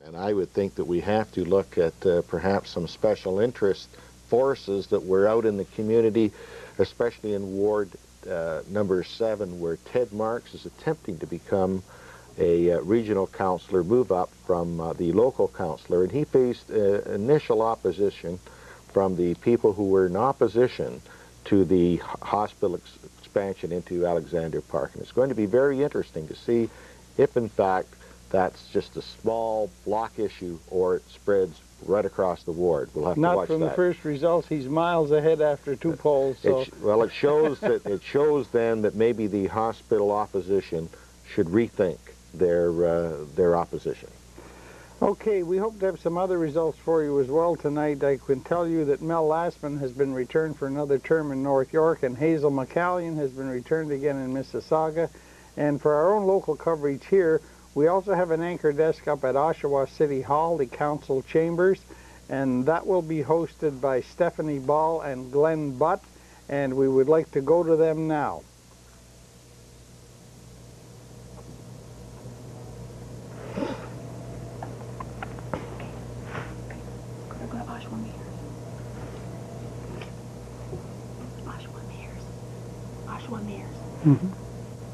And I would think that we have to look at perhaps some special interest forces that were out in the community, especially in Ward number 7, where Ted Marks is attempting to become a regional councillor, move up from the local councillor, and he faced initial opposition from the people who were in opposition to the hospital expansion into Alexander Park. And it's going to be very interesting to see if in fact that's just a small block issue or it spreads right across the ward. We'll have to watch that. Not from the first results. He's miles ahead after 2 polls. So. Well, it shows that it shows then that maybe the hospital opposition should rethink their opposition. Okay, we hope to have some other results for you as well tonight. I can tell you that Mel Lastman has been returned for another term in North York, and Hazel McCallion has been returned again in Mississauga. And for our own local coverage here, we also have an anchor desk up at Oshawa City Hall, the council chambers, and that will be hosted by Stephanie Ball and Glenn Butt, and we would like to go to them now.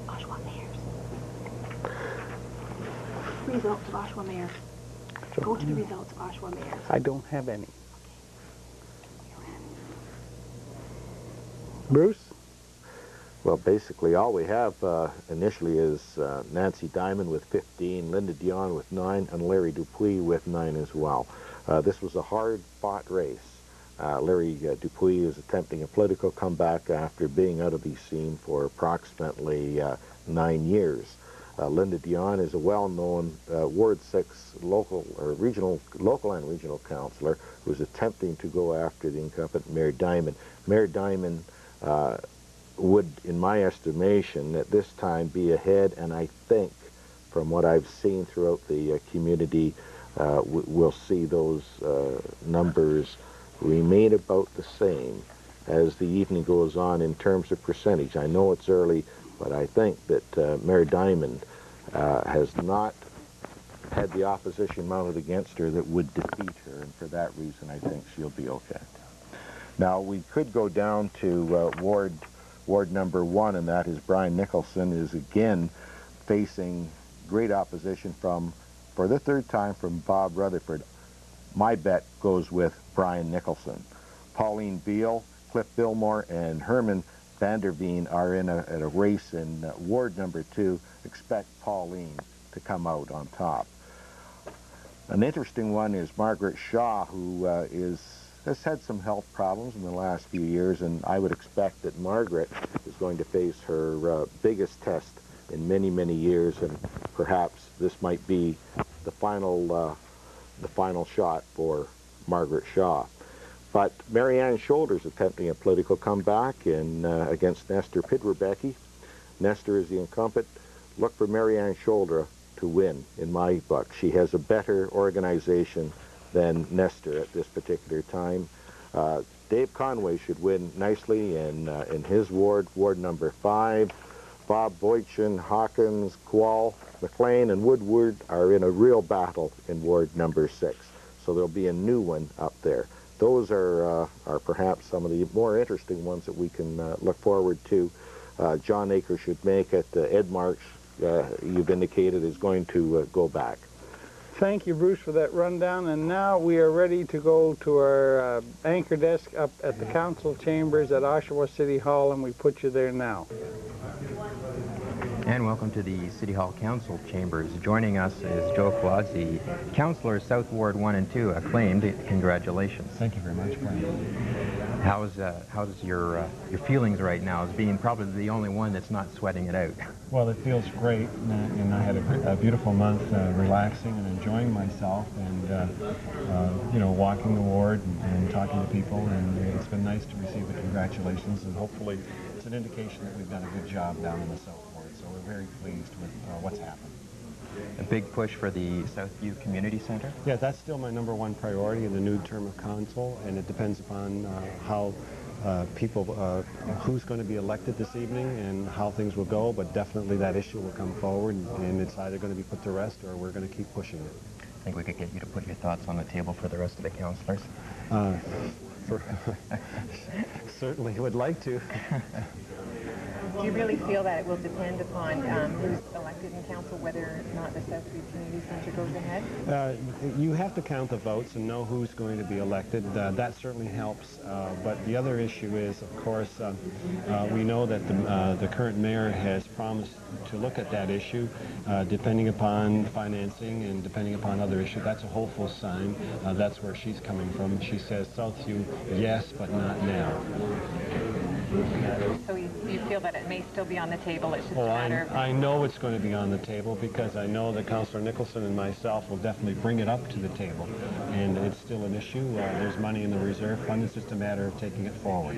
Oshawa Mayors. Results of Oshawa Mayors. Go to the results of Oshawa Mayors. I don't have any. Bruce? Well, basically all we have initially is Nancy Diamond with 15, Linda Dion with 9, and Larry Dupuis with 9 as well. This was a hard-fought race. Larry Dupuis is attempting a political comeback after being out of the scene for approximately 9 years. Linda Dion is a well-known Ward 6 local and regional councillor who is attempting to go after the incumbent Mayor Diamond. Mayor Diamond would, in my estimation, at this time be ahead, and I think, from what I've seen throughout the community, we'll see those numbers remain about the same as the evening goes on in terms of percentage. I know it's early, but I think that Mayor Diamond has not had the opposition mounted against her that would defeat her, and for that reason I think she'll be okay. Now we could go down to Ward number 1, and that is Brian Nicholson is again facing great opposition for the 3rd time, from Bob Rutherford. My bet goes with Brian Nicholson. Pauline Beale, Cliff Billmore, and Herman Vanderveen are in a race in Ward number 2. Expect Pauline to come out on top. An interesting one is Margaret Shaw, who has had some health problems in the last few years, and I would expect that Margaret is going to face her biggest test in many, many years, and perhaps this might be the final shot for Margaret Shaw. But Marianne Shoulder's attempting a political comeback against Nestor Pidwerbecki. Nestor is the incumbent. Look for Marianne Shoulder to win, in my book. She has a better organization than Nestor at this particular time. Dave Conway should win nicely in his ward, Ward number 5. Bob Boychin, Hawkins, Quall, McLean, and Woodward are in a real battle in Ward number 6. So there'll be a new one up there. Those are perhaps some of the more interesting ones that we can look forward to. John Aker should make it. Ed Marks, you've indicated, is going to go back. Thank you, Bruce, for that rundown. And now we are ready to go to our anchor desk up at the council chambers at Oshawa City Hall, and we put you there now. And welcome to the City Hall Council chambers. Joining us is Joe Quadzi, Councillor, South Ward 1 and 2, acclaimed. Congratulations. Thank you very much, Brian. How's your feelings right now, as being probably the only one that's not sweating it out? Well, it feels great, and I had a beautiful month relaxing and enjoying myself, and you know, walking the ward and talking to people, and it's been nice to receive the congratulations, and hopefully it's an indication that we've done a good job down in the South Ward, so we're very pleased with what's happened. A big push for the Southview Community Center? Yeah, that's still my #1 priority in the new term of council, and it depends upon how who's going to be elected this evening and how things will go, but definitely that issue will come forward, and it's either going to be put to rest or we're going to keep pushing it. think we could get you to put your thoughts on the table for the rest of the councillors? Certainly would like to. Do you really feel that it will depend upon who's elected in council, whether or not the South Region Community Centre goes ahead? You have to count the votes and know who's going to be elected. That certainly helps. But the other issue is, of course, we know that the current mayor has promised to look at that issue, depending upon financing and depending upon other issues. That's a hopeful sign. That's where she's coming from. She says, Southview, yes, but not now. So you feel that it may still be on the table, it's just a matter of... I know it's going to be on the table because I know that Councillor Nicholson and myself will definitely bring it up to the table. And it's still an issue. There's money in the reserve fund. It's just a matter of taking it forward.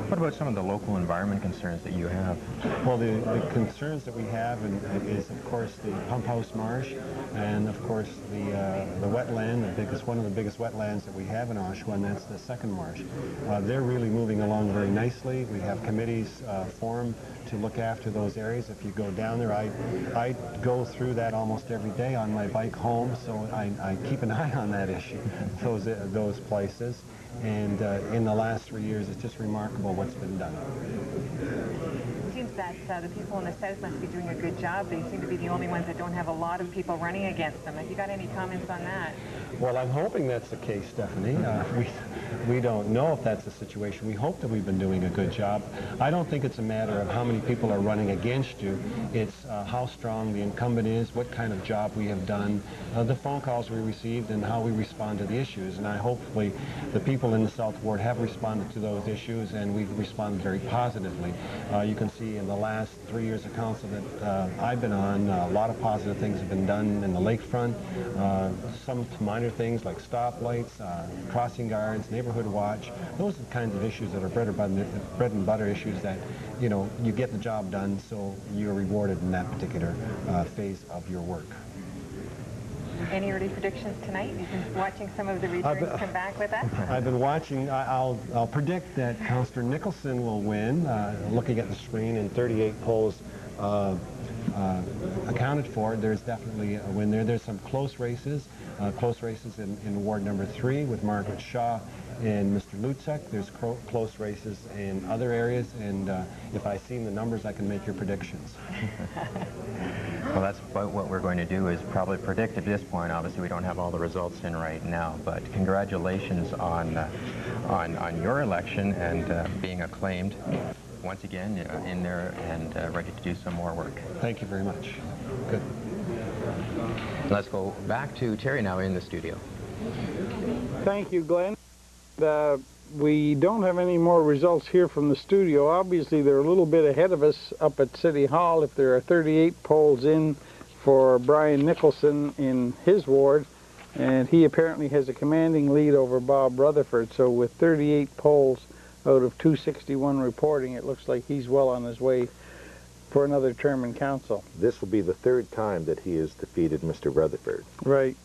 What about some of the local environment concerns that you have? Well, the concerns that we have is, of course, the pump house marsh and, of course, the wetland, one of the biggest wetlands that we have in Oshawa, and that's the second marsh. They're really moving along very nicely. We have committees formed to look after those areas. If you go down there, I go through that almost every day on my bike home, so I keep an eye on that issue, those places. And in the last 3 years, it's just remarkable what's been done. It seems that the people in the South must be doing a good job. They seem to be the only ones that don't have a lot of people running against them. Have you got any comments on that? Well, I'm hoping that's the case, Stephanie. We don't know if that's the situation. We hope that we've been doing a good job. I don't think it's a matter of how many people are running against you. It's how strong the incumbent is, what kind of job we have done, the phone calls we received, and how we respond to the issues. And hopefully the people in the South Ward have responded to those issues, and we've responded very positively. You can see in the last 3 years of council that I've been on, a lot of positive things have been done in the lakefront. Some minor things like stoplights, crossing guards, neighborhood watch. Those are the kinds of issues that are bread and butter issues that, you know, you get the job done, so you're rewarded in that particular phase of your work. Any early predictions tonight? You've been watching some of the returns come back with us? I've been watching. I'll predict that Councillor Nicholson will win, looking at the screen, and 38 polls accounted for. There's definitely a win there. There's some close races in Ward number 3 with Margaret Shaw and Mr. Lutzek. There's close races in other areas, and if I see the numbers, I can make your predictions. Well, that's what we're going to do, is probably predict at this point. Obviously, we don't have all the results in right now, but congratulations on your election and being acclaimed once again in there and ready to do some more work. Thank you very much. Good. Let's go back to Terry now in the studio. Thank you, Glenn. We don't have any more results here from the studio. Obviously, they're a little bit ahead of us up at City Hall. If there are 38 polls in for Brian Nicholson in his ward, and he apparently has a commanding lead over Bob Rutherford. So with 38 polls out of 261 reporting, it looks like he's well on his way for another term in council. This will be the third time that he has defeated Mr. Rutherford. Right.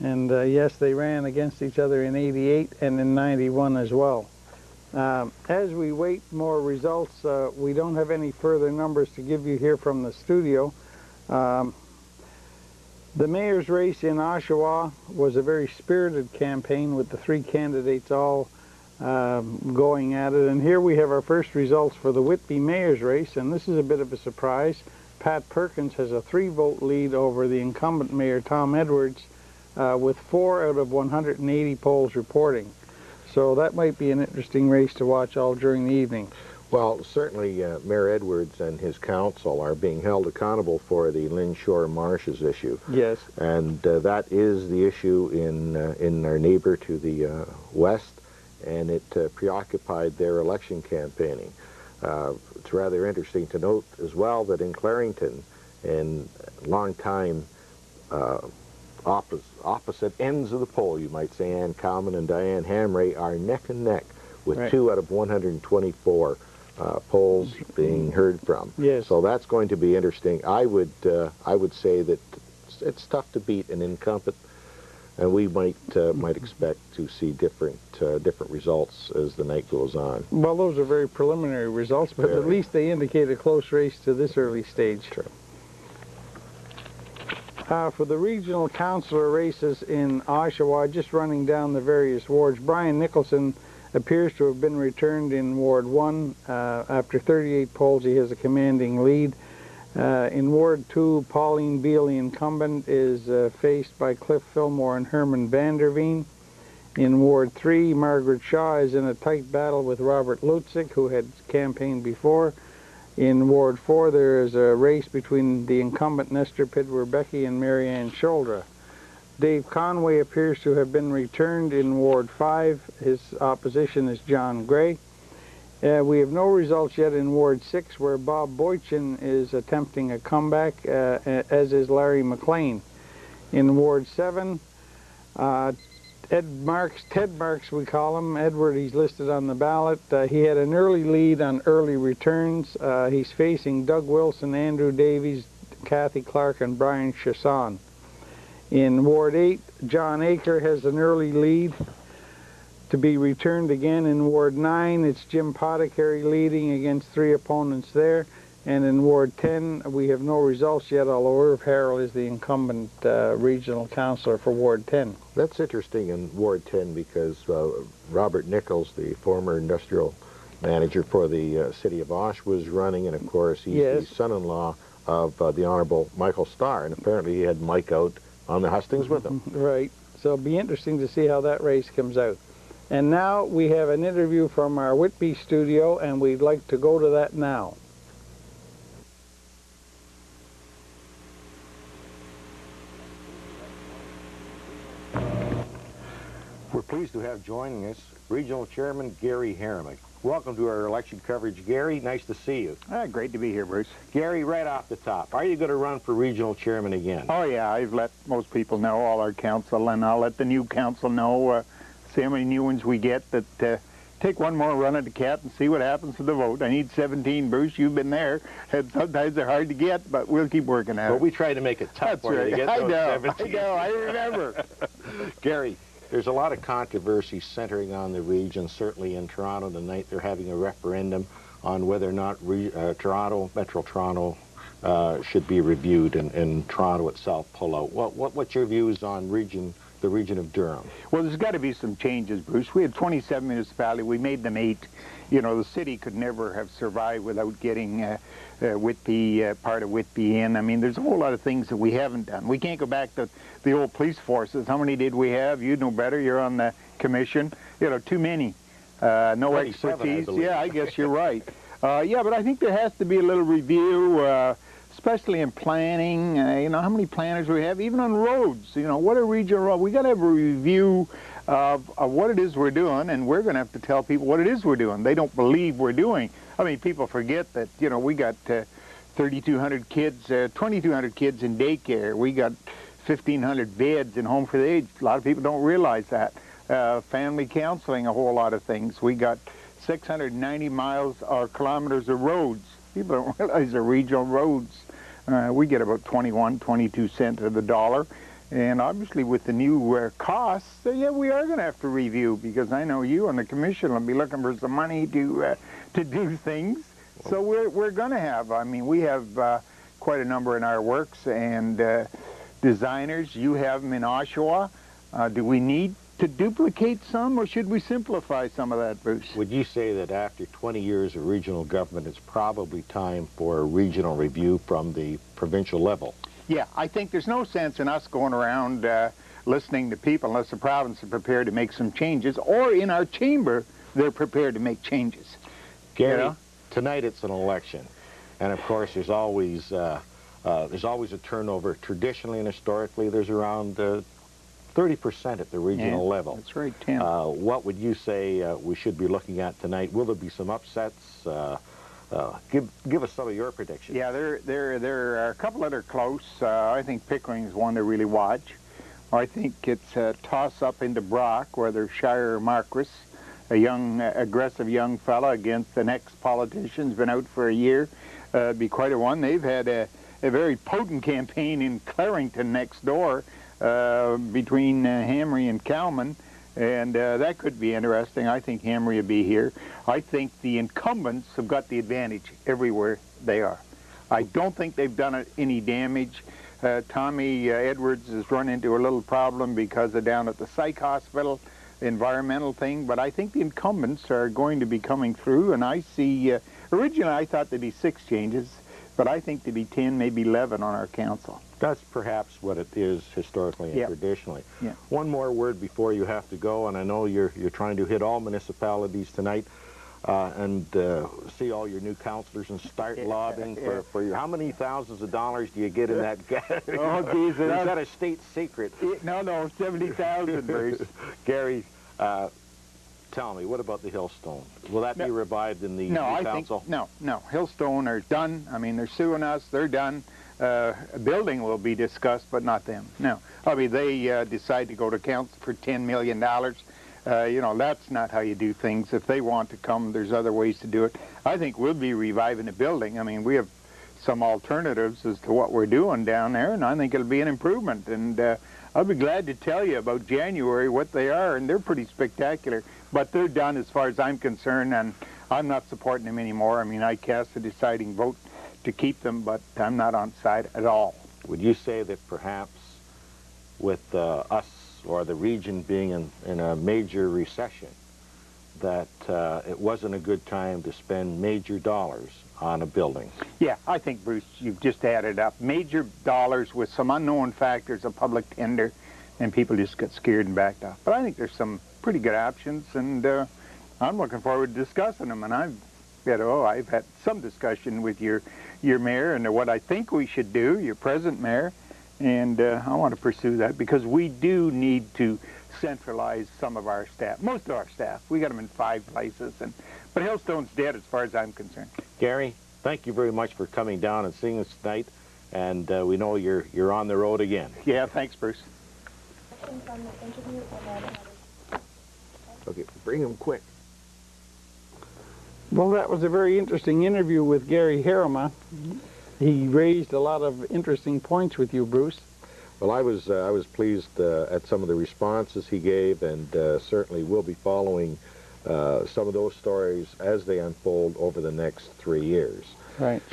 And yes, they ran against each other in '88 and in '91 as well. As we wait more results, we don't have any further numbers to give you here from the studio. The mayor's race in Oshawa was a very spirited campaign with the 3 candidates all going at it. And here we have our first results for the Whitby mayor's race, and this is a bit of a surprise. Pat Perkins has a 3-vote lead over the incumbent mayor, Tom Edwards, with 4 out of 180 polls reporting. So that might be an interesting race to watch all during the evening. Well, certainly Mayor Edwards and his council are being held accountable for the Lynn Shore Marshes issue. Yes. And that is the issue in our neighbor to the west, and it preoccupied their election campaigning. It's rather interesting to note as well that in Clarington, in long time opposite ends of the poll, you might say, Ann Kalman and Diane Hamray are neck and neck with right. 2 out of 124 polls being heard from. Yes. So that's going to be interesting. I would say that it's tough to beat an incumbent, and we might expect to see different results as the night goes on. Well, those are very preliminary results, but at least they indicate a close race to this early stage. True. For the regional councillor races in Oshawa, just running down the various wards, Brian Nicholson appears to have been returned in Ward 1. After 38 polls, he has a commanding lead. In Ward 2, Pauline Beale, the incumbent, is faced by Cliff Fillmore and Herman Vanderveen. In Ward 3, Margaret Shaw is in a tight battle with Robert Lutzik, who had campaigned before. In Ward 4, there is a race between the incumbent Nestor Pidwer-Becky and Marianne Sholdra. Dave Conway appears to have been returned in Ward 5. His opposition is John Gray. We have no results yet in Ward 6, where Bob Boychin is attempting a comeback, as is Larry McLean. In Ward 7, Ted Marks we call him, Edward, he's listed on the ballot. He had an early lead on early returns. He's facing Doug Wilson, Andrew Davies, Kathy Clark, and Brian Chasson. In Ward 8, John Aker has an early lead to be returned again. In Ward 9, it's Jim Potticary leading against 3 opponents there. And in Ward 10, we have no results yet, although Irv Harrell is the incumbent regional councillor for Ward 10. That's interesting in Ward 10 because Robert Nichols, the former industrial manager for the city of Osh, was running, and of course he's the son-in-law of the Honourable Michael Starr, and apparently he had Mike out on the hustings with him. Right. So it'll be interesting to see how that race comes out. And now we have an interview from our Whitby studio, and we'd like to go to that now. We're pleased to have joining us Regional Chairman Gary Harriman. Welcome to our election coverage, Gary. Nice to see you. Great to be here, Bruce. Gary, right off the top, are you going to run for regional chairman again? Oh, yeah, I've let most people know, all our council, and I'll let the new council know, see how many new ones we get, that take one more run at the cat and see what happens to the vote. I need 17, Bruce. You've been there. And sometimes they're hard to get, but we'll keep working at it. Well, we try to make it tough for you to get those 17. I know, I remember. Gary, there's a lot of controversy centering on the region. Certainly in Toronto tonight, they're having a referendum on whether or not Metro Toronto should be reviewed and Toronto itself pull out. What's your views on the region of Durham? Well, there's got to be some changes, Bruce. We had 27 municipalities. We made them 8. You know, the city could never have survived without getting Whitby, part of Whitby in. I mean, there's a whole lot of things that we haven't done. We can't go back to the old police forces. How many did we have? You know better. You're on the commission. You know, too many. No expertise. Yeah, I guess you're right. Yeah, but I think there has to be a little review, especially in planning. You know, how many planners we have, even on roads. You know, what are regional roads? We got to have a review of what it is we're doing, and we're going to have to tell people what it is we're doing. They don't believe we're doing. I mean, people forget that, you know, we got 3,200 kids, 2,200 kids in daycare. We got 1,500 beds in home for the aged. A lot of people don't realize that. Family counseling, a whole lot of things. We got 690 miles or kilometers of roads. People don't realize they're regional roads. We get about 21, 22 cents of the dollar. And obviously with the new costs, yeah, we are going to have to review, because I know you on the commission will be looking for some money to do things. So we're going to have, I mean, we have quite a number in our works, and designers, you have them in Oshawa. Do we need to duplicate some, or should we simplify some of that, Bruce? Would you say that after 20 years of regional government, it's probably time for a regional review from the provincial level? Yeah, I think there's no sense in us going around listening to people unless the province is prepared to make some changes, or in our chamber, they're prepared to make changes. Gary, tonight it's an election, and of course there's always a turnover. Traditionally and historically, there's around 30% at the regional level. That's right, Tim. What would you say we should be looking at tonight? Will there be some upsets? Give us some of your predictions. Yeah, there are a couple that are close. I think Pickering's one to really watch. I think it's a toss-up into Brock, where there's Shire Marquis, a young, aggressive young fella against an ex-politician, been out for a year. Be quite a one. They've had a very potent campaign in Clarington next door between Hamry and Calman. And that could be interesting. I think Hamry will be here. I think the incumbents have got the advantage everywhere they are. I don't think they've done any damage. Tommy Edwards has run into a little problem because of down at the psych hospital, environmental thing, but I think the incumbents are going to be coming through, and I see, originally I thought there'd be 6 changes, but I think there'd be 10, maybe 11 on our council. That's perhaps what it is historically and traditionally. Yeah. One more word before you have to go, and I know you're trying to hit all municipalities tonight and see all your new councillors and start lobbying for you. How many thousands of dollars do you get in that? Oh, geez, is that a state secret? No, 70,000, Bruce. Gary, tell me, what about the Hillstone? Will that be revived in the new council? No. Hillstone are done. I mean, they're suing us. They're done. A building will be discussed, but not them. No. I mean, they decide to go to council for $10 million. You know, that's not how you do things. If they want to come, there's other ways to do it. I think we'll be reviving the building. I mean, we have some alternatives as to what we're doing down there, and I think it'll be an improvement. And I'll be glad to tell you about January what they are, and they're pretty spectacular. But they're done as far as I'm concerned, and I'm not supporting them anymore. I mean, I cast a deciding vote to keep them, but I'm not on side at all. Would you say that perhaps with us or the region being in a major recession, that it wasn't a good time to spend major dollars on a building? Yeah, I think, Bruce, you've just added up major dollars with some unknown factors of public tender, and people just got scared and backed off. But I think there's some pretty good options, and I'm looking forward to discussing them. And I've had some discussion with your mayor and what I think we should do, your present mayor, and I want to pursue that because we do need to centralize some of our staff, most of our staff. We got them in 5 places, but Hillstone's dead as far as I'm concerned. Gary, thank you very much for coming down and seeing us tonight, and we know you're on the road again. Yeah, thanks, Bruce. Okay, bring him quick. Well, that was a very interesting interview with Gary Harima. He raised a lot of interesting points with you, Bruce. Well, I was pleased at some of the responses he gave, and certainly will be following some of those stories as they unfold over the next 3 years. Right.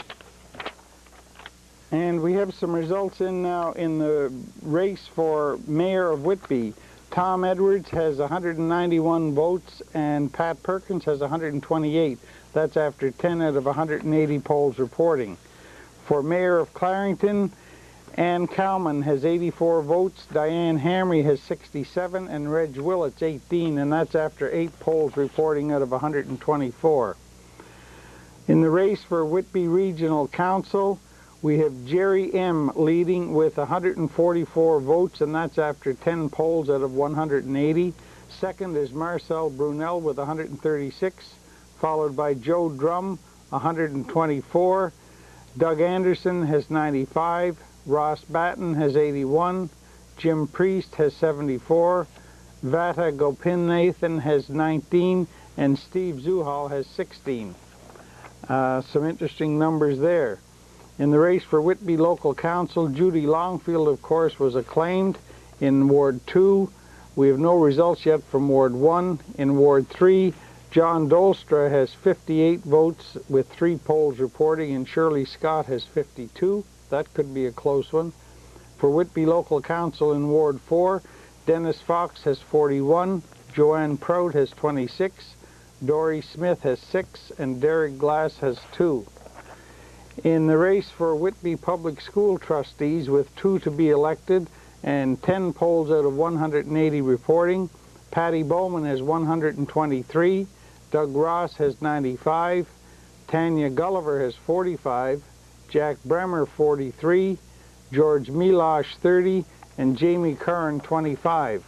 And we have some results in now in the race for mayor of Whitby. Tom Edwards has 191 votes, and Pat Perkins has 128. That's after 10 out of 180 polls reporting. For mayor of Clarington, Ann Cowman has 84 votes, Diane Hamry has 67, and Reg Willits 18, and that's after 8 polls reporting out of 124. In the race for Whitby Regional Council, we have Jerry M. leading with 144 votes, and that's after 10 polls out of 180. Second is Marcel Brunel with 136, followed by Joe Drum, 124. Doug Anderson has 95. Ross Batten has 81. Jim Priest has 74. Vata Gopinathan has 19. And Steve Zuhal has 16. Some interesting numbers there. In the race for Whitby Local Council, Judy Longfield, of course, was acclaimed in Ward 2. We have no results yet from Ward 1. In Ward 3, John Dolstra has 58 votes with 3 polls reporting, and Shirley Scott has 52. That could be a close one. For Whitby Local Council in Ward 4, Dennis Fox has 41, Joanne Prout has 26, Dory Smith has 6, and Derek Glass has 2. In the race for Whitby Public School Trustees, with 2 to be elected and 10 polls out of 180 reporting, Patty Bowman has 123, Doug Ross has 95, Tanya Gulliver has 45, Jack Bremer 43, George Milosh 30, and Jamie Curran 25.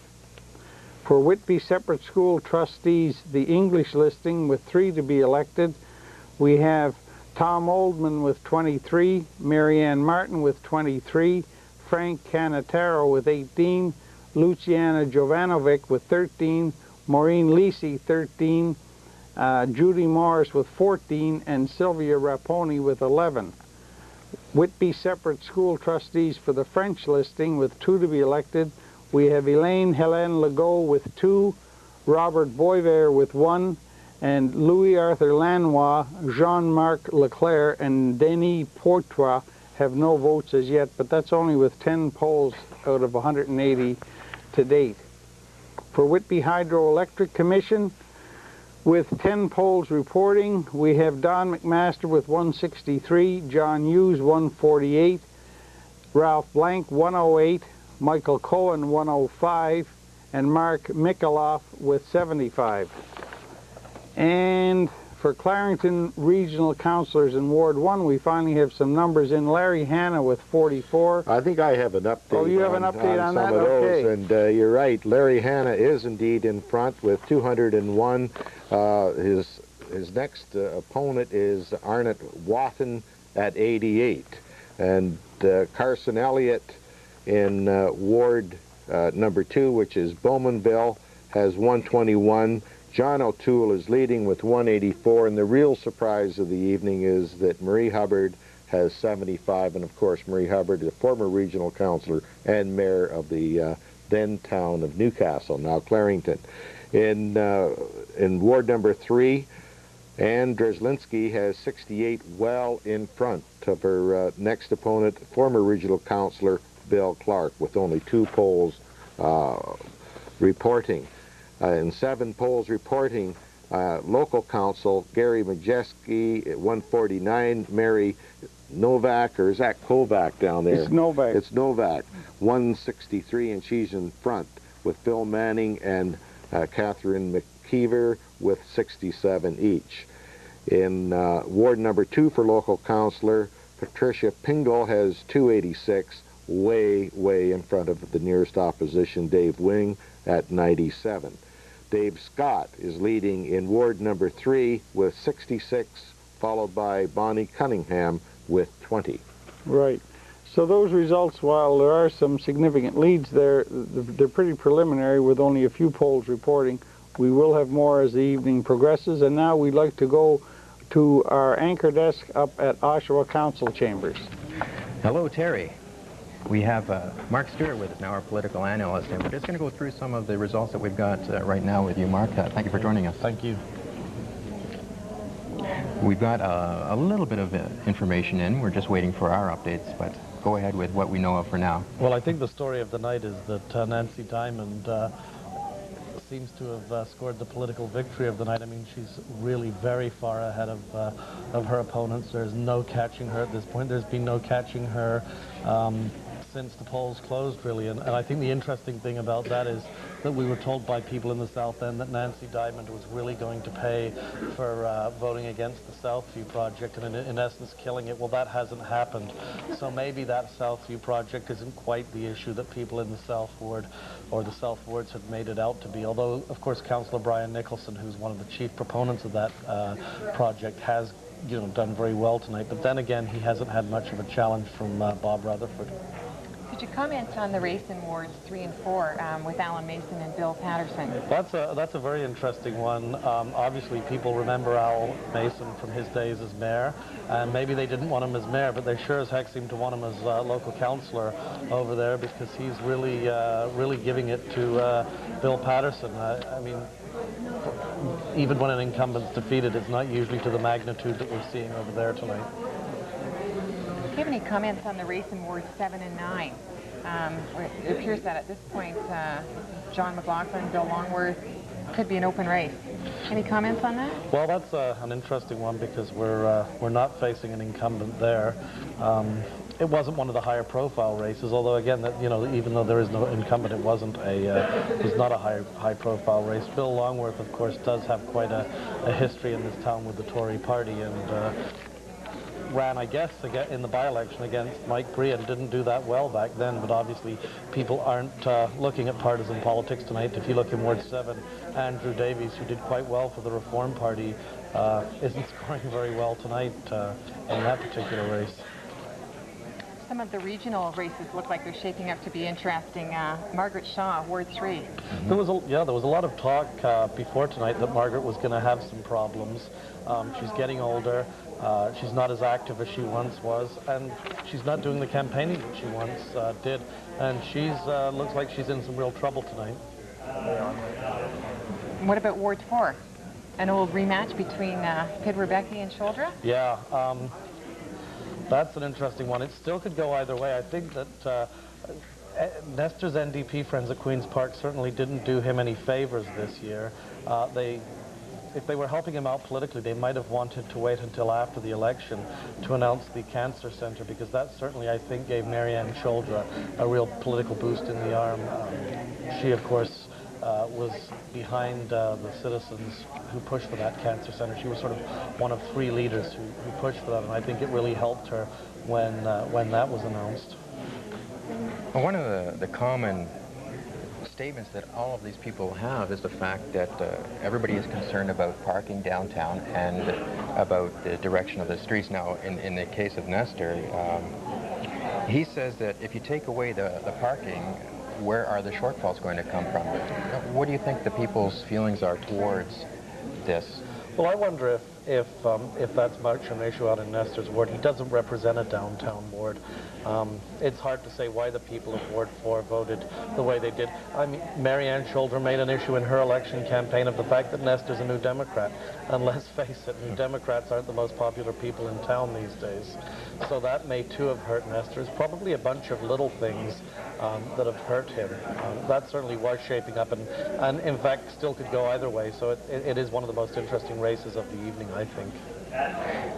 For Whitby Separate School Trustees, the English listing with 3 to be elected, we have Tom Oldman with 23, Marianne Martin with 23, Frank Canataro with 18, Luciana Jovanovic with 13, Maureen Lisi 13, Judy Morris with 14, and Sylvia Raponi with 11. Whitby Separate School Trustees for the French listing with 2 to be elected, we have Elaine Hélène Legault with 2, Robert Boisvert with 1, and Louis Arthur Lanois, Jean-Marc Leclerc, and Denis Portois have no votes as yet, but that's only with 10 polls out of 180 to date. For Whitby Hydroelectric Commission, with 10 polls reporting, we have Don McMaster with 163, John Hughes 148, Ralph Blank 108, Michael Cohen 105, and Mark Mikaloff with 75. And for Clarington Regional Councillors in Ward 1, we finally have some numbers in. Larry Hanna with 44. I think I have an update. Oh, you have an update on that? Some of those, Okay. and you're right. Larry Hanna is indeed in front with 201. His next opponent is Arnott Wathen at 88, and Carson Elliott in Ward number 2, which is Bowmanville, has 121. John O'Toole is leading with 184, and the real surprise of the evening is that Marie Hubbard has 75, and of course Marie Hubbard is a former regional councillor and mayor of the then town of Newcastle, now Clarington. In Ward number 3, Ann Dreslinski has 68, well in front of her next opponent, former regional councillor Bill Clark, with only 2 polls reporting. In 7 polls reporting, local council, Gary Majeski at 149, Mary Novak, or is that Kovac down there? It's Novak. It's Novak, 163, and she's in front with Bill Manning and Catherine McKeever with 67 each. In Ward number 2 for local councillor, Patricia Pingle has 286, way in front of the nearest opposition, Dave Wing, at 97. Dave Scott is leading in Ward number 3 with 66, followed by Bonnie Cunningham with 20. Right. So those results, while there are some significant leads there, they're pretty preliminary with only a few polls reporting. We will have more as the evening progresses, and now we'd like to go to our anchor desk up at Oshawa Council Chambers. Hello, Terry. We have Mark Stewart with us now, our political analyst, and we're just going to go through some of the results that we've got right now with you, Mark. Thank you for joining us. Thank you. We've got a little bit of information in. We're just waiting for our updates, but go ahead with what we know of for now. Well, I think the story of the night is that Nancy Diamond seems to have scored the political victory of the night. I mean, she's really very far ahead of her opponents. There's no catching her at this point. There's been no catching her since the polls closed, really. And I think the interesting thing about that is that we were told by people in the South End that Nancy Diamond was really going to pay for voting against the Southview project and in essence killing it. Well, that hasn't happened. So maybe that Southview project isn't quite the issue that people in the South Ward or the South Wards have made it out to be. Although, of course, Councillor Brian Nicholson, who's one of the chief proponents of that project, has done very well tonight. But then again, he hasn't had much of a challenge from Bob Rutherford. Could you comment on the race in Wards 3 and 4 with Alan Mason and Bill Patterson? That's a very interesting one. Obviously, people remember Al Mason from his days as mayor, and maybe they didn't want him as mayor, but they sure as heck seem to want him as local councillor over there, because he's really giving it to Bill Patterson. I mean, even when an incumbent's defeated, it's not usually to the magnitude that we're seeing over there tonight. Do you have any comments on the race in Wards 7 and 9? It appears that at this point, John McLaughlin, Bill Longworth could be an open race. Any comments on that? Well, that's an interesting one, because we're not facing an incumbent there. It wasn't one of the higher profile races, although again, that even though there is no incumbent, it was not a high profile race. Bill Longworth, of course, does have quite a history in this town with the Tory party, and ran, I guess, in the by-election against Mike Bree, and didn't do that well back then, but obviously people aren't looking at partisan politics tonight. If you look in Ward 7, Andrew Davies, who did quite well for the Reform Party, isn't scoring very well tonight in that particular race. Some of the regional races look like they're shaping up to be interesting. Margaret Shaw, Ward 3. There was a lot of talk before tonight that Margaret was going to have some problems. She's getting older. She's not as active as she once was, and she's not doing the campaigning that she once did. And she's looks like she's in some real trouble tonight. What about Ward 4? An old rematch between Pitt Rebecca and Shouldra? Yeah. That's an interesting one. It still could go either way. I think that Nestor's NDP friends at Queen's Park certainly didn't do him any favors this year. If they were helping him out politically, they might have wanted to wait until after the election to announce the cancer center, because that certainly, I think, gave Marianne Choldra a real political boost in the arm. She, of course, was behind the citizens who pushed for that cancer center. She was sort of one of 3 leaders who pushed for that, and I think it really helped her when that was announced. Well, one of the common statements that all of these people have is the fact that everybody is concerned about parking downtown and about the direction of the streets. Now, in the case of Nestor, he says that if you take away the parking, where are the shortfalls going to come from? What do you think the people's feelings are towards this? Well, I wonder if that's much an issue out in Nestor's ward. He doesn't represent a downtown ward. It's hard to say why the people of Ward 4 voted the way they did. I mean, Marianne Choldra made an issue in her election campaign of the fact that Nestor's a New Democrat. And let's face it, New Democrats aren't the most popular people in town these days. So that may too have hurt Nestor. It's probably a bunch of little things that have hurt him. That certainly was shaping up and in fact still could go either way. So it is one of the most interesting races of the evening, I think.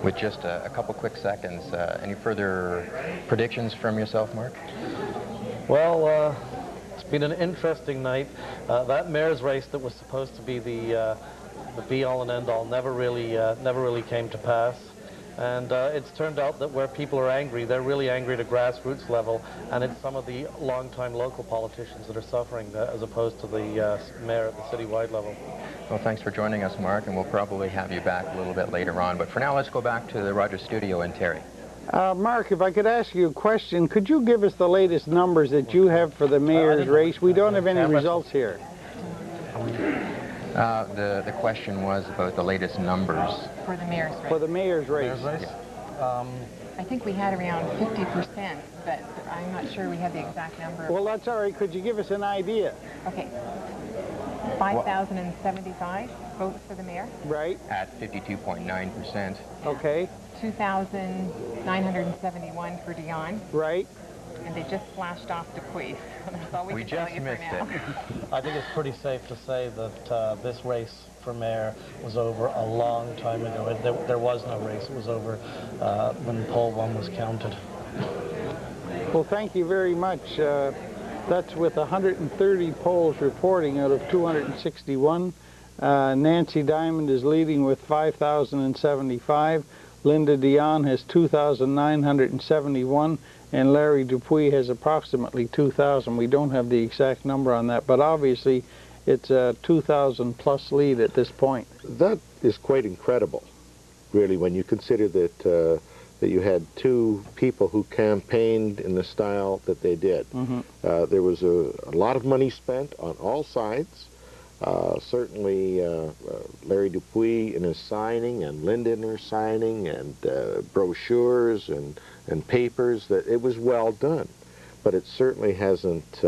With just a couple quick seconds, any further predictions from yourself, Mark? Well, it's been an interesting night. That mayor's race that was supposed to be the be-all and end-all never really came to pass. And it's turned out that where people are angry, they're really angry at a grassroots level, and it's some of the long-time local politicians that are suffering as opposed to the mayor at the citywide level. Well, thanks for joining us, Mark, and we'll probably have you back a little bit later on. But for now, let's go back to the Rogers studio in Terry. Mark, if I could ask you a question, could you give us the latest numbers that you have for the mayor's race? We don't have any results here. The question was about the latest numbers. For the mayor's race. For the mayor's race. Yeah. I think we had around 50%, but I'm not sure we had the exact number. Well, that's all right. Could you give us an idea? Okay. 5,075 votes for the mayor. Right. At 52.9%. Okay. 2,971 for Dion. Right. And they just flashed off to Queef. That's all we can tell just you missed for now. it. I think it's pretty safe to say that this race for mayor was over a long time ago. There was no race. It was over when poll 1 was counted. Well, thank you very much. That's with 130 polls reporting out of 261. Nancy Diamond is leading with 5,075. Linda Dion has 2,971. And Larry Dupuis has approximately 2,000. We don't have the exact number on that, but obviously it's a 2,000 plus lead at this point. That is quite incredible, really, when you consider that that you had 2 people who campaigned in the style that they did. Mm-hmm. There was a lot of money spent on all sides. Certainly Larry Dupuis in his signing, and Linda in her signing, and brochures and papers, that it was well done, but it certainly hasn't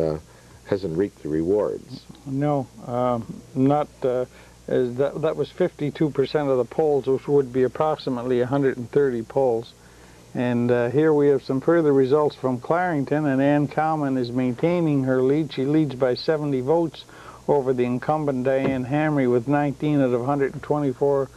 reaped the rewards. No, not. That was 52% of the polls, which would be approximately 130 polls. And here we have some further results from Clarington, and Ann Cowman is maintaining her lead. She leads by 70 votes over the incumbent Diane Hamry with 19 out of 124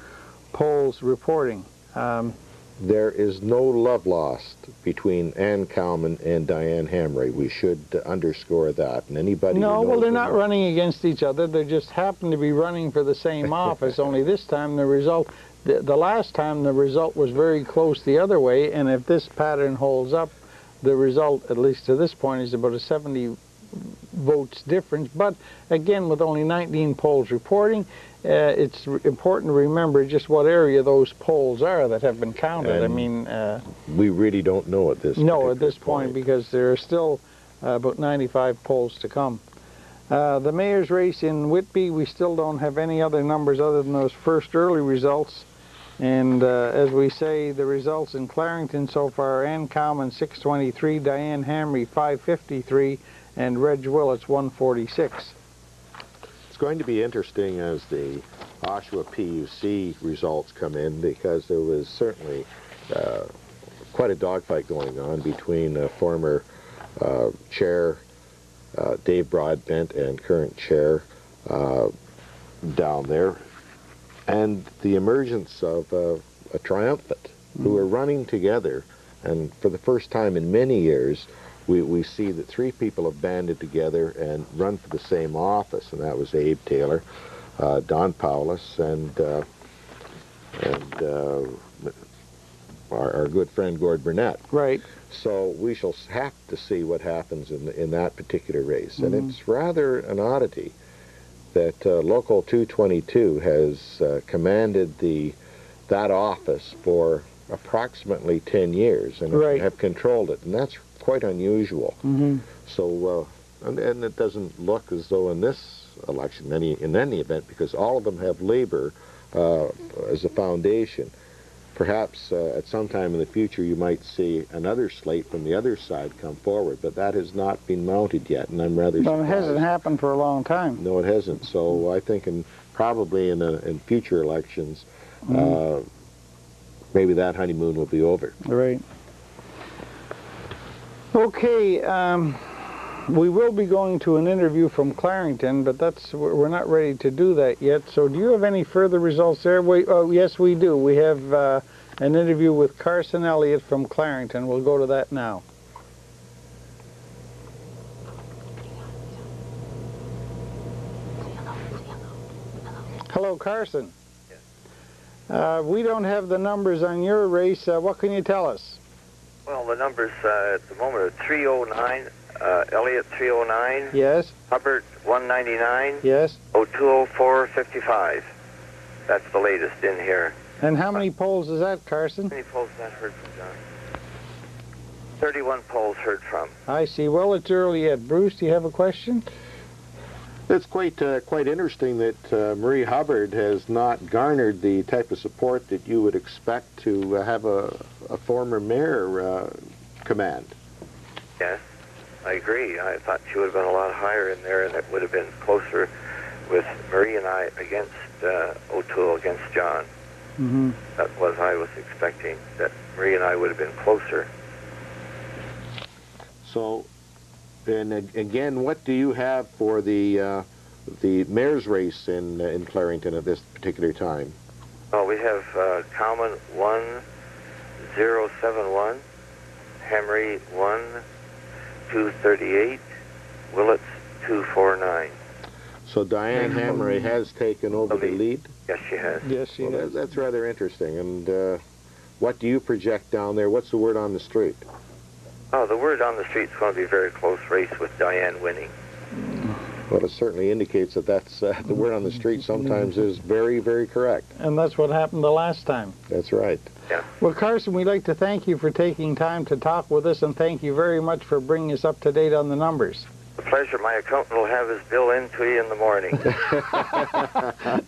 polls reporting. There is no love lost between Ann Cowman and Diane Hamry. We should underscore that. And anybody No, who knows well, they're not running against each other. They just happen to be running for the same office. Only this time the result, the last time the result was very close the other way. And if this pattern holds up, the result, at least to this point, is about a 70 votes difference. But again, with only 19 polls reporting, it's important to remember just what area those polls are that have been counted. And I mean, we really don't know at this point because there are still about 95 polls to come. The mayor's race in Whitby, we still don't have any other numbers other than those first early results. And as we say, the results in Clarington so far: Ann Cowman 623, Diane Hamry 553, and Reg Willits 146. It's going to be interesting as the Oshawa PUC results come in, because there was certainly quite a dogfight going on between former chair Dave Broadbent and current chair down there, and the emergence of a triumphant who are running together. And for the first time in many years, we see that three people have banded together and run for the same office, and that was Abe Taylor, Don Paulus, and our good friend Gord Burnett. Right. So we shall have to see what happens in that particular race. And it's rather an oddity that Local 222 has commanded that office for approximately 10 years and have controlled it, and that's quite unusual. So, and it doesn't look as though in this election, in any event, because all of them have labor as a foundation. Perhaps at some time in the future you might see another slate from the other side come forward, but that has not been mounted yet, and I'm rather surprised. Well, it hasn't happened for a long time. No, it hasn't. So I think probably in future elections, maybe that honeymoon will be over. Right. Okay, we will be going to an interview from Clarington, but we're not ready to do that yet. So do you have any further results there? Oh, yes, we do. We have an interview with Carson Elliott from Clarington. We'll go to that now. Hello, Carson. Yes. We don't have the numbers on your race. What can you tell us? Well, the numbers at the moment are 309, Elliott 309. Yes. Hubbard 199. Yes. O'Toole 455. That's the latest in here. And how many polls is that, Carson? How many polls have I heard from John? 31 polls heard from. I see. Well, it's early yet. Bruce, do you have a question? It's quite interesting that Marie Hubbard has not garnered the type of support that you would expect to have a former mayor command. Yes, I agree. I thought she would have been a lot higher in there, and it would have been closer with Marie and I against O'Toole against John. That was I was expecting, that Marie and I would have been closer. So, and again, what do you have for the mayor's race in Clarington at this particular time? Well, we have Cowman 1071, Hamry 1238, Willits 249. So Diane Hamry has taken over the lead? Yes, she has. Yes, she has. That's rather interesting. And what do you project down there? What's the word on the street? Oh, the word on the street is going to be a very close race with Diane winning. Well, it certainly indicates that that's the word on the street sometimes is very, very correct. And that's what happened the last time. That's right. Yeah. Well, Carson, we'd like to thank you for taking time to talk with us, and thank you very much for bringing us up to date on the numbers. A pleasure. My accountant will have his bill in to you in the morning.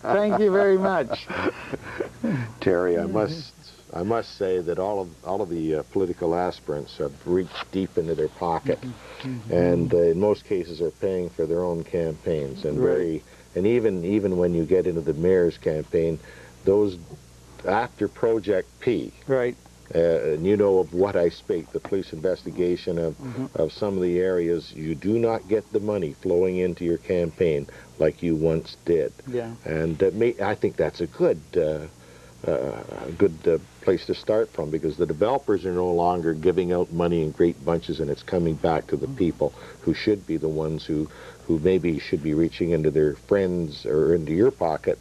Thank you very much. Terry, I must say that all of the political aspirants have reached deep into their pocket, and in most cases are paying for their own campaigns. And even when you get into the mayor's campaign, those after Project P, right, and you know of what I speak, the police investigation of some of the areas, you do not get the money flowing into your campaign like you once did. Yeah. And I think that's a good place to start from, because the developers are no longer giving out money in great bunches, and it's coming back to the people who should be the ones who maybe should be reaching into their friends or into your pocket,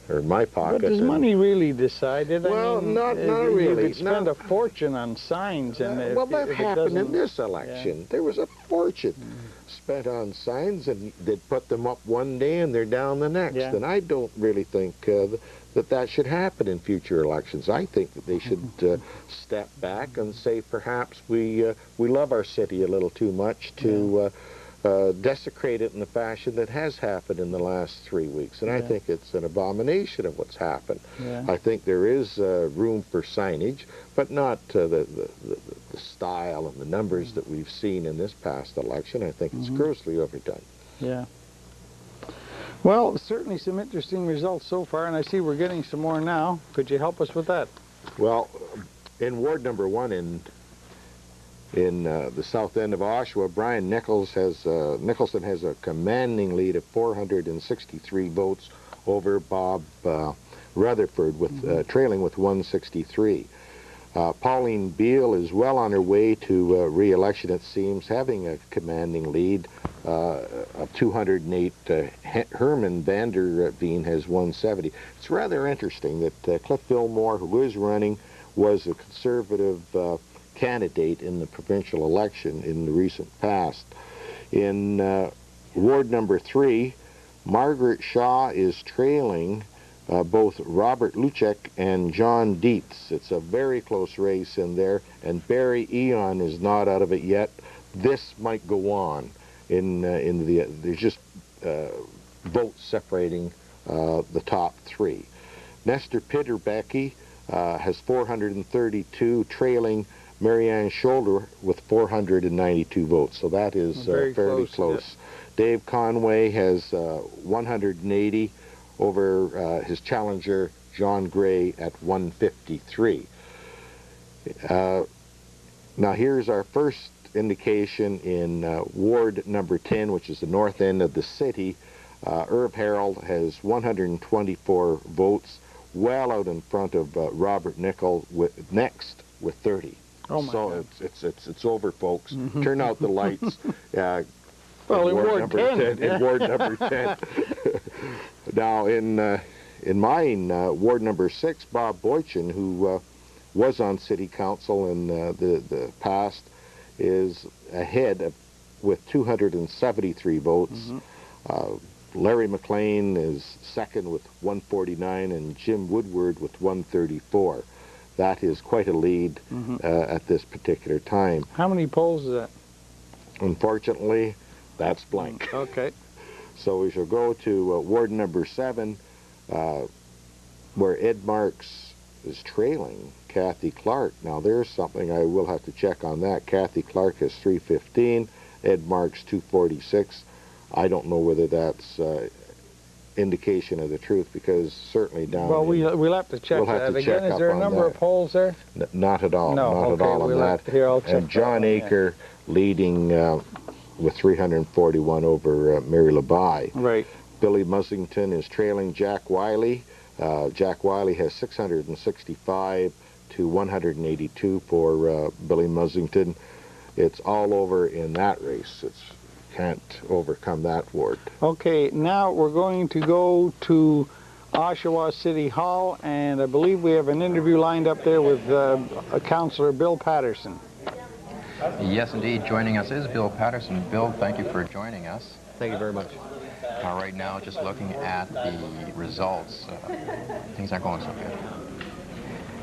or my pocket. But does money really decide it? Well, I mean, not really. You could spend a fortune on signs, and well, that happened in this election. Yeah. There was a fortune spent on signs, and they'd put them up one day and they're down the next. Yeah. And I don't really think that should happen in future elections. I think that they should step back and say perhaps we love our city a little too much to desecrate it in the fashion that has happened in the last 3 weeks. And I think it's an abomination of what's happened. Yeah. I think there is room for signage, but not the style and the numbers that we've seen in this past election. I think it's grossly overdone. Yeah. Well, certainly some interesting results so far, and I see we're getting some more now. Could you help us with that? Well, In Ward number 1 in the south end of Oshawa, Brian Nicholson has a commanding lead of 463 votes over Bob Rutherford, with trailing with 163. Pauline Beale is well on her way to re-election, it seems, having a commanding lead of 208. Herman Vander Veen has 170. It's rather interesting that Cliff Fillmore, who is running, was a conservative candidate in the provincial election in the recent past. In Ward number 3, Margaret Shaw is trailing both Robert Luchek and John Dietz. It's a very close race in there, and Barry Eon is not out of it yet. This might go on. There's just votes separating the top 3. Nestor Pitterbecky has 432, trailing Marianne Shoulder with 492 votes. So that is fairly close. Dave Conway has 180 over his challenger John Gray at 153. Now here's our first indication in Ward number 10, which is the north end of the city. Irv Harold has 124 votes, well out in front of Robert Nickel next with 30. Oh my God. It's over, folks. Turn out the lights. Well, in Ward 10. In Ward number 10. Now, in mine, Ward number 6, Bob Boychin, who was on City Council in the past, is ahead with 273 votes. Larry McLean is second with 149, and Jim Woodward with 134. That is quite a lead at this particular time. How many polls is that? Unfortunately, that's blank. Okay. So we shall go to Ward number 7, where Ed Marks is trailing Kathy Clark. Now there's something I will have to check on that. Kathy Clark has 315, Ed Marks 246. I don't know whether that's indication of the truth, because certainly down. Well, we'll have to check that again. Is there a number of polls there? Not at all. No, not okay, at all on that. Here, I'll check and John that Aker leading with 341 over Mary LeBy. Right. Billy Mussington is trailing Jack Wiley. Jack Wiley has 665 to 182 for Billy Mussington. It's all over in that race. Can't overcome that ward. Okay, now we're going to go to Oshawa City Hall, and I believe we have an interview lined up there with Councillor Bill Patterson. Yes, indeed. Joining us is Bill Patterson. Bill, thank you for joining us. Thank you very much. Right now, just looking at the results, things aren't going so good.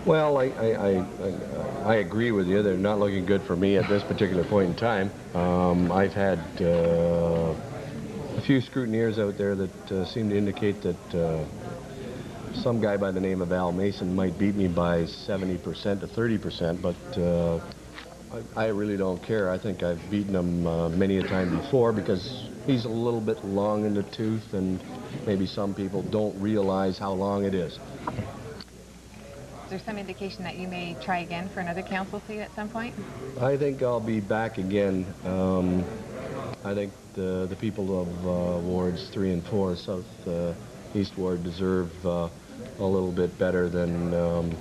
Well, I agree with you. They're not looking good for me at this particular point in time. I've had a few scrutineers out there that seem to indicate that some guy by the name of Al Mason might beat me by 70% to 30%, but I really don't care. I think I've beaten him many a time before, because he's a little bit long in the tooth, and maybe some people don't realize how long it is. Is there some indication that you may try again for another council seat at some point? I think I'll be back again. I think the people of Wards 3 and 4, South East Ward, deserve a little bit better than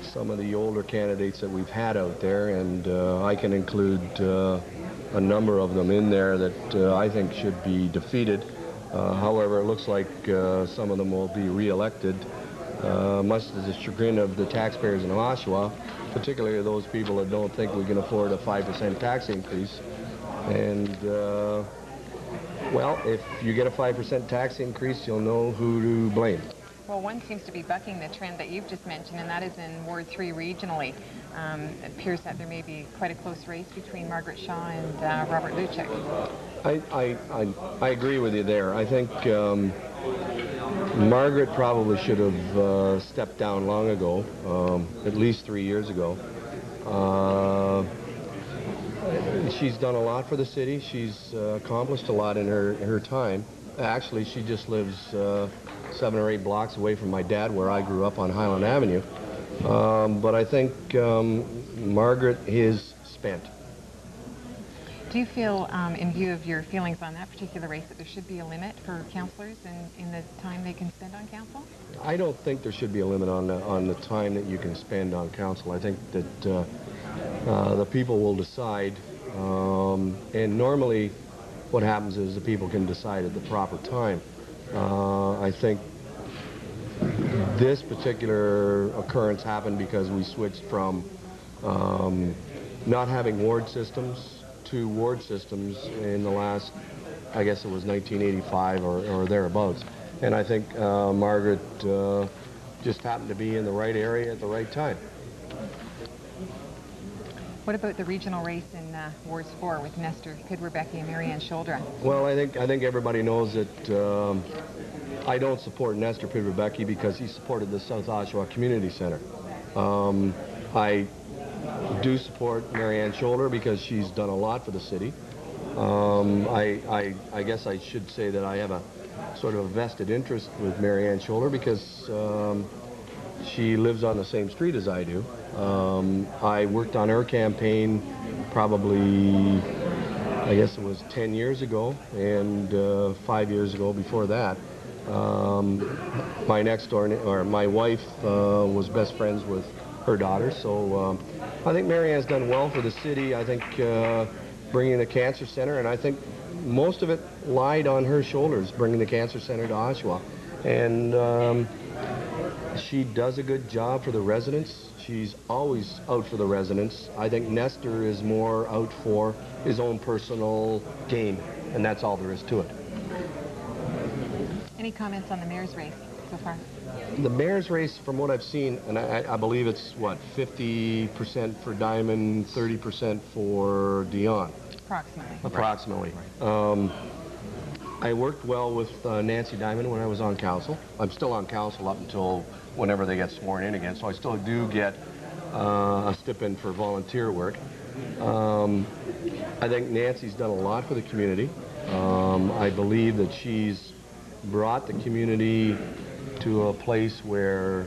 some of the older candidates that we've had out there, and I can include a number of them in there that I think should be defeated. However, it looks like some of them will be re-elected, much to the chagrin of the taxpayers in Oshawa, particularly those people that don't think we can afford a 5% tax increase. And, well, if you get a 5% tax increase, you'll know who to blame. Well, one seems to be bucking the trend that you've just mentioned, and that is in Ward 3 regionally. It appears that there may be quite a close race between Margaret Shaw and Robert Luchek. I agree with you there. I think Margaret probably should have stepped down long ago, at least 3 years ago. She's done a lot for the city. She's accomplished a lot in her time. Actually, she just lives 7 or 8 blocks away from my dad, where I grew up on Highland Avenue. But I think Margaret is spent. Do you feel, in view of your feelings on that particular race, that there should be a limit for councillors in the time they can spend on council? I don't think there should be a limit on the time that you can spend on council. I think that the people will decide, and normally what happens is the people can decide at the proper time. I think this particular occurrence happened because we switched from not having ward systems to ward systems in the last, I guess it was 1985 or thereabouts. And I think Margaret just happened to be in the right area at the right time. What about the regional race in Wards 4 with Nestor Pidwerbecki and Marianne Sholdra? Well, I think everybody knows that I don't support Nestor Pidwerbecki because he supported the South Oshawa Community Center. I do support Marianne Sholdra because she's done a lot for the city. I guess I should say that I have a sort of a vested interest with Marianne Sholdra because she lives on the same street as I do. I worked on her campaign probably, I guess it was 10 years ago, and 5 years ago before that. My wife was best friends with her daughter, so I think Marianne's done well for the city. I think bringing the cancer center, and I think most of it lied on her shoulders, bringing the cancer center to Oshawa. And she does a good job for the residents. She's always out for the residents. I think Nestor is more out for his own personal gain, and that's all there is to it. Any comments on the mayor's race so far? The mayor's race, from what I've seen, and I believe it's, what, 50% for Diamond, 30% for Dion? Approximately. I worked well with Nancy Diamond when I was on council. I'm still on council up until whenever they get sworn in again, so I still do get a stipend for volunteer work. I think Nancy's done a lot for the community. I believe that she's brought the community to a place where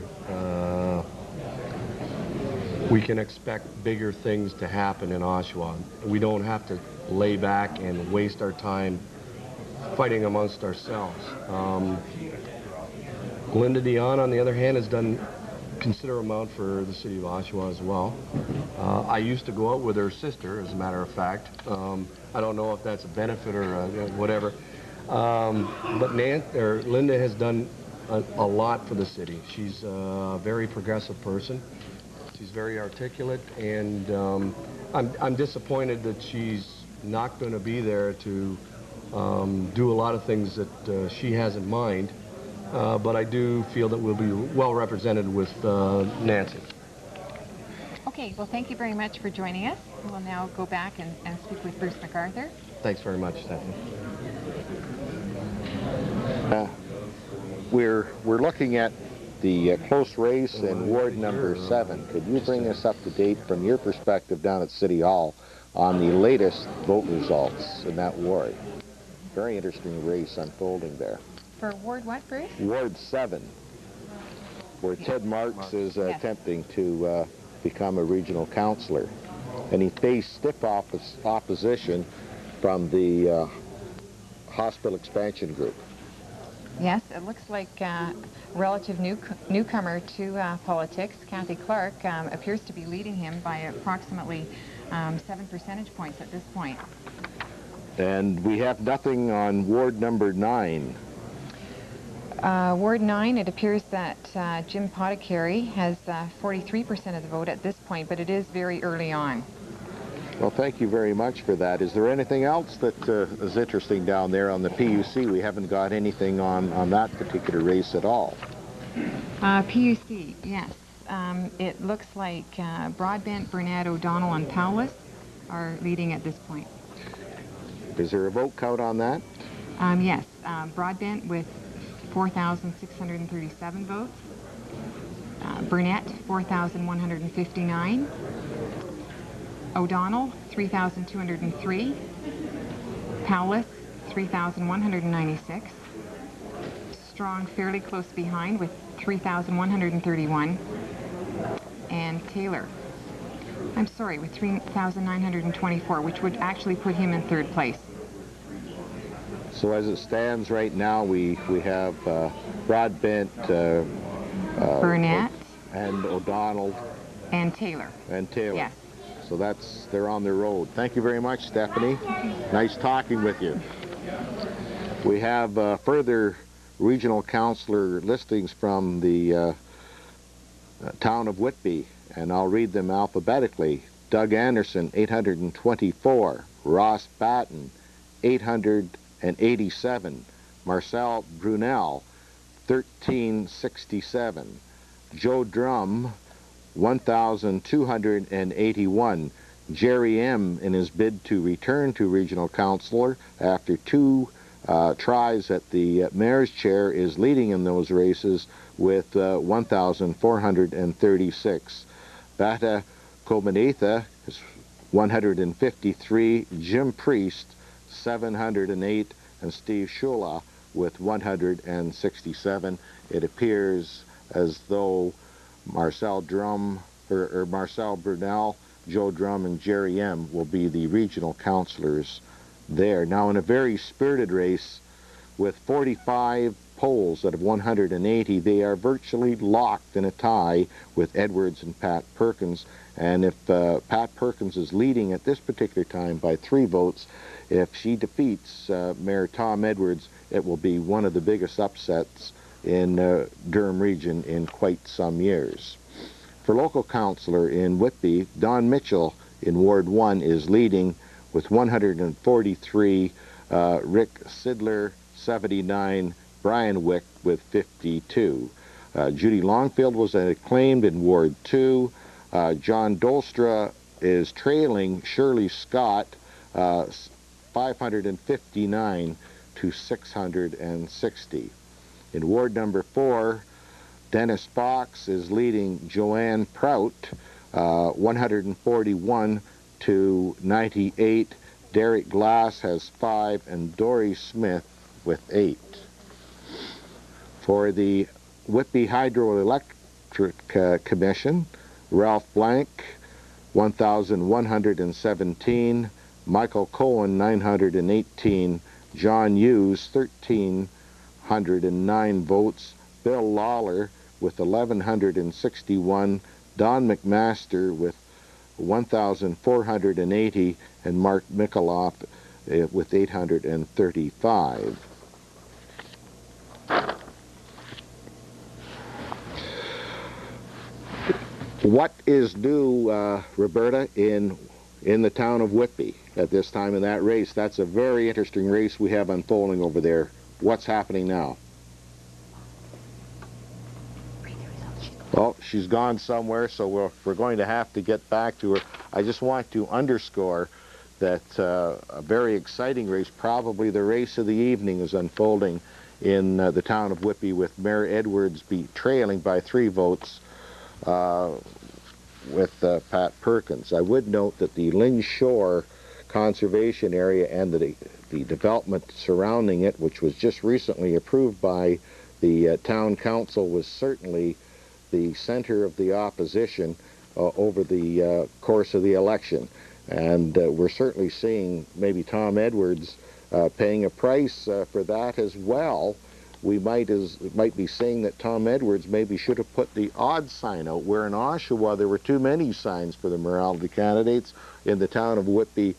we can expect bigger things to happen in Oshawa. We don't have to lay back and waste our time fighting amongst ourselves. Linda Dion, on the other hand, has done a considerable amount for the city of Oshawa as well. I used to go out with her sister, as a matter of fact. I don't know if that's a benefit or whatever. But Linda has done a lot for the city. She's a very progressive person. She's very articulate, and I'm disappointed that she's not going to be there to do a lot of things that she has in mind. But I do feel that we'll be well represented with Nancy. Okay, well, thank you very much for joining us. We'll now go back and speak with Bruce MacArthur. Thanks very much, Stephanie. We're looking at the close race in Ward number 7. Could you bring us up to date from your perspective down at City Hall on the latest vote results in that ward? Very interesting race unfolding there. For Ward what, Bruce? Ward 7, where Ted Marks is attempting to become a regional councillor. And he faced stiff opposition from the hospital expansion group. Yes, it looks like a relative newcomer to politics, Kathy Clark, appears to be leading him by approximately 7 percentage points at this point. And we have nothing on Ward number 9. Ward 9, it appears that Jim Potticary has 43% of the vote at this point, but it is very early on. Well, thank you very much for that. Is there anything else that is interesting down there on the PUC? We haven't got anything on that particular race at all. PUC, yes. It looks like Broadbent, Burnett, O'Donnell, and Powless are leading at this point. Is there a vote count on that? Yes. Broadbent with 4,637 votes. Burnett, 4,159. O'Donnell, 3,203. Powless, 3,196. Strong fairly close behind with 3,131. and Taylor. I'm sorry, with 3,924, which would actually put him in third place. So as it stands right now, we have Broadbent, Burnett, and O'Donnell, and Taylor. and Taylor. Yes. So they're on their road. Thank you very much, Stephanie. Nice talking with you. We have further regional councillor listings from the town of Whitby, and I'll read them alphabetically. Doug Anderson, 824. Ross Batten, 887. Marcel Brunel, 1367. Joe Drum, 1,281. Jerry M. in his bid to return to regional councillor after 2 tries at the mayor's chair is leading in those races with 1,436. Bata Kobanetha is 153. Jim Priest, 708. And Steve Shula with 167. It appears as though Marcel Brunel, Joe Drum, and Jerry M. will be the regional councillors there. Now, in a very spirited race with 45 polls out of 180, they are virtually locked in a tie with Edwards and Pat Perkins. And if Pat Perkins is leading at this particular time by 3 votes, if she defeats Mayor Tom Edwards, it will be one of the biggest upsets in Durham Region in quite some years. For local councillor in Whitby, Don Mitchell in Ward 1 is leading with 143, Rick Sidler, 79, Brian Wick with 52. Judy Longfield was acclaimed in Ward 2. John Dolstra is trailing Shirley Scott, 559 to 660. In Ward number 4, Dennis Fox is leading Joanne Prout, 141 to 98. Derek Glass has 5, and Dory Smith with 8. For the Whitby Hydroelectric Commission, Ralph Blank, 1,117. Michael Cohen, 918. John Hughes, 1,309 votes. Bill Lawler with 1,161. Don McMaster with 1,480. And Mark Mikaloff with 835. What is new, Roberta, in the town of Whitby at this time in that race? That's a very interesting race we have unfolding over there. What's happening now? Well, she's gone somewhere, so we're going to have to get back to her. I just want to underscore that a very exciting race, probably the race of the evening, is unfolding in the town of Whitby, with Mayor Edwards trailing by 3 votes with Pat Perkins. I would note that the Lynn Shore Conservation Area and the development surrounding it, which was just recently approved by the town council, was certainly the center of the opposition over the course of the election. And we're certainly seeing maybe Tom Edwards paying a price for that as well. We might be saying that Tom Edwards maybe should have put the odd sign out, where in Oshawa there were too many signs for the morality candidates. In the town of Whitby,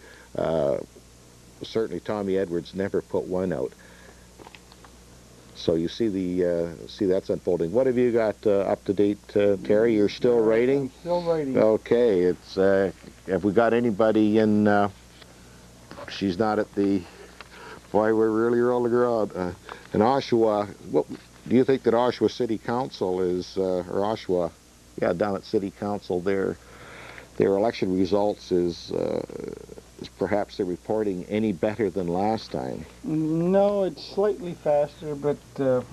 certainly Tommy Edwards never put one out. So you see that's unfolding. What have you got up to date, Terry? You're still writing? I'm still writing. Okay. It's have we got anybody in? She's not at the. Boy, we're really rolling around. In Oshawa, what do you think that Oshawa City Council is, or Oshawa, yeah, down at City Council, their election results is perhaps they're reporting any better than last time? No, it's slightly faster, but it's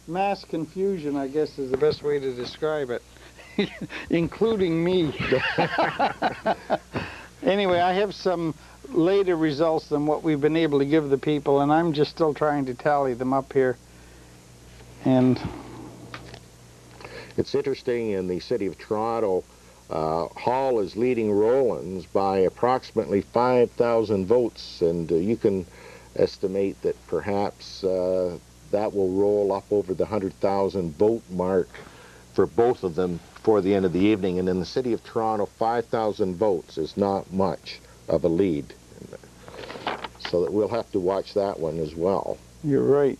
mass confusion, I guess, is the best way to describe it, including me. Anyway, I have some later results than what we've been able to give the people, and I'm just still trying to tally them up here. And It's interesting, in the city of Toronto, Hall is leading Rollins by approximately 5,000 votes, and you can estimate that perhaps that will roll up over the 100,000 vote mark for both of them before the end of the evening. And in the city of Toronto, 5,000 votes is not much of a lead. So that we'll have to watch that one as well. You're right.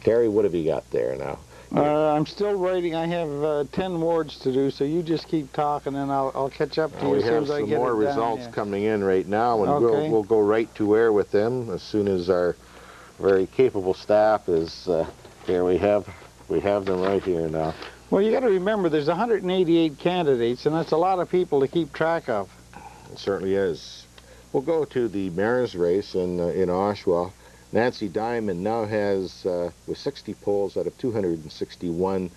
Terry, what have you got there now? I'm still writing. I have 10 wards to do, so you just keep talking, and I'll catch up to you as soon as I get it down. We have some more results coming in right now, and okay. we'll go right to air with them as soon as our very capable staff is here. We have them right here now. Well, you got to remember, there's 188 candidates, and that's a lot of people to keep track of. It certainly is. We'll go to the mayor's race in Oshawa. Nancy Diamond now has, with 60 polls out of 261,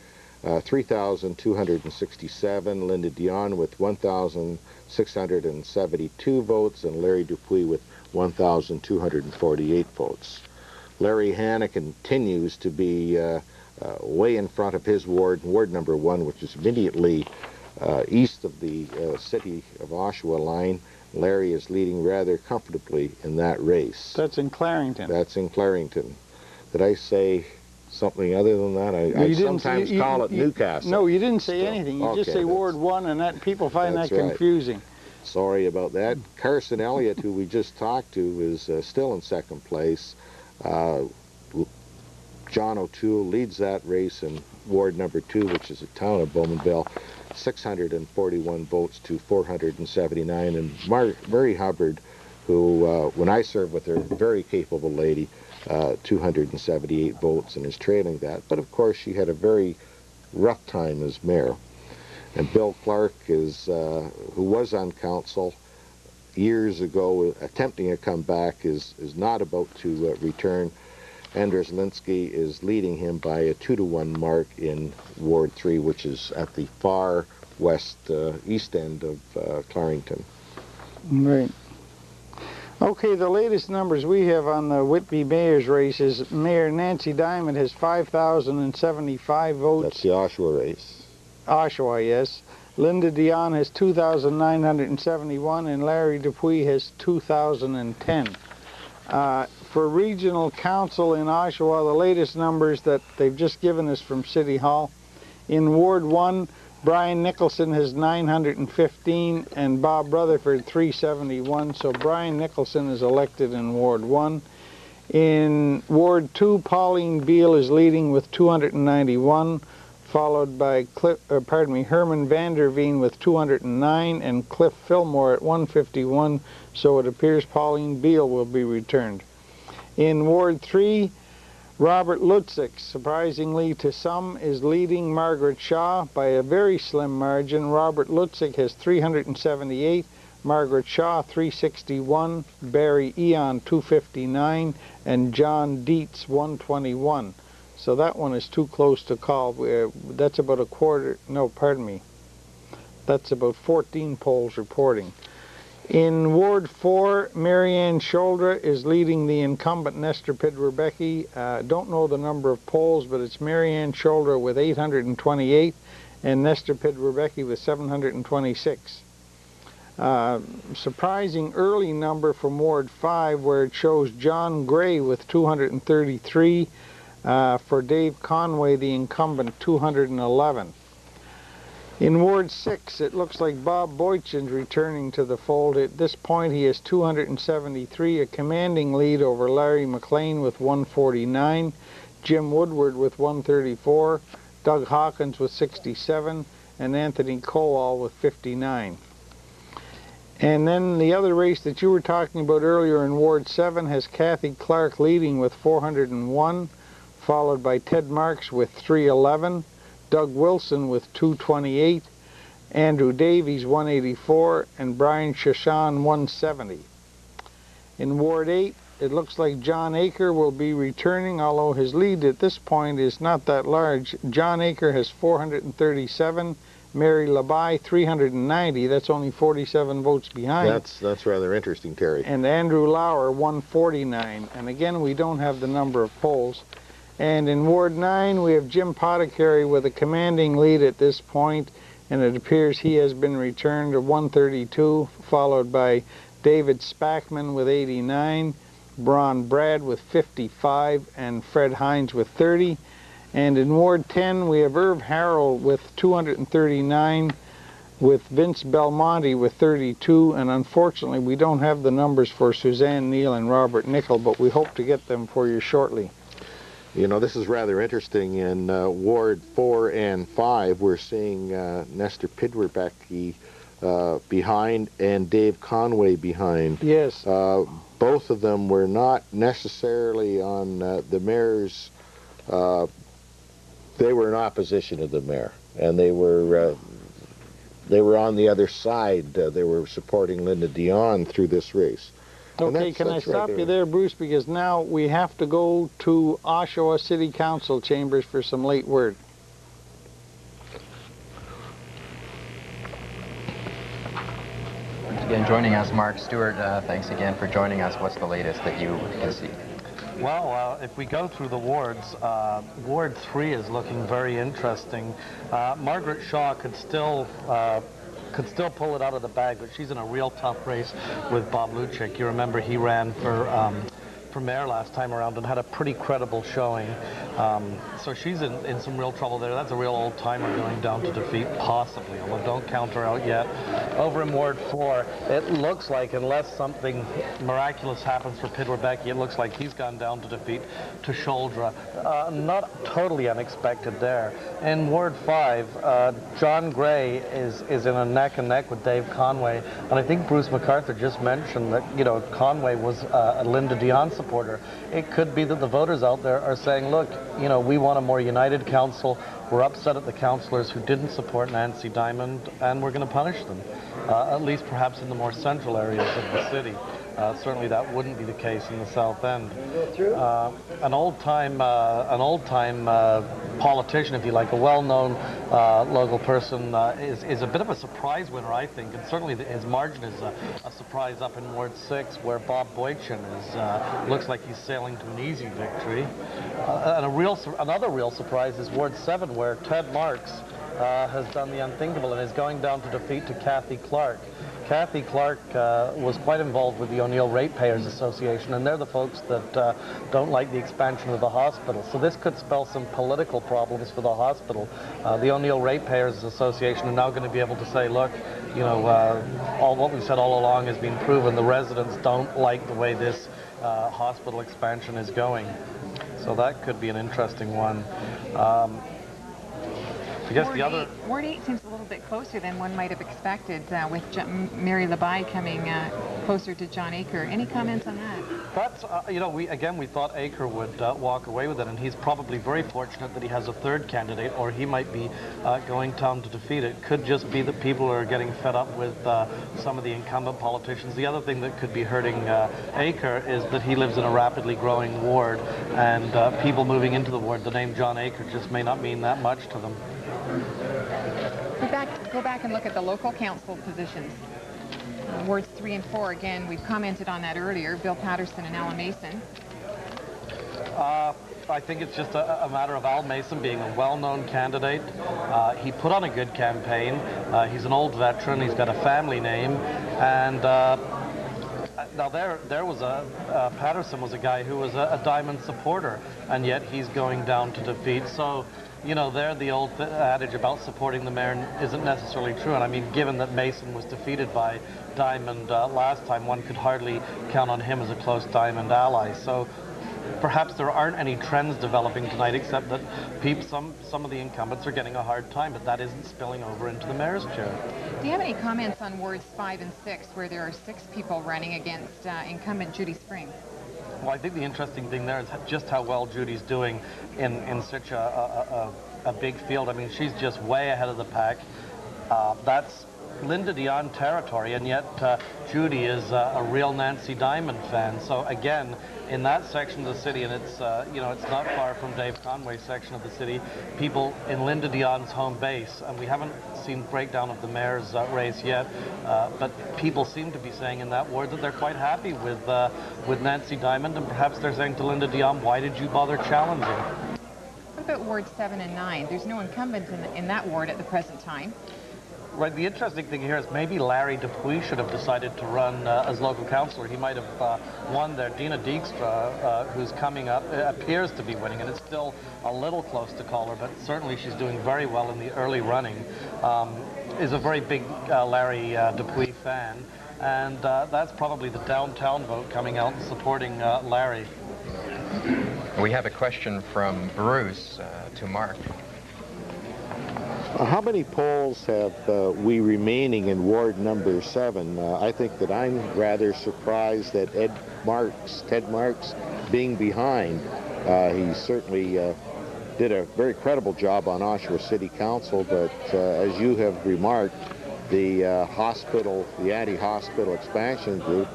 3,267. Linda Dion with 1,672 votes, and Larry Dupuis with 1,248 votes. Larry Hanna continues to be way in front of his ward, Ward number 1, which is immediately east of the city of Oshawa line. Larry is leading rather comfortably in that race. That's in Clarington. That's in Clarington. Did I say something other than that? I sometimes call it Newcastle. No, you didn't say anything. You just say Ward 1, and that people find that confusing. Right. Sorry about that. Carson Elliott, who we just talked to, is still in second place. John O'Toole leads that race in Ward number 2, which is the town of Bowmanville, 641 votes to 479. And Mary Hubbard, who, when I served with her, very capable lady, 278 votes, and is trailing that. But of course, she had a very rough time as mayor. And Bill Clark is, who was on council years ago, attempting a comeback, is not about to return. Anders Linsky is leading him by a 2-to-1 mark in Ward 3, which is at the far west east end of Clarington. Right. Okay, the latest numbers we have on the Whitby mayor's race is Mayor Nancy Diamond has 5,075 votes. That's the Oshawa race. Oshawa, yes. Linda Dion has 2,971, and Larry Dupuis has 2,010. For regional council in Oshawa, the latest numbers that they've just given us from City Hall. In Ward 1, Brian Nicholson has 915 and Bob Rutherford 371. So Brian Nicholson is elected in Ward 1. In Ward 2, Pauline Beale is leading with 291, followed by Herman Vanderveen with 209 and Cliff Fillmore at 151. So it appears Pauline Beale will be returned. In Ward 3, Robert Lutzik, surprisingly to some, is leading Margaret Shaw by a very slim margin. Robert Lutzik has 378, Margaret Shaw 361, Barry Eon 259, and John Dietz 121. So that one is too close to call. That's about a quarter, no, pardon me. That's about 14 polls reporting. In Ward 4, Marianne Sholdra is leading the incumbent Nestor Pidrebecki. Don't know the number of polls, but it's Marianne Sholdra with 828 and Nestor Pidrebecki with 726. Surprising early number from Ward 5, where it shows John Gray with 233, for Dave Conway, the incumbent, 211. In Ward 6, it looks like Bob Boychin's returning to the fold. At this point, he has 273, a commanding lead over Larry McLean with 149, Jim Woodward with 134, Doug Hawkins with 67, and Anthony Kowal with 59. And then the other race that you were talking about earlier in Ward 7 has Kathy Clark leading with 401, followed by Ted Marks with 311, Doug Wilson with 228, Andrew Davies 184, and Brian Shashan 170. In Ward 8, it looks like John Aker will be returning, although his lead at this point is not that large. John Aker has 437, Mary Labai 390, that's only 47 votes behind. That's rather interesting, Terry. And Andrew Lauer 149, and again we don't have the number of polls. And in Ward 9, we have Jim Potticary with a commanding lead at this point, and it appears he has been returned to 132, followed by David Spackman with 89, Bron Brad with 55, and Fred Hines with 30. And in Ward 10, we have Irv Harrell with 239, with Vince Belmonte with 32, and unfortunately we don't have the numbers for Suzanne Neal and Robert Nickel, but we hope to get them for you shortly. You know, this is rather interesting. In Ward 4 and 5, we're seeing Nestor Pidwerbecki behind and Dave Conway behind. Yes. Both of them were not necessarily on the mayor's, they were in opposition to the mayor, and they were on the other side. They were supporting Linda Dion through this race. Okay, can I stop you there, Bruce, because now we have to go to Oshawa City Council chambers for some late word. Once again, joining us, Mark Stewart. Thanks again for joining us. What's the latest that you can see? Well, if we go through the wards, Ward 3 is looking very interesting. Margaret Shaw could still pull it out of the bag, but she's in a real tough race with Bob Luchik. You remember he ran for mayor last time around and had a pretty credible showing. So she's in some real trouble there. That's a real old-timer going down to defeat, possibly, although don't count her out yet. Over in Ward 4, it looks like, unless something miraculous happens for Pidwerbecki, it looks like he's gone down to defeat to Sholdra. Not totally unexpected there. In Ward 5, John Gray is in a neck-and-neck with Dave Conway, and I think Bruce MacArthur just mentioned that, you know, Conway was a Linda Dion supporter. It could be that the voters out there are saying, look, you know, we want a more united council. We're upset at the councillors who didn't support Nancy Diamond, and we're going to punish them, at least perhaps in the more central areas of the city. Certainly that wouldn't be the case in the South End. An old-time politician, if you like, a well-known local person, is a bit of a surprise winner, I think, and certainly his margin is a surprise up in Ward 6, where Bob Boychin looks like he's sailing to an easy victory. And another real surprise is Ward 7, where Ted Marks has done the unthinkable and is going down to defeat to Kathy Clark. Kathy Clark was quite involved with the O'Neill Ratepayers Association, and they're the folks that don't like the expansion of the hospital. So this could spell some political problems for the hospital. The O'Neill Ratepayers Association are now going to be able to say, look, you know, all what we've said all along has been proven. The residents don't like the way this hospital expansion is going. So that could be an interesting one. I guess Ward 8 seems a little bit closer than one might have expected, with Mary Labai coming closer to John Aker. Any comments on that? That's, you know, we thought Aker would walk away with it, and he's probably very fortunate that he has a third candidate, or he might be going down to defeat it. Could just be that people are getting fed up with some of the incumbent politicians. The other thing that could be hurting Aker is that he lives in a rapidly growing ward, and people moving into the ward, the name John Aker just may not mean that much to them. Go back and look at the local council positions. Wards 3 and 4, again, we've commented on that earlier, Bill Patterson and Alan Mason. I think it's just a matter of Al Mason being a well-known candidate. He put on a good campaign. He's an old veteran. He's got a family name. And now there was Patterson was a guy who was a Diamond supporter, and yet he's going down to defeat. So, you know, the old adage about supporting the mayor isn't necessarily true. And I mean, given that Mason was defeated by Diamond last time, one could hardly count on him as a close Diamond ally. So perhaps there aren't any trends developing tonight, except that some of the incumbents are getting a hard time, but that isn't spilling over into the mayor's chair. Do you have any comments on Wards 5 and 6, where there are 6 people running against incumbent Judy Spring? Well, I think the interesting thing there is just how well Judy's doing in such a big field. I mean, she's just way ahead of the pack. That's Linda Dion territory, and yet Judy is a real Nancy Diamond fan. So again, in that section of the city, and it's you know, it's not far from Dave Conway's section of the city, people in Linda Dion's home base, and we haven't seen breakdown of the mayor's race yet, but people seem to be saying in that ward that they're quite happy with Nancy Diamond, and perhaps they're saying to Linda Dion, why did you bother challenging? about Ward 7 and 9? There's no incumbent in that ward at the present time. Right, the interesting thing here is maybe Larry Dupuis should have decided to run as local councillor. He might have won there. Dina Dykstra, who's coming up, appears to be winning, and it's still a little close to call her, but certainly she's doing very well in the early running. Is a very big Larry Dupuis fan, and that's probably the downtown vote coming out and supporting Larry. We have a question from Bruce to Mark. How many polls have we remaining in Ward number 7? I think that I'm rather surprised that Ted Marks being behind. He certainly did a very credible job on Oshawa City Council, but as you have remarked, the anti-hospital expansion group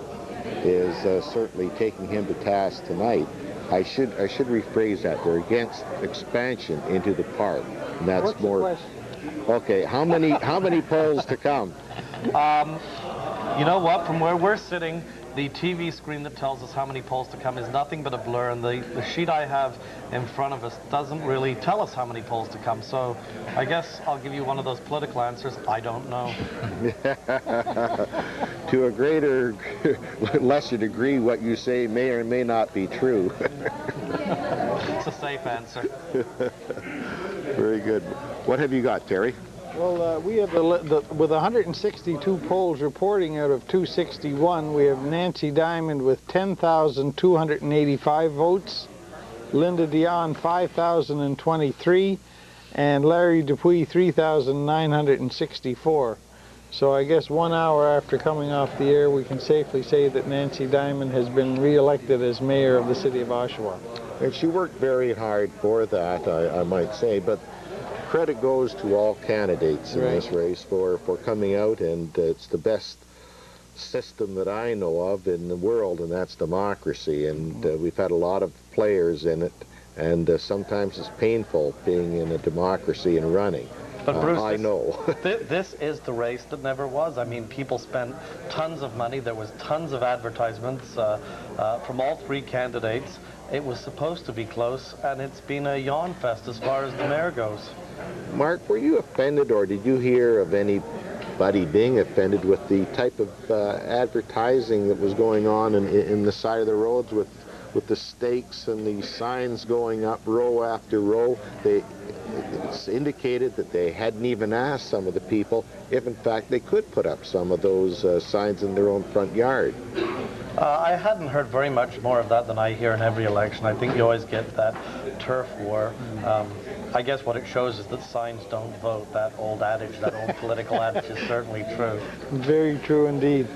is certainly taking him to task tonight. I should rephrase that. They're against expansion into the park, and that's What's more. The question? Okay, how many polls to come? You know what? From where we're sitting, the TV screen that tells us how many polls to come is nothing but a blur, and the sheet I have in front of us doesn't really tell us how many polls to come. So I guess I'll give you one of those political answers. I don't know. To a greater, lesser degree, what you say may or may not be true. It's a safe answer. Very good. What have you got, Terry? Well, we have with 162 polls reporting out of 261, we have Nancy Diamond with 10,285 votes, Linda Dion 5,023, and Larry Dupuis 3,964. So I guess 1 hour after coming off the air, we can safely say that Nancy Diamond has been re-elected as mayor of the city of Oshawa. And she worked very hard for that, I might say, but credit goes to all candidates in this race for coming out, and it's the best system that I know of in the world, and that's democracy. And we've had a lot of players in it, and sometimes it's painful being in a democracy and running. But Bruce, I know. This is the race that never was. I mean, people spent tons of money. There was tons of advertisements from all three candidates. It was supposed to be close, and it's been a yawn fest as far as the mayor goes. Mark, were you offended, or did you hear of anybody being offended with the type of advertising that was going on in the side of the roads with the stakes and the signs going up row after row? It's indicated that they hadn't even asked some of the people if in fact they could put up some of those signs in their own front yard. I hadn't heard very much more of that than I hear in every election. I think you always get that turf war. I guess what it shows is that signs don't vote. That old adage, that old political adage is certainly true. Very true indeed.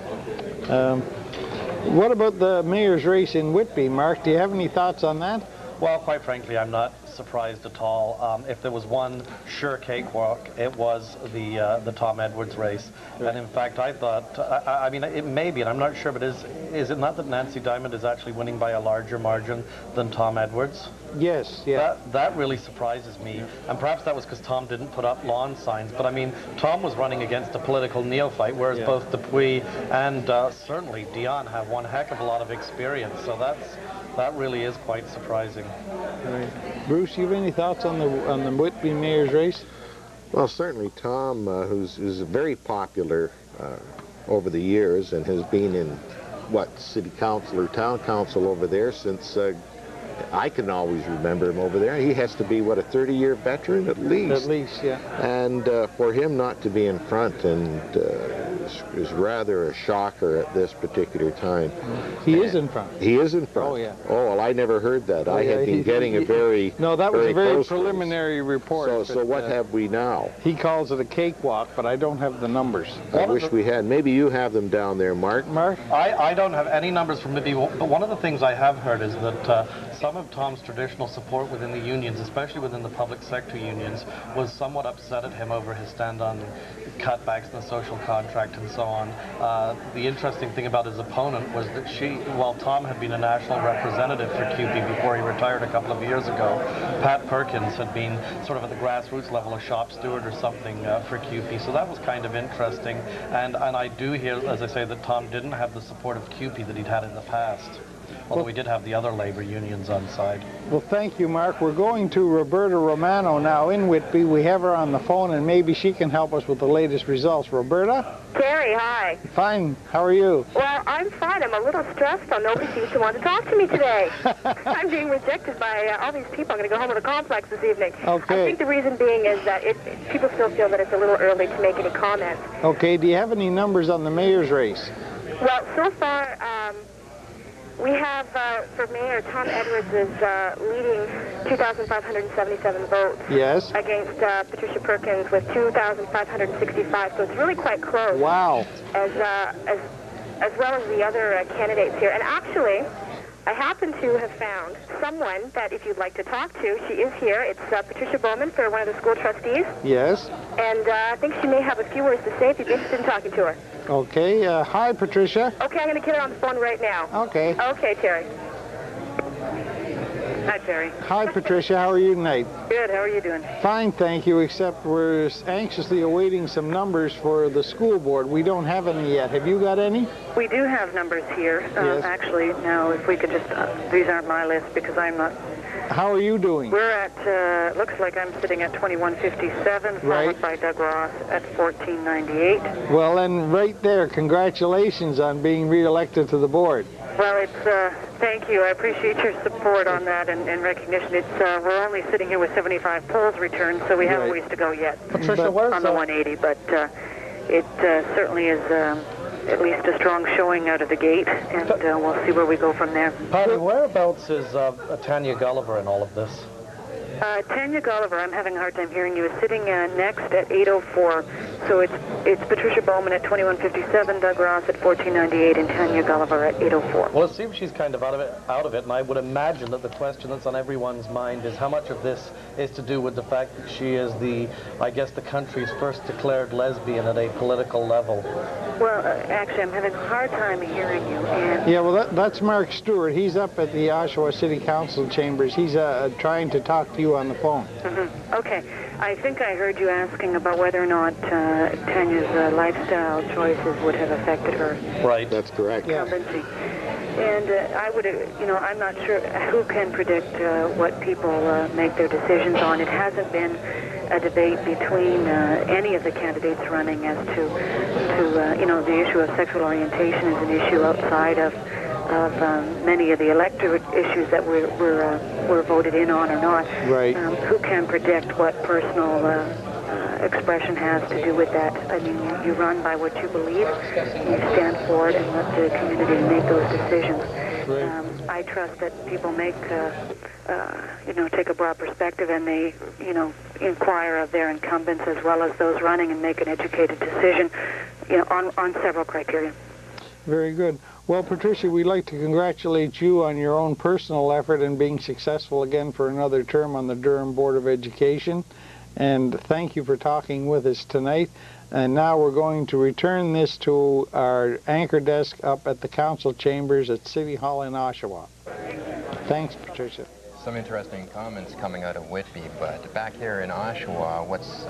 What about the mayor's race in Whitby, Mark? Do you have any thoughts on that? Well, quite frankly, I'm not surprised at all. If there was one sure cakewalk, it was the Tom Edwards race. And in fact, I thought, I mean, it may be, and I'm not sure, but is it not that Nancy Diamond is actually winning by a larger margin than Tom Edwards? Yes, yeah. That really surprises me, and perhaps that was because Tom didn't put up lawn signs, but I mean, Tom was running against a political neophyte, whereas both Dupuis and certainly Dion have one heck of a lot of experience, so that really is quite surprising. Right. Bruce, you have any thoughts on the Whitby mayor's race? Well, certainly Tom, who's very popular over the years and has been in, city council or town council over there since I can always remember him over there. He has to be, a 30-year veteran at least? At least, yeah. And for him not to be in front is rather a shocker at this particular time. He is in front. He is in front? Oh, yeah. Oh, well, I never heard that. I had been getting a very No, that was a very close preliminary report. So what have we now? He calls it a cakewalk, but I don't have the numbers. I wish we had. Maybe you have them down there, Mark. Mark? I don't have any numbers from Whitby, but one of the things I have heard is that some of Tom's traditional support within the unions, especially within the public sector unions, was somewhat upset at him over his stand on cutbacks in the social contract and so on. The interesting thing about his opponent was that while Tom had been a national representative for CUPE before he retired a couple of years ago, Pat Perkins had been sort of at the grassroots level a shop steward or something for CUPE, so that was kind of interesting. And I do hear, as I say, that Tom didn't have the support of CUPE that he'd had in the past. although we did have the other labor unions on side. Well, thank you, Mark. We're going to Roberta Romano now in Whitby. We have her on the phone, and maybe she can help us with the latest results. Roberta? Terry, hi. Fine. How are you? Well, I'm fine. I'm a little stressed, though. Nobody seems to want to talk to me today. I'm being rejected by all these people. I'm going to go home to the complex this evening. Okay. I think the reason being is that people still feel that it's a little early to make any comments. Okay. Do you have any numbers on the mayor's race? Well, so far, we have, for Mayor, Tom Edwards is leading 2,577 votes. Yes. Against Patricia Perkins with 2,565, so it's really quite close. Wow. As well as the other candidates here. And actually, I happen to have found someone that if you'd like to talk to, she is here. It's Patricia Bowman for one of the school trustees. Yes. And I think she may have a few words to say if you'd be interested in talking to her. Okay. Hi, Patricia. Okay, I'm going to get her on the phone right now. Okay. Okay, Terry. Hi, Terry. Hi, Patricia. How are you tonight? Good. How are you doing? Fine, thank you, except we're anxiously awaiting some numbers for the school board. We don't have any yet. Have you got any? We do have numbers here. Yes. Actually, now, if we could just... these aren't my list because I'm not... How are you doing? We're at, looks like I'm sitting at 2157, followed by Doug Ross at 1498. Well, then, right there, congratulations on being re-elected to the board. Well, it's, thank you. I appreciate your support on that and recognition. It's, we're only sitting here with 75 polls returned, so we have a ways to go yet. Patricia, where's on the 180, but it certainly is at least a strong showing out of the gate, and we'll see where we go from there. Patty, whereabouts is Tanya Gulliver in all of this? Tanya Gulliver, I'm having a hard time hearing you, is sitting next at 804. So it's Patricia Bowman at 2157, Doug Ross at 1498, and Tanya Gulliver at 804. Well, it seems she's kind of out of it, and I would imagine that the question that's on everyone's mind is how much of this is to do with the fact that she is I guess, the country's first declared lesbian at a political level. Well, actually, I'm having a hard time hearing you. And yeah, well, that's Mark Stewart. He's up at the Oshawa City Council chambers. He's trying to talk to you on the phone. Mm-hmm. Okay. I think I heard you asking about whether or not Tanya's lifestyle choices would have affected her. Right. That's correct. Incumbency. And I would, I'm not sure who can predict what people make their decisions on. It hasn't been a debate between any of the candidates running as to the issue of sexual orientation is an issue outside of many of the electorate issues that were voted in on or not. Right. Who can predict what personal expression has to do with that? I mean, you run by what you believe, you stand for it, and let the community make those decisions. I trust that people make, take a broad perspective, and they, inquire of their incumbents as well as those running and make an educated decision, on several criteria. Very good. Well, Patricia, we'd like to congratulate you on your own personal effort in being successful again for another term on the Durham Board of Education. And thank you for talking with us tonight. And now we're going to return this to our anchor desk up at the council chambers at City Hall in Oshawa. Thanks, Patricia. Some interesting comments coming out of Whitby, but back here in Oshawa, what's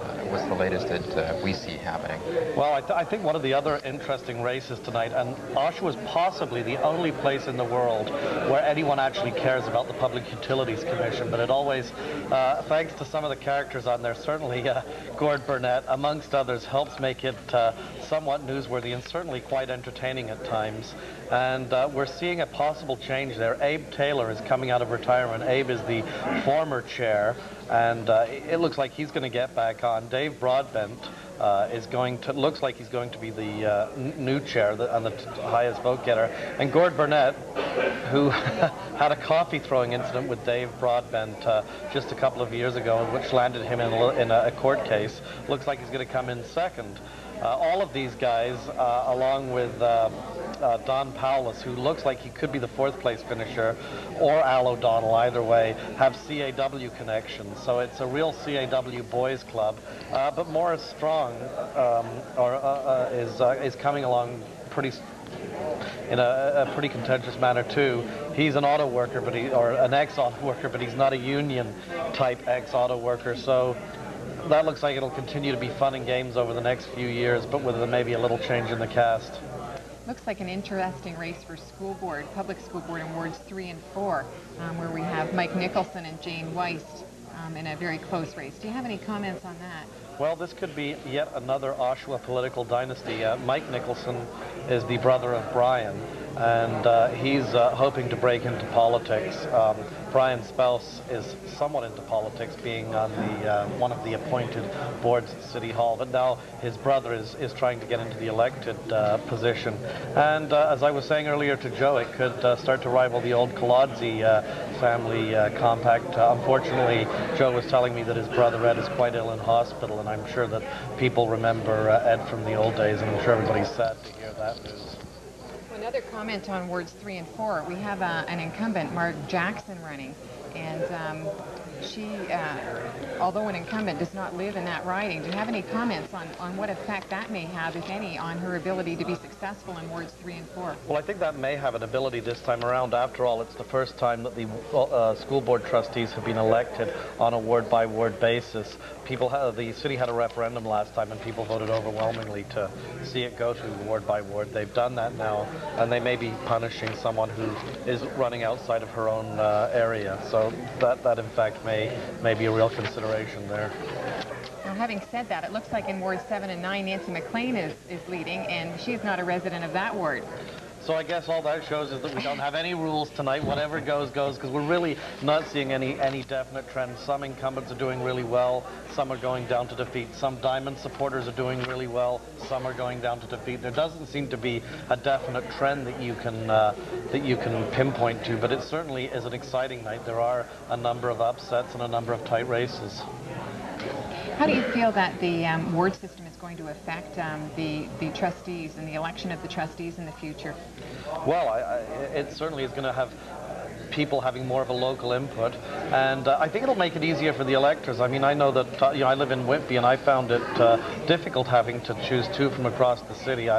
the latest that we see happening? Well, I think one of the other interesting races tonight, and Oshawa is possibly the only place in the world where anyone actually cares about the Public Utilities Commission, but it always, thanks to some of the characters on there, certainly Gord Burnett, amongst others, helps make it somewhat newsworthy and certainly quite entertaining at times. And we're seeing a possible change there. Abe Taylor is coming out of retirement. Abe is the former chair, and it looks like he's going to get back on. Dave Broadbent looks like he's going to be the new chair and the highest vote getter. And Gord Burnett, who had a coffee throwing incident with Dave Broadbent just a couple of years ago, which landed him in a court case, looks like he's going to come in second. All of these guys, along with Don Powless, who looks like he could be the fourth place finisher, or Al O'Donnell, either way, have CAW connections. So it's a real CAW boys club. But Morris Strong is coming along in a pretty contentious manner too. He's an auto worker, or an ex-auto worker, but he's not a union type ex-auto worker. So that looks like it'll continue to be fun and games over the next few years, but with maybe a little change in the cast. Looks like an interesting race for school board, public school board in wards 3 and 4, where we have Mike Nicholson and Jane Weist in a very close race. Do you have any comments on that? Well, this could be yet another Oshawa political dynasty. Mike Nicholson is the brother of Brian, and he's hoping to break into politics. Brian's spouse is somewhat into politics, being on the one of the appointed boards at City Hall, but now his brother is trying to get into the elected position. And as I was saying earlier to Joe, it could start to rival the old Kolodzi family compact. Unfortunately, Joe was telling me that his brother Ed is quite ill in hospital, and I'm sure that people remember Ed from the old days, and I'm sure everybody's sad to hear that news. Another comment on wards 3 and 4. We have an incumbent, Mark Jackson, running, and she, although an incumbent, does not live in that riding. Do you have any comments on what effect that may have, if any, on her ability to be successful in wards 3 and 4? Well, I think that may have an ability this time around. After all, it's the first time that the school board trustees have been elected on a ward-by-ward basis. The city had a referendum last time, and people voted overwhelmingly to see it go to ward by ward. They've done that now, and they may be punishing someone who is running outside of her own area. So that in fact may be a real consideration there. Now, having said that, it looks like in wards 7 and 9, Nancy McLean is leading, and she's not a resident of that ward. So I guess all that shows is that we don't have any rules tonight. Whatever goes, goes, because we're really not seeing any definite trends. Some incumbents are doing really well. Some are going down to defeat. Some Diamond supporters are doing really well. Some are going down to defeat. There doesn't seem to be a definite trend that you can pinpoint to, but it certainly is an exciting night. There are a number of upsets and a number of tight races. How do you feel that the ward system is going to affect the trustees and the election of the trustees in the future? Well, it certainly is going to have people having more of a local input, and I think it'll make it easier for the electors. I mean, I know that I live in Whitby, and I found it difficult having to choose two from across the city.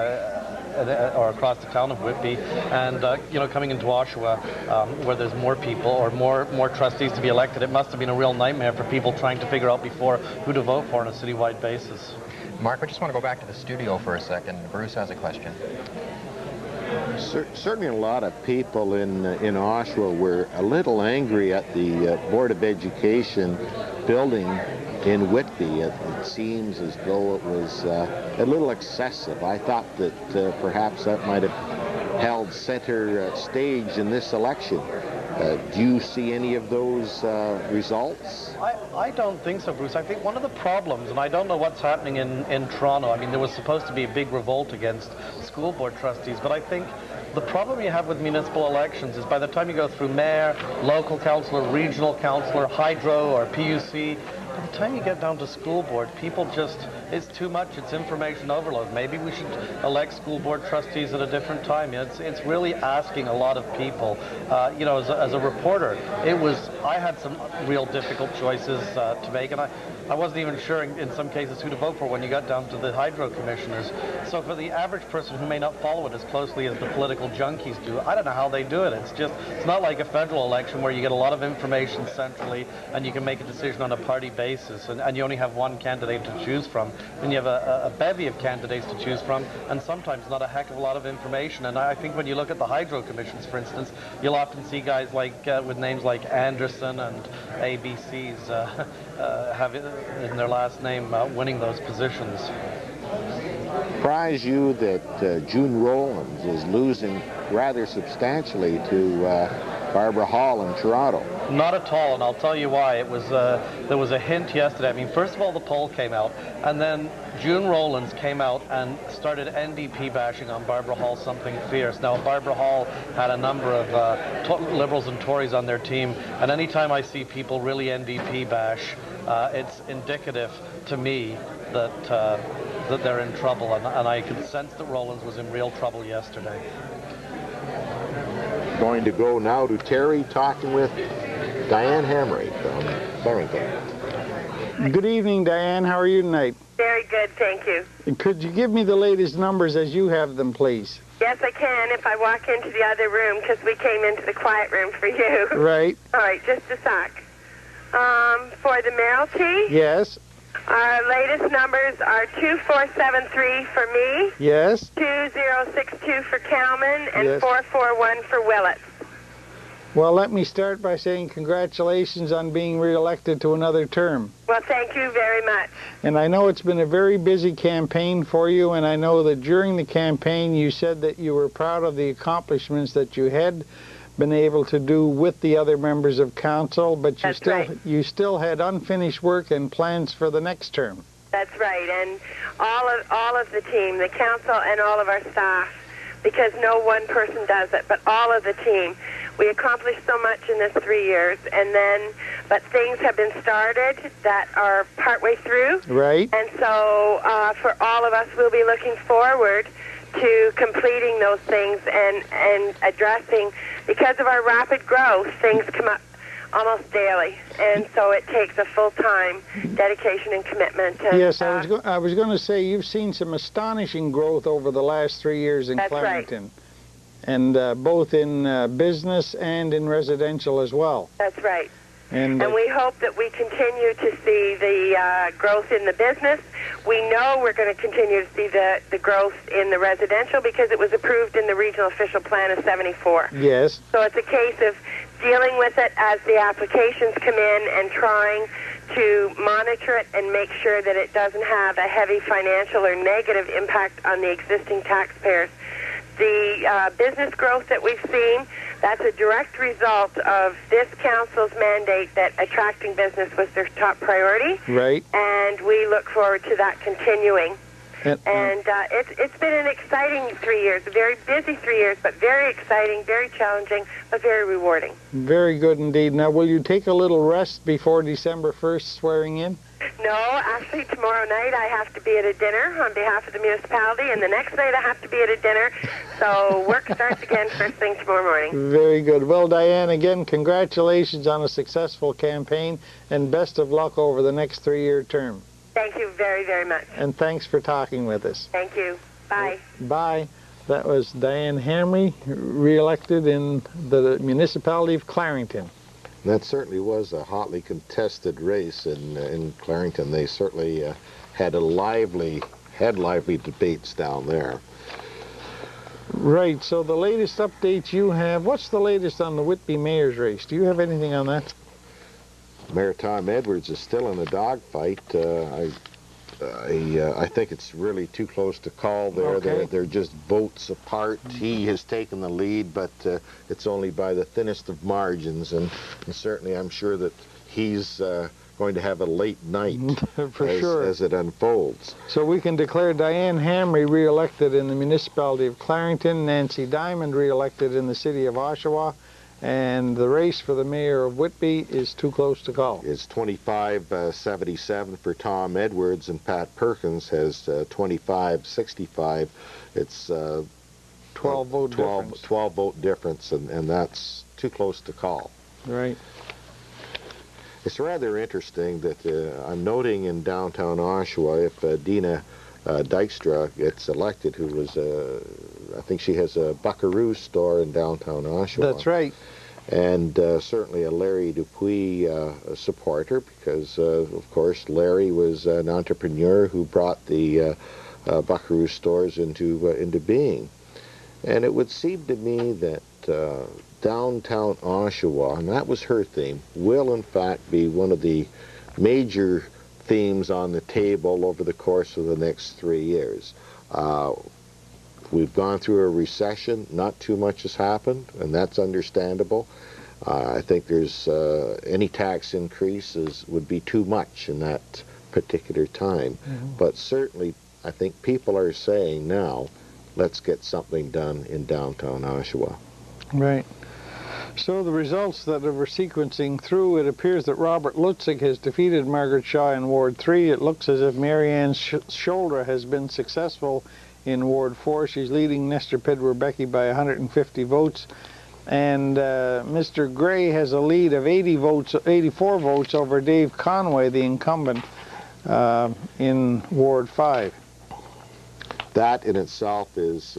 Or across the town of Whitby, and coming into Oshawa, where there's more people or more trustees to be elected, it must have been a real nightmare for people trying to figure out before who to vote for on a citywide basis. Mark, I just want to go back to the studio for a second. Bruce has a question. Certainly a lot of people in Oshawa were a little angry at the Board of Education building in Whitby. It seems as though it was a little excessive. I thought that perhaps that might have held center stage in this election. Do you see any of those results? I don't think so, Bruce. I think one of the problems, and I don't know what's happening in Toronto, I mean, there was supposed to be a big revolt against school board trustees, but I think the problem you have with municipal elections is by the time you go through mayor, local councillor, regional councillor, hydro or PUC, by the time you get down to school board, people just, it's too much, it's information overload. Maybe we should elect school board trustees at a different time. It's really asking a lot of people. As a reporter, I had some real difficult choices to make, and I wasn't even sure in some cases who to vote for when you got down to the hydro commissioners. So for the average person who may not follow it as closely as the political junkies do, I don't know how they do it. It's not like a federal election where you get a lot of information centrally and you can make a decision on a party basis, and you only have one candidate to choose from. And you have a bevy of candidates to choose from, and sometimes not a heck of a lot of information. And I think when you look at the hydro commissions, for instance, you'll often see guys like with names like Anderson and ABCs have in their last name winning those positions. Surprise you that June Rowlands is losing rather substantially to Barbara Hall in Toronto? Not at all, and I'll tell you why. It was there was a hint yesterday. I mean, first of all, the poll came out, and then June Rowlands came out and started NDP bashing on Barbara Hall something fierce. Now, Barbara Hall had a number of Liberals and Tories on their team, and anytime I see people really NDP bash, it's indicative to me that they're in trouble, and I could sense that Rowlands was in real trouble yesterday. Going to go now to Terry, talking with Diane Hamry from Barrington. Good evening, Diane. How are you tonight? Very good, thank you. Could you give me the latest numbers as you have them, please? Yes, I can if I walk into the other room, because we came into the quiet room for you. Right. All right, just a sec. For the mayoralty? Yes. Our latest numbers are 2473 for me. Yes. 2062 for Kalman, and Yes. 441 for Willett. Well, let me start by saying congratulations on being reelected to another term. Well, thank you very much. And I know it's been a very busy campaign for you, and I know that during the campaign you said that you were proud of the accomplishments that you had been able to do with the other members of council, but you still had unfinished work and plans for the next term. That's right, and all of the team, the council and all of our staff, because no one person does it, but all of the team. We accomplished so much in this 3 years, but things have been started that are partway through. Right. And so for all of us, we'll be looking forward to completing those things and addressing, because of our rapid growth, things come up almost daily, and so it takes a full-time dedication and commitment. And, yes, I was going to say you've seen some astonishing growth over the last 3 years in Clarington. Right. And both in business and in residential as well. That's right. And we hope that we continue to see the growth in the business. We know we're going to continue to see the growth in the residential because it was approved in the Regional Official Plan of 74. Yes. So it's a case of dealing with it as the applications come in and trying to monitor it and make sure that it doesn't have a heavy financial or negative impact on the existing taxpayers. The business growth that we've seen, that's a direct result of this council's mandate that attracting business was their top priority. Right. And we look forward to that continuing. And it's been an exciting 3 years, a very busy 3 years, but very exciting, very challenging, but very rewarding. Very good indeed. Now, will you take a little rest before December 1st swearing in? No, actually tomorrow night I have to be at a dinner on behalf of the municipality, and the next night I have to be at a dinner, so work starts again first thing tomorrow morning. Very good. Well, Diane, again, congratulations on a successful campaign, and best of luck over the next 3-year term. Thank you very, very much. And thanks for talking with us. Thank you. Bye. Bye. That was Diane Hamry, re-elected in the municipality of Clarington. That certainly was a hotly contested race in Clarington. They certainly had lively debates down there. Right, so the latest updates you have, what's the latest on the Whitby mayor's race? Do you have anything on that? Mayor Tom Edwards is still in a dogfight. I think it's really too close to call there. Okay. They're just votes apart. He has taken the lead, but it's only by the thinnest of margins, and certainly I'm sure that he's going to have a late night as it unfolds. So we can declare Diane Hamry re-elected in the municipality of Clarington, Nancy Diamond re-elected in the city of Oshawa, and the race for the mayor of Whitby is too close to call. It's 25-77 for Tom Edwards, and Pat Perkins has 25-65. It's 12 vote difference, and that's too close to call. Right. It's rather interesting that I'm noting in downtown Oshawa, if Dina Dykstra gets elected, who was, I think she has a Buckaroo store in downtown Oshawa. That's right. And certainly a Larry Dupuis supporter, because, of course, Larry was an entrepreneur who brought the Buckaroo stores into being. And it would seem to me that downtown Oshawa, and that was her theme, will in fact be one of the major themes on the table over the course of the next 3 years. We've gone through a recession. Not too much has happened, and that's understandable. I think there's any tax increases would be too much in that particular time. But certainly, I think people are saying now, let's get something done in downtown Oshawa. Right. So the results that we're sequencing through, it appears that Robert Lutzig has defeated Margaret Shaw in Ward 3. It looks as if Marianne Shoulder has been successful in Ward 4. She's leading Nestor Pidwer-Becky by 150 votes. And Mr. Gray has a lead of 84 votes over Dave Conway, the incumbent, in Ward 5. That in itself is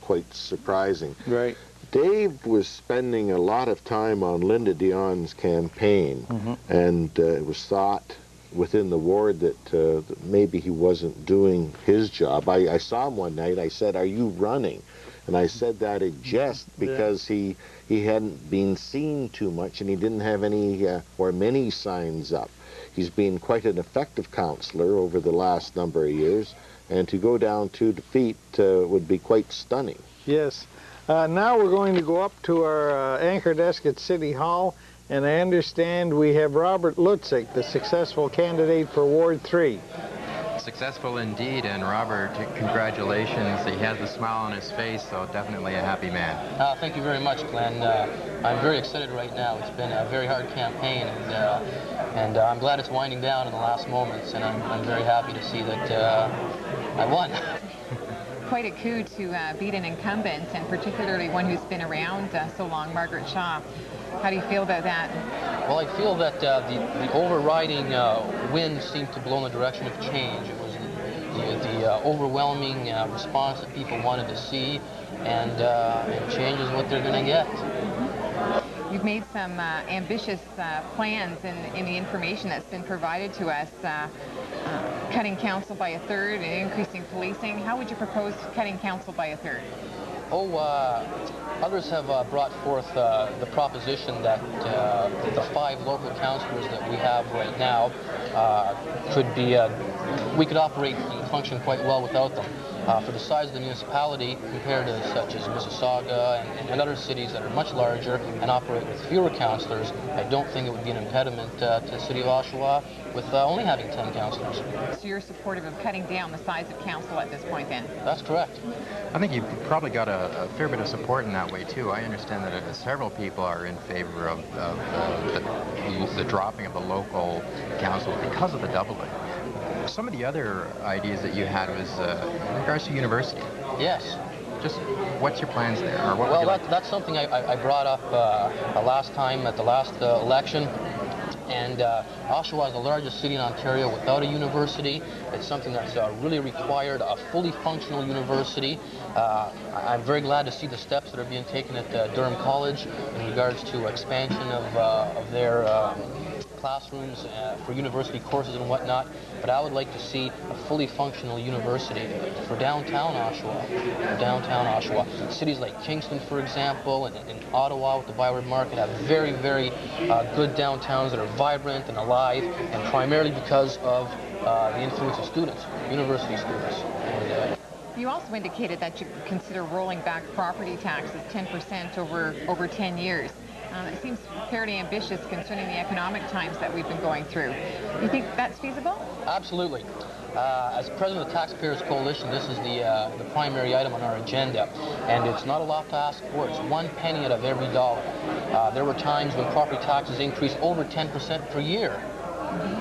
quite surprising. Right. Dave was spending a lot of time on Linda Dion's campaign, and it was thought within the ward that maybe he wasn't doing his job. I saw him one night. I said, "Are you running?" And I said that in jest because he hadn't been seen too much and he didn't have any or many signs up. He's been quite an effective councillor over the last number of years, and to go down 2 defeat would be quite stunning. Yes. Now we're going to go up to our anchor desk at City Hall, and I understand we have Robert Lutzik, the successful candidate for Ward 3. Successful indeed, and Robert, congratulations. He has a smile on his face, so definitely a happy man. Thank you very much, Glenn. I'm very excited right now. It's been a very hard campaign, and I'm glad it's winding down in the last moments, and I'm very happy to see that I won. Quite a coup to beat an incumbent, and particularly one who's been around so long, Margaret Shaw. How do you feel about that? Well, I feel that the overriding wind seemed to blow in the direction of change. It was the overwhelming response that people wanted to see, and change is what they're going to get. You've made some ambitious plans in the information that's been provided to us, cutting council by a third and increasing policing. How would you propose cutting council by a third? Others have brought forth the proposition that the 5 local councillors that we have right now we could operate and function quite well without them. For the size of the municipality, compared to such as Mississauga and other cities that are much larger and operate with fewer councillors, I don't think it would be an impediment to the city of Oshawa with only having 10 councillors. So you're supportive of cutting down the size of council at this point then? That's correct. I think you've probably got a fair bit of support in that way too. I understand that several people are in favor of the dropping of the local councils because of the doubling. Some of the other ideas that you had was in regards to university. Yes. Just what's your plans there? Or what well, that's something I brought up last time at the last election. And Oshawa is the largest city in Ontario without a university. It's something that's really required, a fully functional university. I'm very glad to see the steps that are being taken at Durham College in regards to expansion of their classrooms for university courses and whatnot, but I would like to see a fully functional university for downtown Oshawa. Cities like Kingston, for example, and Ottawa with the Byward Market have very, very good downtowns that are vibrant and alive, and primarily because of the influence of students, university students. You also indicated that you consider rolling back property taxes 10% over 10 years. It seems fairly ambitious concerning the economic times that we've been going through. Do you think that's feasible? Absolutely. As president of the Taxpayers Coalition, this is the primary item on our agenda, and it's not a lot to ask for. It's 1 penny out of every dollar. There were times when property taxes increased over 10% per year,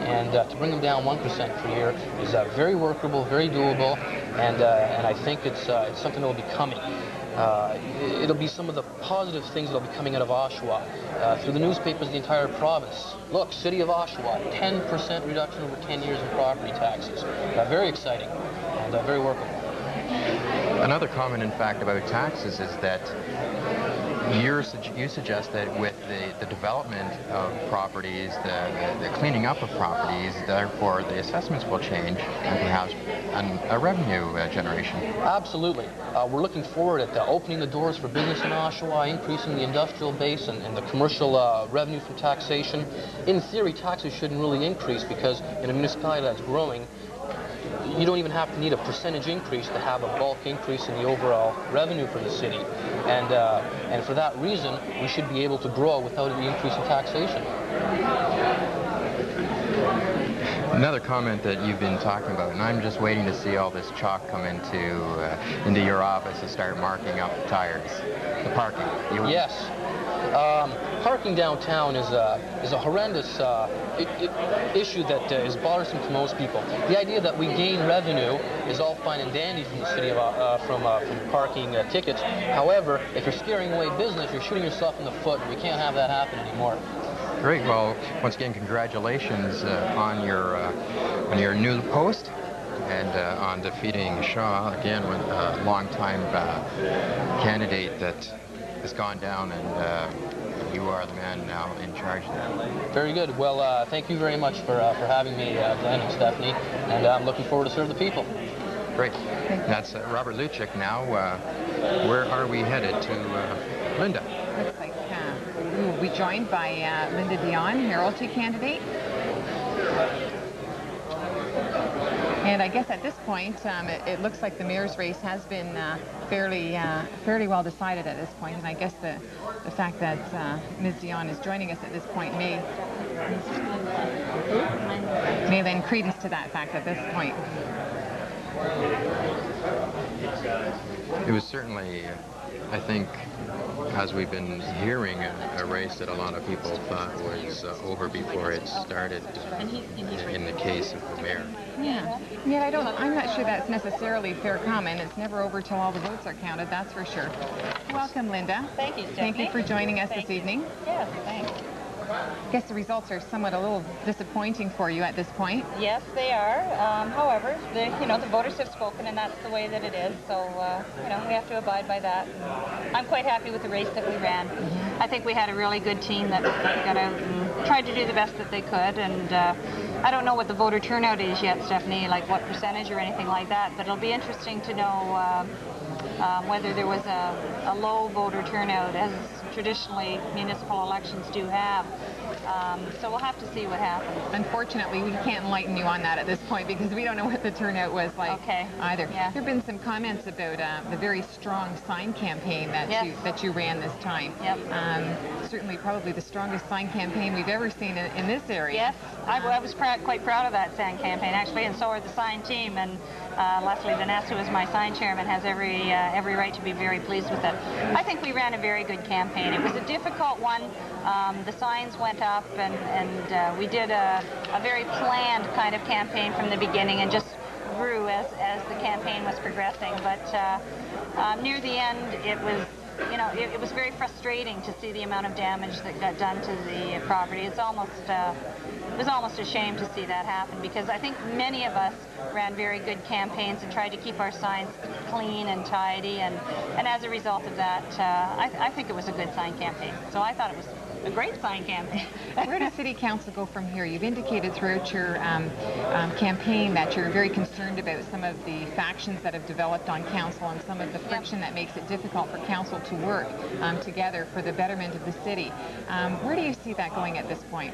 and to bring them down 1% per year is very workable, very doable, and I think it's something that will be coming. It'll be some of the positive things that'll be coming out of Oshawa through the newspapers, the entire province. Look, City of Oshawa, 10% reduction over 10 years in property taxes. Very exciting and very workable. Another common, in fact, about taxes is that you suggest that with the development of properties, the cleaning up of properties, therefore the assessments will change and perhaps a revenue generation. Absolutely. We're looking forward at opening the doors for business in Oshawa, increasing the industrial base and the commercial revenue from taxation. In theory, taxes shouldn't really increase because in a municipality that's growing, you don't even have to need a percentage increase to have a bulk increase in the overall revenue for the city. And for that reason, we should be able to grow without the increase in taxation. Another comment that you've been talking about, and I'm just waiting to see all this chalk come into your office to start marking up tires. The parking. Yes. Parking downtown is a horrendous issue that is bothersome to most people. The idea that we gain revenue is all fine and dandy from the city from parking tickets. However, if you're scaring away business, you're shooting yourself in the foot. We can't have that happen anymore. Great. Well, once again, congratulations on your new post and on defeating Shaw again, with a long-time candidate that has gone down and you are the man now in charge there. Very good. Well, thank you very much for having me, Glenn and Stephanie, and I'm looking forward to serve the people. Great. That's Robert Luchik now. Where are we headed to? Linda. Looks like we'll be joined by Linda Dion, mayoralty candidate. And I guess at this point, it looks like the mayor's race has been fairly well decided at this point. And I guess the fact that Ms. Dion is joining us at this point may lend credence to that fact at this point. It was certainly, I think, as we've been hearing, a race that a lot of people thought was over before it started in the case of the mayor. Yeah, I'm not sure that's necessarily fair comment. It's never over till all the votes are counted, that's for sure. Welcome, Linda. Thank you, Stephanie. Thank you for joining us this evening. Yes, thanks. I guess the results are somewhat a little disappointing for you at this point. Yes, they are. However, the voters have spoken, and that's the way that it is. So, we have to abide by that. I'm quite happy with the race that we ran. I think we had a really good team that got out and tried to do the best that they could. And I don't know what the voter turnout is yet, Stephanie, like what percentage or anything like that. But it'll be interesting to know whether there was a low voter turnout, as traditionally municipal elections do have. So we'll have to see what happens. Unfortunately, we can't enlighten you on that at this point because we don't know what the turnout was like either. Yeah. There have been some comments about the very strong sign campaign that you ran this time. Yep. Certainly probably the strongest sign campaign we've ever seen in this area. Yes, I was quite proud of that sign campaign actually, and so are the sign team. And Leslie Vanessa, who is my sign chairman, has every right to be very pleased with it. I think we ran a very good campaign. It was a difficult one. The signs went up, and we did a very planned kind of campaign from the beginning, and just grew as the campaign was progressing. But near the end, it was. It was very frustrating to see the amount of damage that got done to the property. It was almost a shame to see that happen, because I think many of us ran very good campaigns and tried to keep our signs clean and tidy, and as a result of that, I think it was a good sign campaign. So I thought it was a great sign campaign. Where does City Council go from here? You've indicated throughout your campaign that you're very concerned about some of the factions that have developed on council and some of the friction that makes it difficult for council to work together for the betterment of the city. Where do you see that going at this point?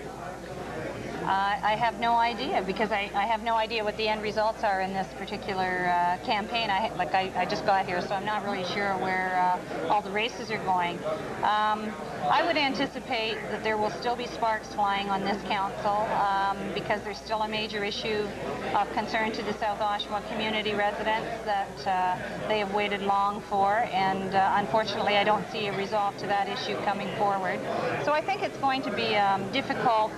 I have no idea, because I have no idea what the end results are in this particular campaign. I just got here, so I'm not really sure where all the races are going. I would anticipate that there will still be sparks flying on this council, because there's still a major issue of concern to the South Oshawa community residents that they have waited long for, and unfortunately I don't see a resolve to that issue coming forward. So I think it's going to be difficult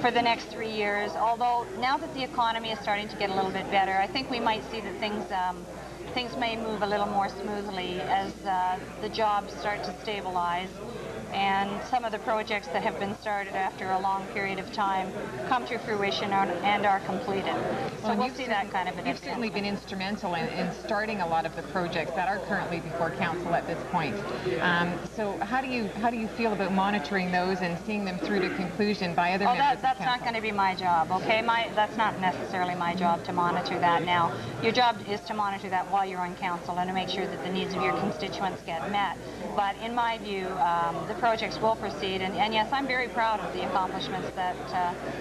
for the next 3 years, although now that the economy is starting to get a little bit better, I think we might see that things may move a little more smoothly as the jobs start to stabilize, and some of the projects that have been started after a long period of time come to fruition and are completed. So we'll see that kind of an You've certainly been instrumental in starting a lot of the projects that are currently before council at this point. So how do you feel about monitoring those and seeing them through to conclusion by other members of council? That's not going to be my job, okay? That's not necessarily my job to monitor that now. Your job is to monitor that while you're on council and to make sure that the needs of your constituents get met. But in my view, the projects will proceed, and yes, I'm very proud of the accomplishments that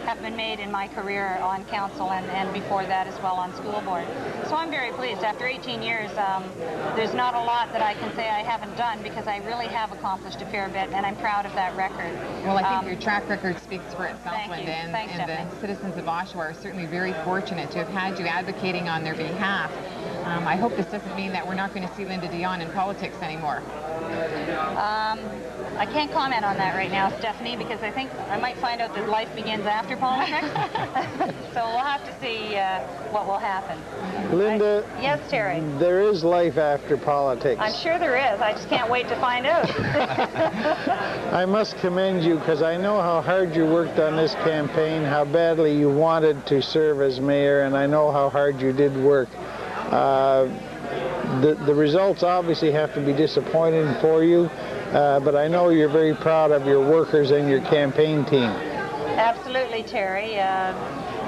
have been made in my career on council and before that as well on school board. So I'm very pleased. After 18 years, there's not a lot that I can say I haven't done, because I really have accomplished a fair bit, and I'm proud of that record. Well, I think your track record speaks for itself, Linda, and the citizens of Oshawa are certainly very fortunate to have had you advocating on their behalf. I hope this doesn't mean that we're not going to see Linda Dion in politics anymore. I can't comment on that right now, Stephanie, because I think I might find out that life begins after politics. So we'll have to see what will happen. Linda, yes, Terry? There is life after politics. I'm sure there is. I just can't wait to find out. I must commend you, because I know how hard you worked on this campaign, how badly you wanted to serve as mayor, and I know how hard you did work. The results obviously have to be disappointing for you, but I know you're very proud of your workers and your campaign team. Absolutely, Terry.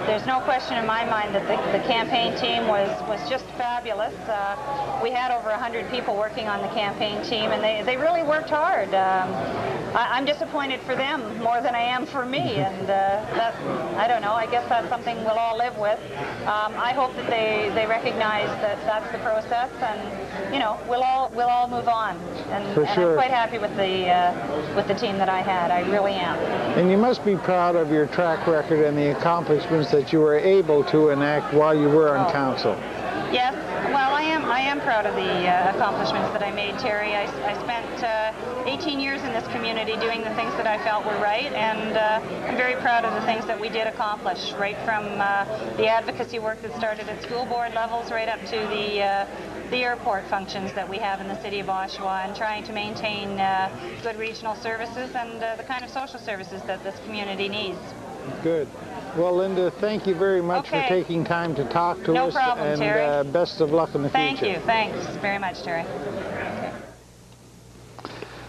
There's no question in my mind that the campaign team was just fabulous. We had over 100 people working on the campaign team, and they really worked hard. I'm disappointed for them more than I am for me, and I don't know, I guess that's something we'll all live with. I hope that they recognize that that's the process, and you know, we'll all move on. And, for sure. I'm quite happy with the team that I had. I really am. And you must be proud of your track record and the accomplishments that you were able to enact while you were on council. Yes, well, I am proud of the accomplishments that I made, Terry. I spent 18 years in this community doing the things that I felt were right, and I'm very proud of the things that we did accomplish, right from the advocacy work that started at school board levels right up to the airport functions that we have in the city of Oshawa, and trying to maintain good regional services and the kind of social services that this community needs. Good. Well, Linda, thank you very much for taking time to talk to us. No problem, and Terry. Best of luck in the future. Thank you. Thanks very much, Terry.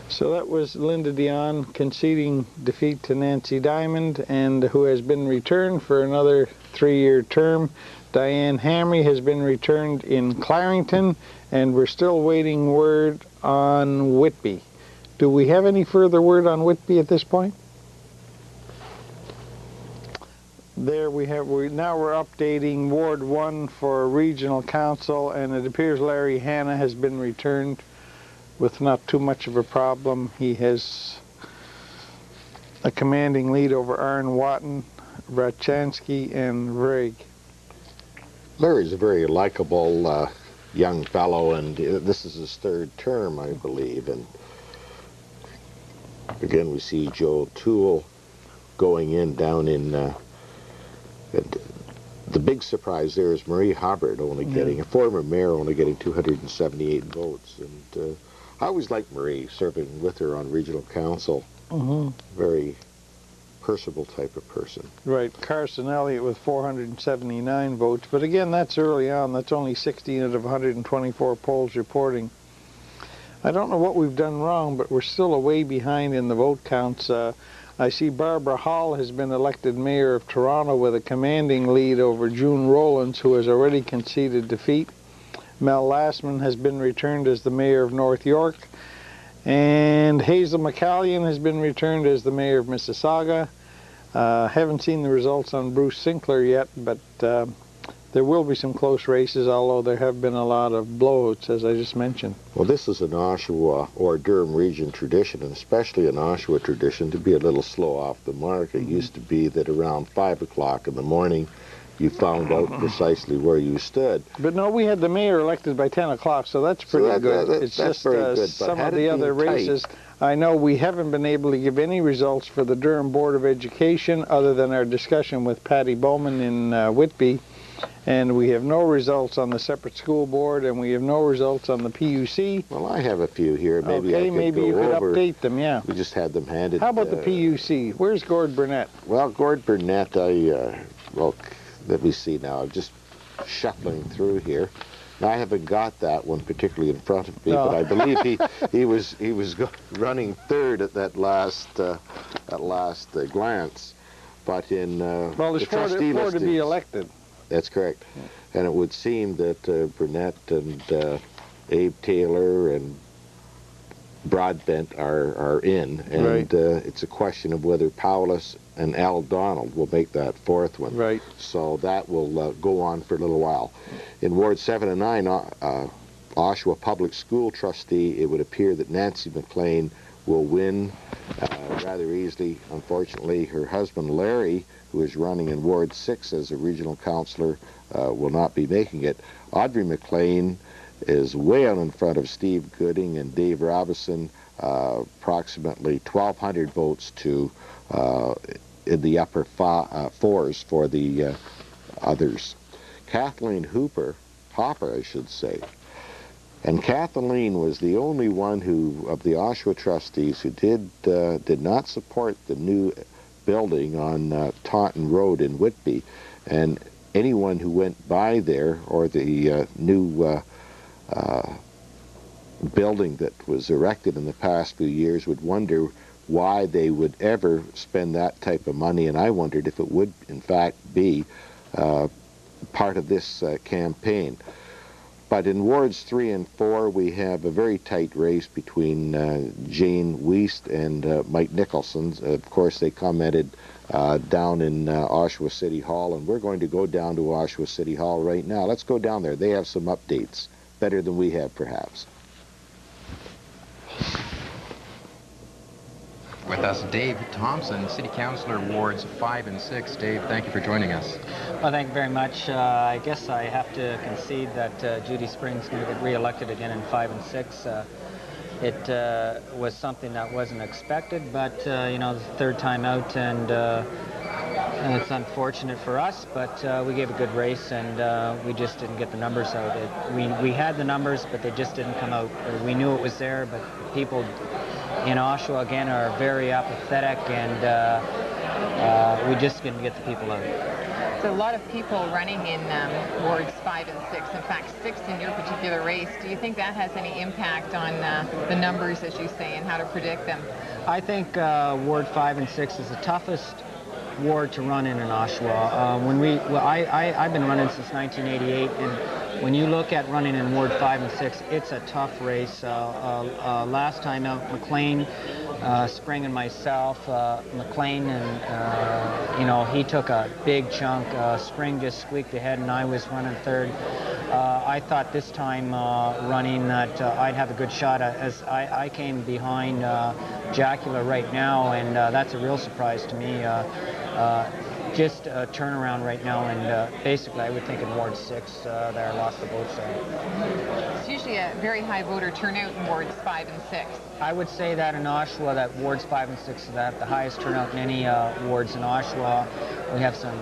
So that was Linda Dion conceding defeat to Nancy Diamond, and who has been returned for another 3-year term. Diane Hamry has been returned in Clarington, and we're still waiting word on Whitby. Do we have any further word on Whitby at this point? There we have. Now we're updating Ward 1 for Regional Council, and it appears Larry Hanna has been returned with not too much of a problem. He has a commanding lead over Aaron Watton, Brachansky, and Rigg. Larry's a very likable young fellow, and this is his 3rd term, I believe. And again, we see Joe Toole going in down in. And the big surprise there is Marie Hubbard only getting, a former mayor, only getting 278 votes. And I always liked Marie, serving with her on regional council. Very personable type of person. Right. Carson Elliott with 479 votes. But again, that's early on. That's only 16 out of 124 polls reporting. I don't know what we've done wrong, but we're still a way behind in the vote counts. I see Barbara Hall has been elected mayor of Toronto with a commanding lead over June Rowlands, who has already conceded defeat. Mel Lastman has been returned as the mayor of North York. And Hazel McCallion has been returned as the mayor of Mississauga. Haven't seen the results on Bruce Sinclair yet, but there will be some close races, although there have been a lot of blowouts, as I just mentioned. Well, this is an Oshawa or Durham Region tradition, and especially an Oshawa tradition, to be a little slow off the mark. It used to be that around 5 o'clock in the morning, you found out precisely where you stood. But no, we had the mayor elected by 10 o'clock, so that's pretty good. It's just some of the other races. I know we haven't been able to give any results for the Durham Board of Education other than our discussion with Patty Bowman in Whitby. And we have no results on the separate school board, and we have no results on the PUC. Well, I have a few here. Maybe okay, maybe you could update them, yeah. We just had them handed. How about the PUC? Where's Gord Burnett? Well, Gord Burnett, well, let me see now. I'm just shuffling through here. Now, I haven't got that one particularly in front of me, but I believe he was running 3rd at that last glance. But in well, there's the four to be elected. That's correct. And it would seem that Burnett and Abe Taylor and Broadbent are in, and it's a question of whether Powless and Al Donald will make that 4th one. Right. So that will go on for a little while. In Ward 7 and 9, Oshawa Public School Trustee, it would appear that Nancy McLean will win rather easily. Unfortunately, her husband Larry, who is running in Ward 6 as a regional councillor, will not be making it. Audrey McLean is way out in front of Steve Gooding and Dave Robison, approximately 1,200 votes to in the upper 4s for the others. Kathleen Hopper, I should say. And Kathleen was the only one of the Oshawa trustees who did not support the new building on Taunton Road in Whitby. And anyone who went by there, or the new building that was erected in the past few years would wonder why they would ever spend that type of money, and I wondered if it would in fact be part of this campaign. But in wards 3 and 4 we have a very tight race between Jane Wiest and Mike Nicholson. Of course they commented down in Oshawa City Hall, and we're going to go down to Oshawa City Hall right now. Let's go down there. They have some updates, better than we have perhaps. With us, Dave Thompson, City Councillor, Wards 5 and 6. Dave, thank you for joining us. Well, thank you very much. I guess I have to concede that Judy Spring's going to get re-elected again in 5 and 6. It was something that wasn't expected, but you know, the third time out, and it's unfortunate for us, but we gave a good race, and we just didn't get the numbers out. We had the numbers, but they just didn't come out. We knew it was there, but people in Oshawa, again, are very apathetic, and we just didn't get the people out. So a lot of people running in wards 5 and 6, in fact 6 in your particular race. Do you think that has any impact on the numbers, as you say, and how to predict them? I think Ward 5 and 6 is the toughest ward to run in Oshawa. I've been running since 1988, and when you look at running in Ward 5 and 6, it's a tough race. Last time out, McLean, Spring and myself, McLean, and you know, he took a big chunk. Spring just squeaked ahead, and I was running third. I thought this time running that I'd have a good shot, as I came behind Jackula right now, and that's a real surprise to me. Just a turnaround right now, and basically I would think in Ward 6 that I lost the votes there. It's usually a very high voter turnout in wards 5 and 6. I would say that in Oshawa, that wards 5 and 6 is the highest turnout in any wards in Oshawa. We have some,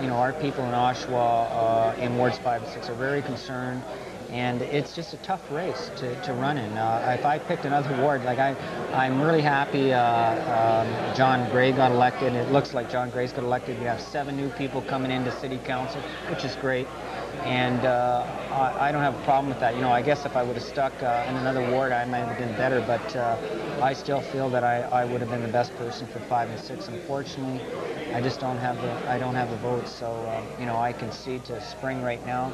you know, our people in Oshawa in wards 5 and 6 are very concerned. And it's just a tough race to run in. If I picked another ward, like I'm really happy John Gray got elected. It looks like John Gray's got elected. We have 7 new people coming into City Council, which is great. And I don't have a problem with that. You know, I guess if I would have stuck in another ward, I might have been better. But I still feel that I would have been the best person for 5 and 6. Unfortunately, I just don't have the votes. So you know, I concede to Spring right now.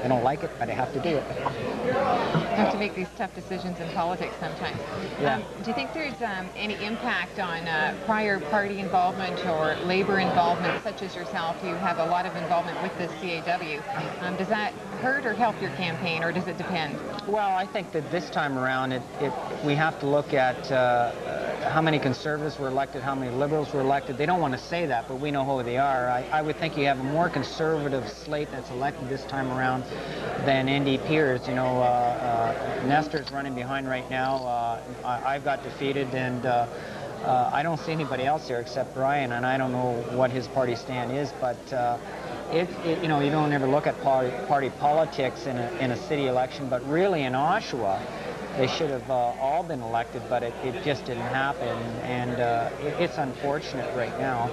I don't like it, but I have to do it. You have to make these tough decisions in politics sometimes. Yeah. Do you think there's any impact on prior party involvement or labor involvement, such as yourself? You have a lot of involvement with the CAW. Does that hurt or help your campaign, or does it depend? Well, I think that this time around, we have to look at how many Conservatives were elected, how many Liberals were elected. They don't want to say that, but we know who they are. I would think you have a more Conservative slate that's elected this time around than NDPers. You know, Nestor's running behind right now. I've got defeated, and I don't see anybody else here except Brian, and I don't know what his party stand is, but you know, you don't ever look at party politics in a city election, but really in Oshawa, they should have all been elected, but it just didn't happen, and it's unfortunate right now.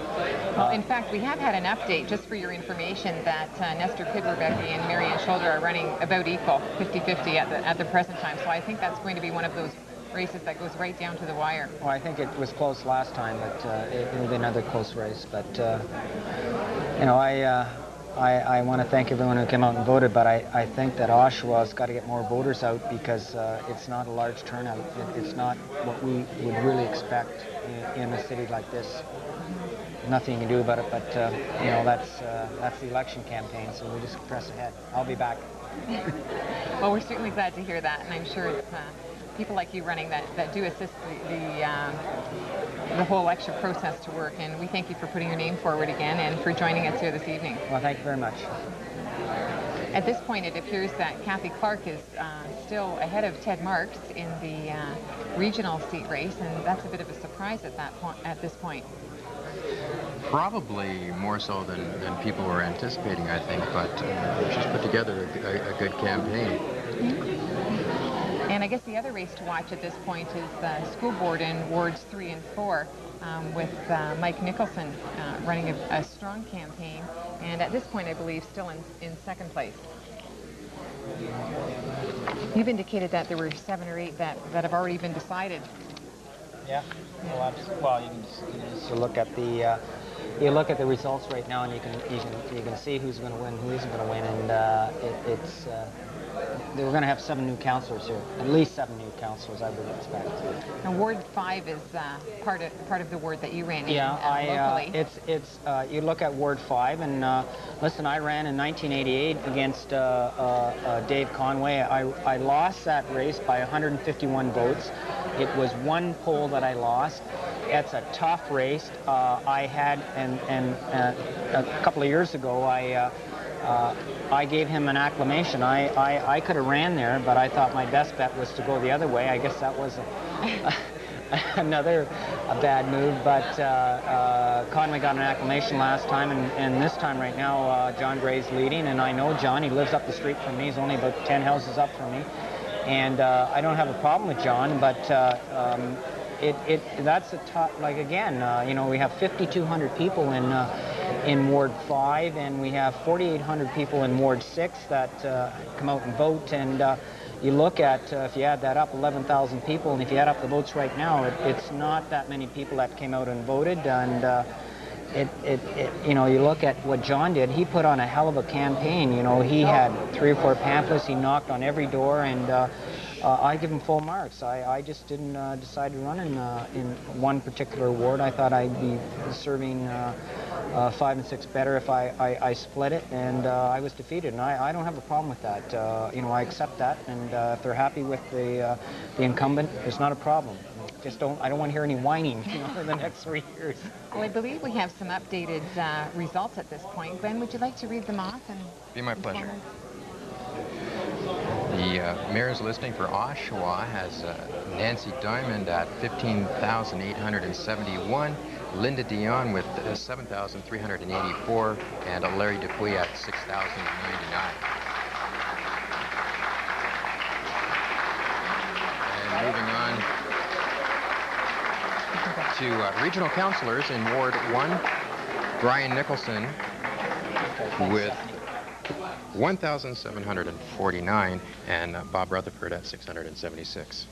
Well, in fact, we have had an update, just for your information, that Nestor Kidberbecki and Marianne Shoulder are running about equal, 50-50 at the present time, so I think that's going to be one of those races that goes right down to the wire. Well, I think it was close last time, but it'll be another close race. But you know, I want to thank everyone who came out and voted, but I think that Oshawa's got to get more voters out, because it's not a large turnout. It's not what we would really expect in a city like this. Nothing you can do about it, but you know, that's the election campaign, so we just press ahead. I'll be back. Well, we're certainly glad to hear that, and I'm sure it's people like you running that do assist the whole election process to work, and we thank you for putting your name forward again and for joining us here this evening. Well, thank you very much. At this point, it appears that Kathy Clark is still ahead of Ted Marks in the regional seat race, and that's a bit of a surprise at this point. Probably more so than people were anticipating, I think, but she's put together a good campaign. And I guess the other race to watch at this point is the school board in wards 3 and 4 with Mike Nicholson running a strong campaign, and at this point I believe still in second place. You've indicated that there were 7 or 8 that have already been decided. Yeah. Well, you can just look at the you look at the results right now, and you can see who's going to win, who isn't going to win, and it's we're going to have 7 new councillors here, at least 7 new councillors, I would expect. Now, Ward 5 is part of the ward that you ran in locally. It's you look at Ward 5, and listen, I ran in 1988 against Dave Conway. I lost that race by 151 votes. It was 1 poll that I lost. It's a tough race. I had, and a couple of years ago, I gave him an acclamation. I could have ran there, but I thought my best bet was to go the other way. I guess that was another bad move, but Conway got an acclamation last time, and this time right now, John Gray's leading, and I know John. He lives up the street from me. He's only about 10 houses up from me, and I don't have a problem with John, but that's a tough, like again, you know, we have 5,200 people in Ward 5, and we have 4,800 people in Ward 6 that come out and vote, and you look at, if you add that up, 11,000 people, and if you add up the votes right now, it's not that many people that came out and voted, and you know, you look at what John did. He put on a hell of a campaign. You know, he had 3 or 4 pamphlets. He knocked on every door, and I give him full marks. I just didn't decide to run in one particular ward. I thought I'd be serving 5 and 6 better if I split it, and I was defeated, and I don't have a problem with that. You know, I accept that, and if they're happy with the incumbent, it's not a problem. I don't want to hear any whining, you know, for the next 3 years. Well, I believe we have some updated results at this point. Glenn, would you like to read them off? Be my pleasure. The mayor's listing for Oshawa has Nancy Diamond at 15,871, Linda Dion with 7,384, and Larry Dupuis at 6,099. And moving on to regional councillors in Ward 1, Brian Nicholson with 1,749, and Bob Rutherford at 676.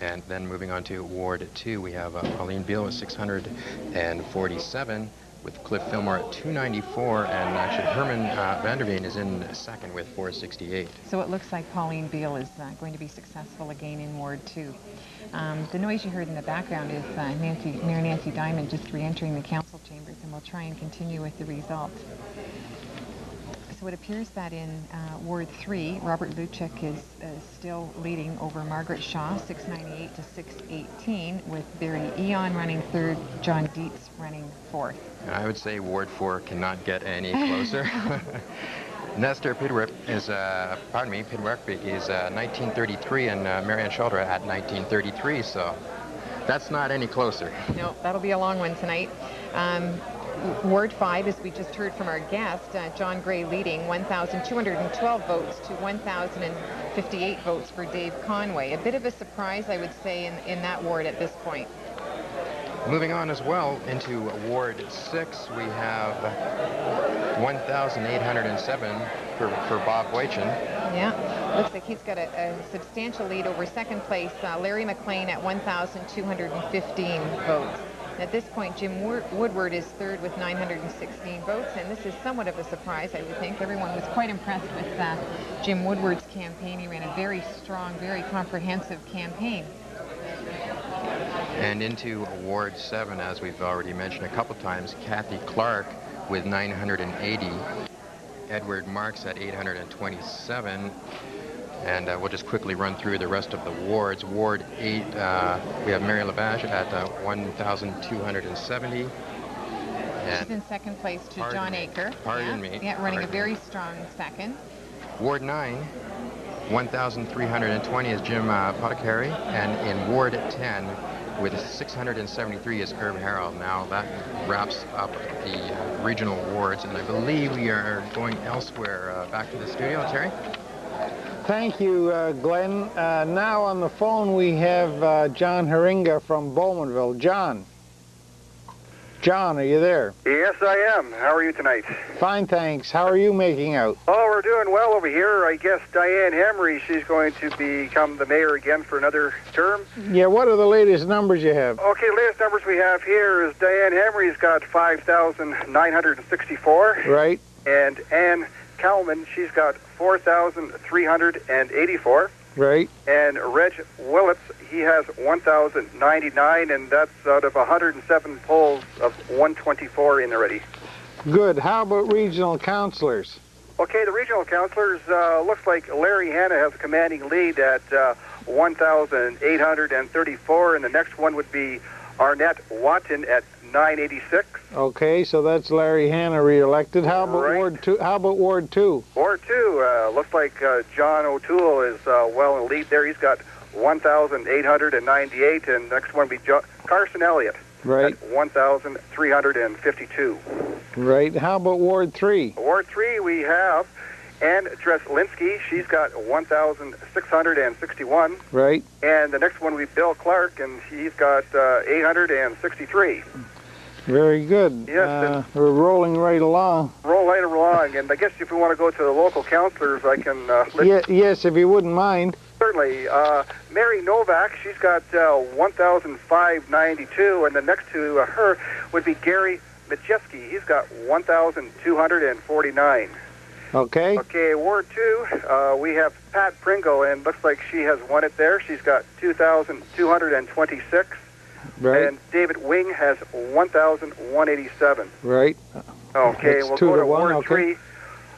And then moving on to Ward 2, we have Pauline Beale with 647, with Cliff Fillmore at 294, and actually Herman Vanderveen is in second with 468. So it looks like Pauline Beale is going to be successful again in Ward 2. The noise you heard in the background is Mayor Nancy Diamond just re-entering the council chambers, and we'll try and continue with the results. So it appears that in Ward 3, Robert Luchek is still leading over Margaret Shaw, 698 to 618, with Barry Eon running 3rd, John Dietz running 4th. I would say Ward 4 cannot get any closer. Nestor Pidwerk is, Pidwerk is 1933, and Marianne Schulter at 1933, so that's not any closer. No, that'll be a long one tonight. Ward 5, as we just heard from our guest, John Gray leading 1,212 votes to 1,058 votes for Dave Conway. A bit of a surprise, I would say, in that ward at this point. Moving on as well into Ward 6, we have 1,807 for Bob Boychin. Yeah, looks like he's got a substantial lead over second place, Larry McLean at 1,215 votes. At this point, Jim Woodward is 3rd with 916 votes, and this is somewhat of a surprise, I would think. Everyone was quite impressed with Jim Woodward's campaign. He ran a very strong, very comprehensive campaign. And into Ward 7, as we've already mentioned a couple times, Kathy Clark with 980, Edward Marks at 827, and we'll just quickly run through the rest of the wards. Ward 8, we have Mary Lavache at 1,270. She's in second place to John Aker. Pardon me. Yeah, running a very strong second. Ward 9, 1,320 is Jim Potticari, and in Ward 10, with 673 is Herb Harold. Now that wraps up the regional wards, and I believe we are going elsewhere. Back to the studio, Terry. Thank you, Glenn. Now on the phone we have John Haringa from Bowmanville. John. John, are you there? Yes, I am. How are you tonight? Fine, thanks. How are you making out? Oh, we're doing well over here. I guess Diane Hamry, she's going to become the mayor again for another term. Yeah, what are the latest numbers you have? Okay, latest numbers we have here is Diane Hamry's got 5,964. Right. And Ann Kalman, she's got 4,384. Right. And Reg Willits, he has 1,099, and that's out of 107 polls of 124 in already. Good. How about regional councillors? Okay, the regional councillors, looks like Larry Hanna has a commanding lead at 1,834, and the next one would be Arnett Watton at 986. Okay, so that's Larry Hanna re-elected. How about Ward 2? How about Ward 2? Ward 2, looks like John O'Toole is well in the lead there. He's got 1,898, and the next one would be Carson Elliott. Right. At 1,352. Right. How about Ward 3? Ward 3, we have Ann Dreslinski. She's got 1,661. Right. And the next one will be Bill Clark, and he's got 863. Very good. Yes, we're rolling right along. Roll right along, and I guess if we want to go to the local councillors, I can yes, if you wouldn't mind. Certainly. Mary Novak, she's got 1,592, and the next to her would be Gary Majeski. He's got 1,249. Okay. Okay, Ward 2, we have Pat Pringle, and looks like she has won it there. She's got 2,226. Right. And David Wing has 1,187. Right. Okay, That's we'll 2 go to to 1, Ward okay. 3.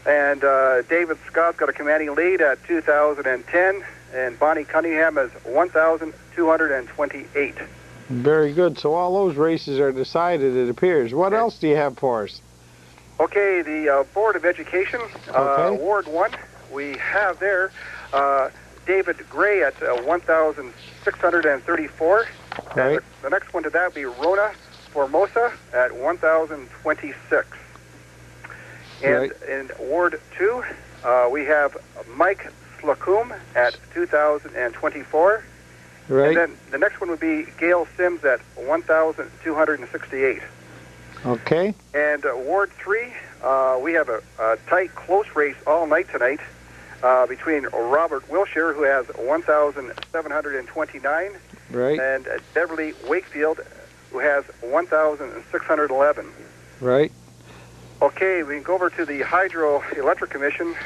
And David Scott's got a commanding lead at 2,010. And Bonnie Cunningham has 1,228. Very good. So all those races are decided, it appears. What else do you have for us? Okay, the Board of Education, Ward 1, we have there David Gray at 1,634. Right. The next one to that would be Rona Formosa at 1,026. And Right. in Ward 2, we have Mike Slocum at 2,024. Right. And then the next one would be Gail Sims at 1,268. Okay. And Ward 3, we have a tight, close race all night tonight between Robert Wilshire, who has 1,729, Right. and Beverly Wakefield, who has 1,611. Right. Okay, we can go over to the Hydroelectric Commission.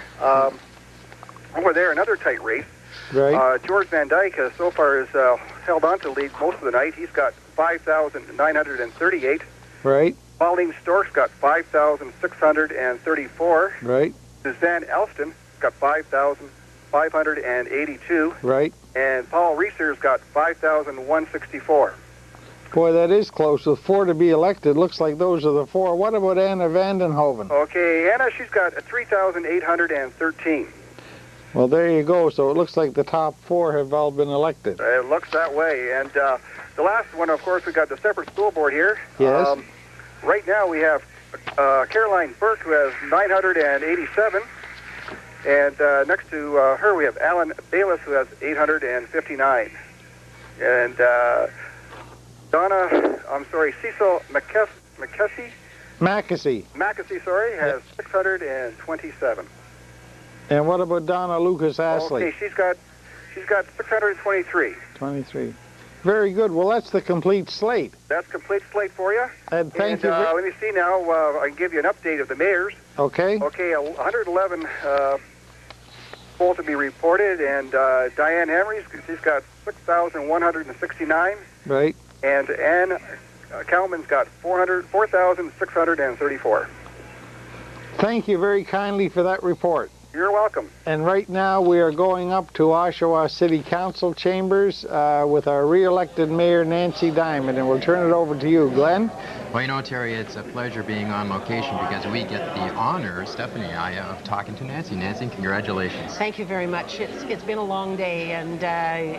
Over there, another tight race. Right. George Van Dyke so far has held on to the lead most of the night. He's got 5,938. Right. Pauline Stork's got 5,634. Right. Suzanne Elston got 5,582. Right. And Paul Reeser's got 5,164. Boy, that is close. With 4 to be elected, looks like those are the 4. What about Anna Vandenhoven? Okay, Anna, she's got 3,813. Well, there you go. So it looks like the top 4 have all been elected. It looks that way. And the last one, of course, we got the separate school board here. Yes. Right now we have Caroline Burke, who has 987. And next to her we have Alan Bayless, who has 859. And Cecil Mackesy, has 627. And what about Donna Lucas Astley? Okay, she's got 623. 23. Very good. Well, that's the complete slate. That's complete slate for you. And thank you. Let me see now. I can give you an update of the mayors. Okay. Okay, 111 polls to be reported, and Diane Hamry, she's got 6,169. Right. And Ann Kalman's got 4,634. Thank you very kindly for that report. You're welcome. And right now we are going up to Oshawa City Council chambers with our re-elected Mayor Nancy Diamond, and we'll turn it over to you, Glenn. Well, you know, Terry, it's a pleasure being on location because we get the honor, Stephanie and I, of talking to Nancy. Nancy, congratulations. Thank you very much. It's been a long day, and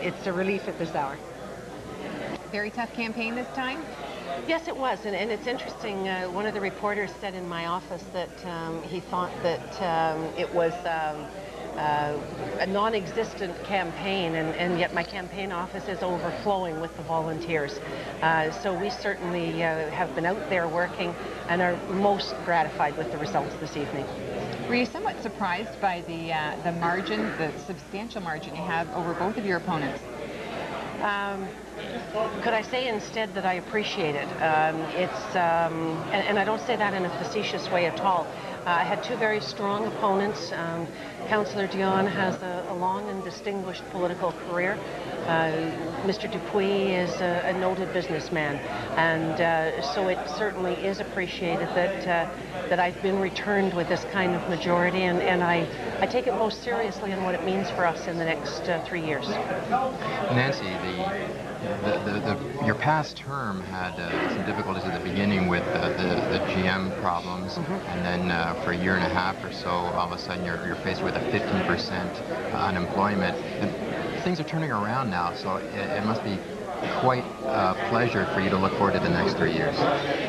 it's a relief at this hour. Very tough campaign this time? Yes, it was, and it's interesting. One of the reporters said in my office that he thought that it was a non-existent campaign, and yet my campaign office is overflowing with the volunteers. So we certainly have been out there working and are most gratified with the results this evening. Were you somewhat surprised by the margin, the substantial margin you have over both of your opponents? Could I say instead that I appreciate it? And I don't say that in a facetious way at all. I had two very strong opponents. Councillor Dion has a long and distinguished political career. Mr. Dupuis is a noted businessman, and so it certainly is appreciated that I've been returned with this kind of majority, and I take it most seriously in what it means for us in the next 3 years. Nancy, your past term had some difficulties at the beginning with the GM problems, and then for a year and a half or so, all of a sudden you're faced with a 15% unemployment. And things are turning around now, so it must be quite a pleasure for you to look forward to the next 3 years.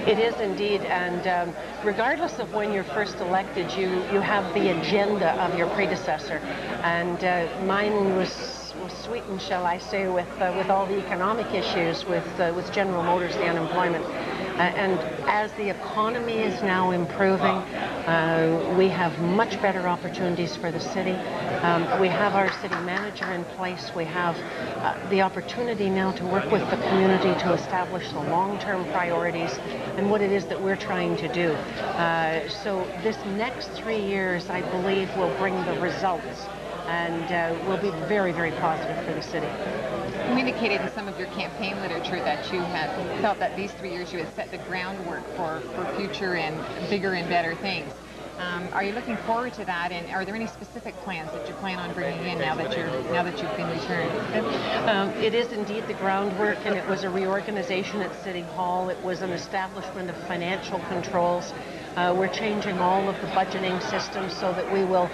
It is indeed, and regardless of when you're first elected, you have the agenda of your predecessor, and mine was sweetened, shall I say, with all the economic issues, with General Motors, the unemployment. And as the economy is now improving, we have much better opportunities for the city. We have our city manager in place. We have the opportunity now to work with the community to establish the long-term priorities and what it is that we're trying to do. So this next 3 years, I believe, will bring the results, and will be very, very positive for the city. You indicated in some of your campaign literature that you had felt that these 3 years you had set the groundwork for future and bigger and better things. Are you looking forward to that, and are there any specific plans that you plan on bringing in now that you've been returned? It is indeed the groundwork, and it was a reorganization at City Hall. It was an establishment of financial controls. We're changing all of the budgeting systems so that we will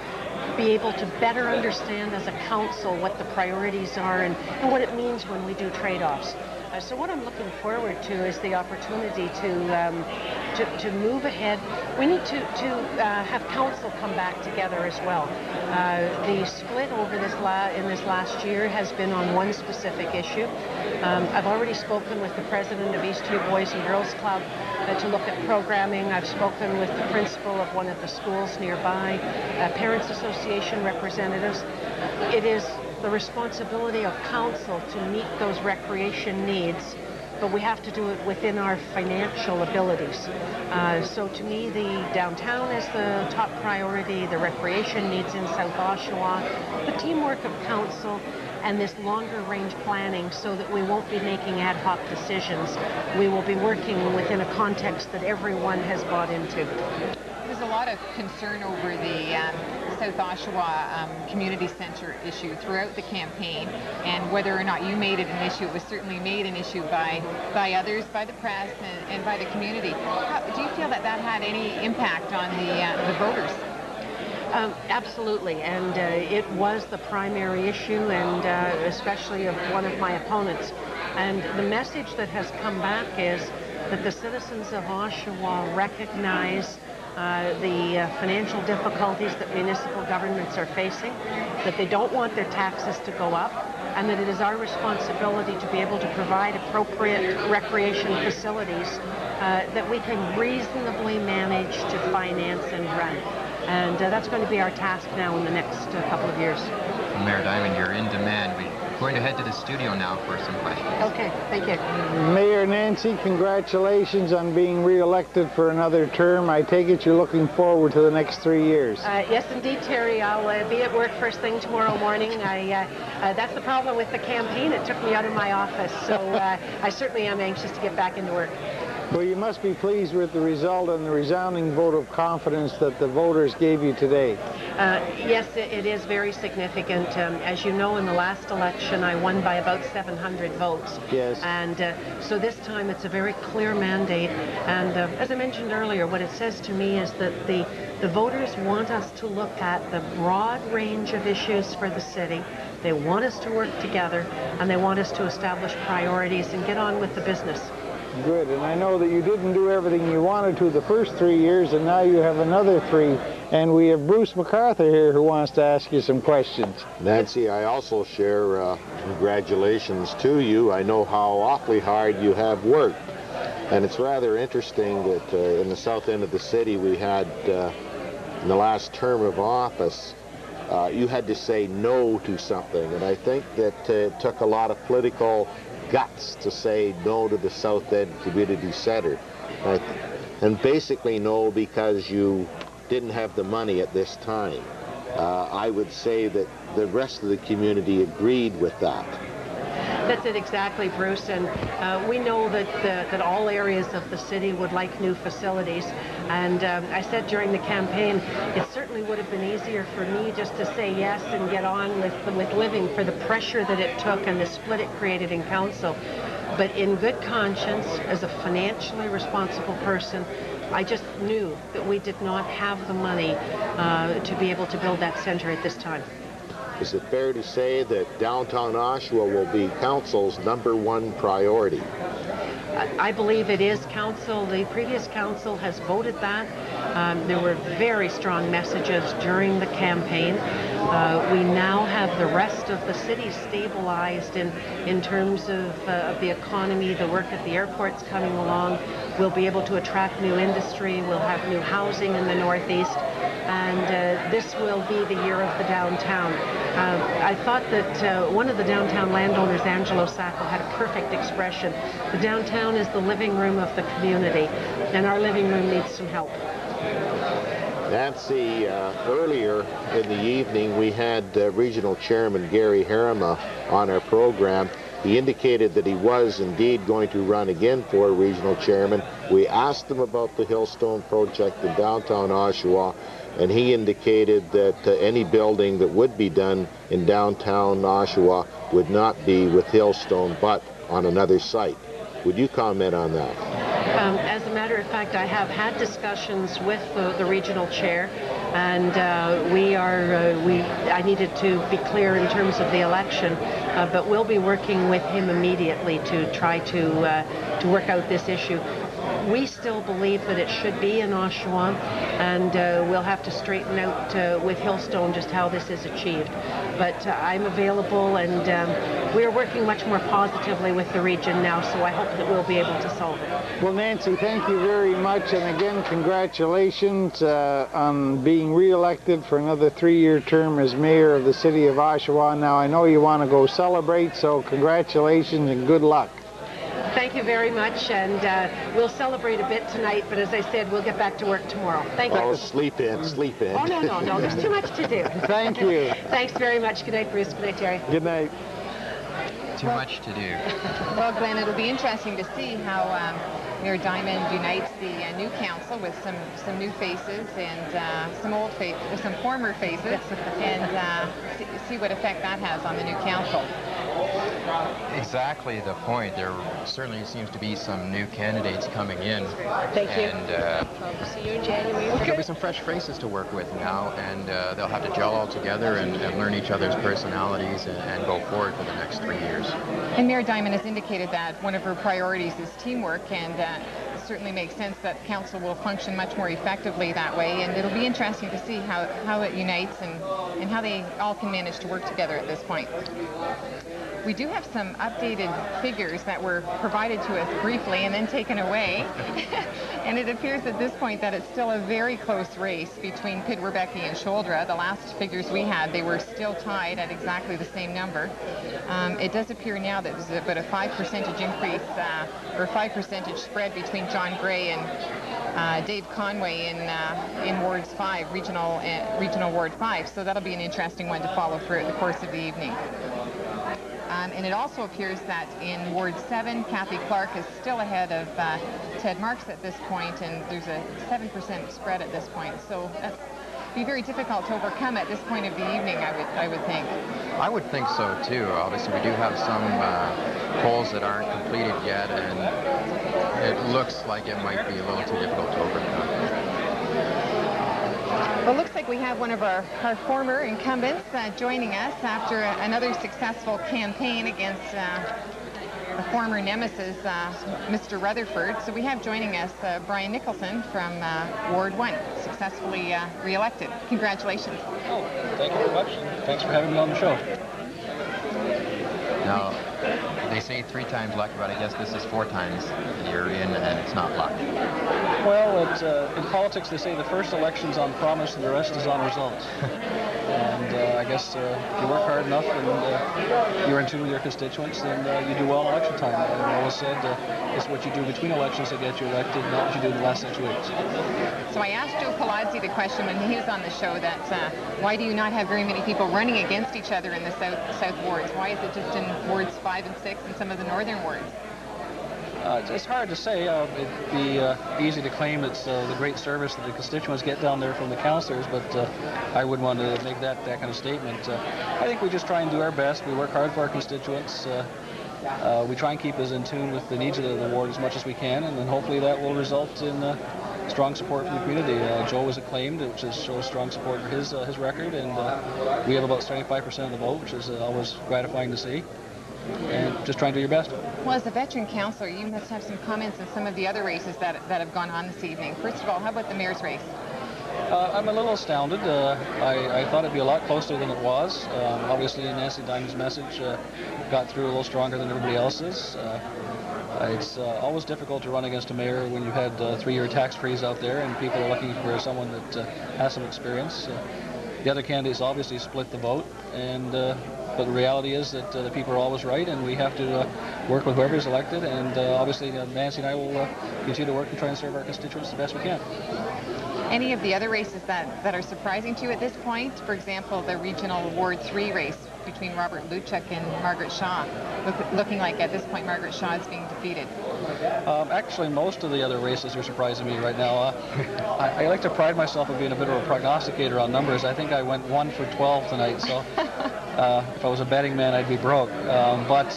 be able to better understand as a council what the priorities are and what it means when we do trade-offs. So what I'm looking forward to is the opportunity to move ahead. We need to have council come back together as well. The split over in this last year has been on one specific issue. I've already spoken with the president of Eastview Boys and Girls Club to look at programming. I've spoken with the principal of one of the schools nearby, Parents Association representatives. It is the responsibility of council to meet those recreation needs, but we have to do it within our financial abilities. So to me, the downtown is the top priority, the recreation needs in South Oshawa, the teamwork of council, and this longer range planning so that we won't be making ad hoc decisions. We will be working within a context that everyone has bought into. There's a lot of concern over the South Oshawa Community Centre issue throughout the campaign, and whether or not you made it an issue, it was certainly made an issue by others, by the press, and by the community. Do you feel that had any impact on the voters? Absolutely, and it was the primary issue, and especially of one of my opponents. And the message that has come back is that the citizens of Oshawa recognize the financial difficulties that municipal governments are facing, that they don't want their taxes to go up, and that it is our responsibility to be able to provide appropriate recreation facilities that we can reasonably manage to finance and run. And that's going to be our task now in the next couple of years. Well, Mayor Diamond, you're in demand. We're going to head to the studio now for some questions. Okay, thank you. Mayor Nancy, congratulations on being re-elected for another term. I take it you're looking forward to the next 3 years. Yes, indeed, Terry. I'll be at work first thing tomorrow morning. That's the problem with the campaign. It took me out of my office, so I certainly am anxious to get back into work. Well, you must be pleased with the result and the resounding vote of confidence that the voters gave you today. Yes, it is very significant. As you know, in the last election, I won by about 700 votes. Yes. And so this time it's a very clear mandate. And as I mentioned earlier, what it says to me is that the voters want us to look at the broad range of issues for the city. They want us to work together, and they want us to establish priorities and get on with the business. Good, and I know that you didn't do everything you wanted to the first 3 years, and now you have another 3 And we have Bruce MacArthur here who wants to ask you some questions. Nancy, I also share congratulations to you. I know how awfully hard you have worked. And it's rather interesting that in the south end of the city we had, in the last term of office, you had to say no to something. And I think that it took a lot of political guts to say no to the South End Community Center. And basically no because you didn't have the money at this time. I would say that the rest of the community agreed with that. That's it exactly, Bruce, and we know that all areas of the city would like new facilities, and I said during the campaign it certainly would have been easier for me just to say yes and get on with living for the pressure that it took and the split it created in council. But in good conscience, as a financially responsible person, I just knew that we did not have the money to be able to build that center at this time. Is it fair to say that downtown Oshawa will be council's #1 priority? I believe it is, council. The previous council has voted that. There were very strong messages during the campaign. We now have the rest of the city stabilized in terms of the economy, the work at the airport's coming along. We'll be able to attract new industry. We'll have new housing in the northeast. And this will be the year of the downtown. I thought that one of the downtown landowners, Angelo Sacco, had a perfect expression. The downtown is the living room of the community, and our living room needs some help. Nancy, earlier in the evening we had Regional Chairman Gary Harima on our program. He indicated that he was indeed going to run again for Regional Chairman. We asked him about the Hillstone project in downtown Oshawa, and he indicated that any building that would be done in downtown Oshawa would not be with Hillstone but on another site. Would you comment on that? As a matter of fact, I have had discussions with the regional chair, and I needed to be clear in terms of the election, but we'll be working with him immediately to try to work out this issue. We still believe that it should be in Oshawa, and we'll have to straighten out with Hillstone just how this is achieved. But I'm available, and we're working much more positively with the region now, so I hope that we'll be able to solve it. Well, Nancy, thank you very much, and again, congratulations on being re-elected for another 3-year term as mayor of the city of Oshawa. Now, I know you want to go celebrate, so congratulations and good luck. Thank you very much, and we'll celebrate a bit tonight, but as I said, we'll get back to work tomorrow. Thank you. Oh, sleep in, sleep in. Oh, no, there's too much to do. Thank you. Thanks very much. Good night, Bruce. Good night, Terry. Good night. Too much to do. Well, Glenn, it'll be interesting to see how Mayor Diamond unites the new council with some new faces and some old faces, some former faces, and see what effect that has on the new council. Exactly the point. There certainly seems to be some new candidates coming in. Thank you. And see you in January. there'll be some fresh faces to work with now, and they'll have to gel all together and learn each other's personalities and go forward for the next 3 years. And Mayor Diamond has indicated that one of her priorities is teamwork, and it certainly makes sense that council will function much more effectively that way, and it'll be interesting to see how it unites and how they all can manage to work together at this point. We do have some updated figures that were provided to us briefly and then taken away. And it appears at this point that it's still a very close race between Pidwerbecki and Sholdra. The last figures we had, they were still tied at exactly the same number. It does appear now that there's about a 5% increase or 5% spread between John Gray and Dave Conway in Wards 5, Regional Ward 5. So that'll be an interesting one to follow throughout the course of the evening. And it also appears that in Ward 7, Kathy Clark is still ahead of Ted Marks at this point, and there's a 7% spread at this point. So that's be very difficult to overcome at this point of the evening, I would think. I would think so too. Obviously, we do have some polls that aren't completed yet, and it looks like it might be a little too difficult to overcome. Well, it looks like we have one of our former incumbents joining us after another successful campaign against the former nemesis, Mr. Rutherford. So we have joining us Brian Nicholson from Ward 1, successfully re-elected. Congratulations. Oh, thank you very much. Thanks for having me on the show. Now, they say 3 times luck, but I guess this is 4 times you're in and it's not luck. Well, in politics they say the first election's on promise and the rest is on results. And I guess if you work hard enough and you're in tune with your constituents, then you do well in election time. I've always said it's what you do between elections that gets you elected, not what you do in the last 6 weeks. So I asked Joe Palazzi the question when he was on the show that why do you not have very many people running against each other in the south wards? Why is it just in wards 5 and 6 and some of the northern wards? It's hard to say. It'd be easy to claim it's the great service that the constituents get down there from the councillors, but I wouldn't want to make that kind of statement. I think we just try and do our best. We work hard for our constituents. We try and keep us in tune with the needs of the ward as much as we can, and then hopefully that will result in strong support from the community. Joe was acclaimed, which shows strong support for his record, and we have about 75% of the vote, which is always gratifying to see. And just try and do your best. Well, as a veteran councillor, you must have some comments on some of the other races that have gone on this evening. First of all, how about the mayor's race? I'm a little astounded. I thought it'd be a lot closer than it was. Obviously, Nancy Diamond's message got through a little stronger than everybody else's. It's always difficult to run against a mayor when you've had 3-year tax freeze out there and people are looking for someone that has some experience. The other candidates obviously split the vote, but the reality is that the people are always right, and we have to work with whoever is elected, and obviously Nancy and I will continue to work and try and serve our constituents the best we can. Any of the other races that are surprising to you at this point? For example, the regional Ward 3 race between Robert Luchuk and Margaret Shaw. Looking like at this point Margaret Shaw is being defeated. Actually, most of the other races are surprising me right now. I like to pride myself on being a bit of a prognosticator on numbers. I think I went 1 for 12 tonight, so if I was a betting man, I'd be broke. But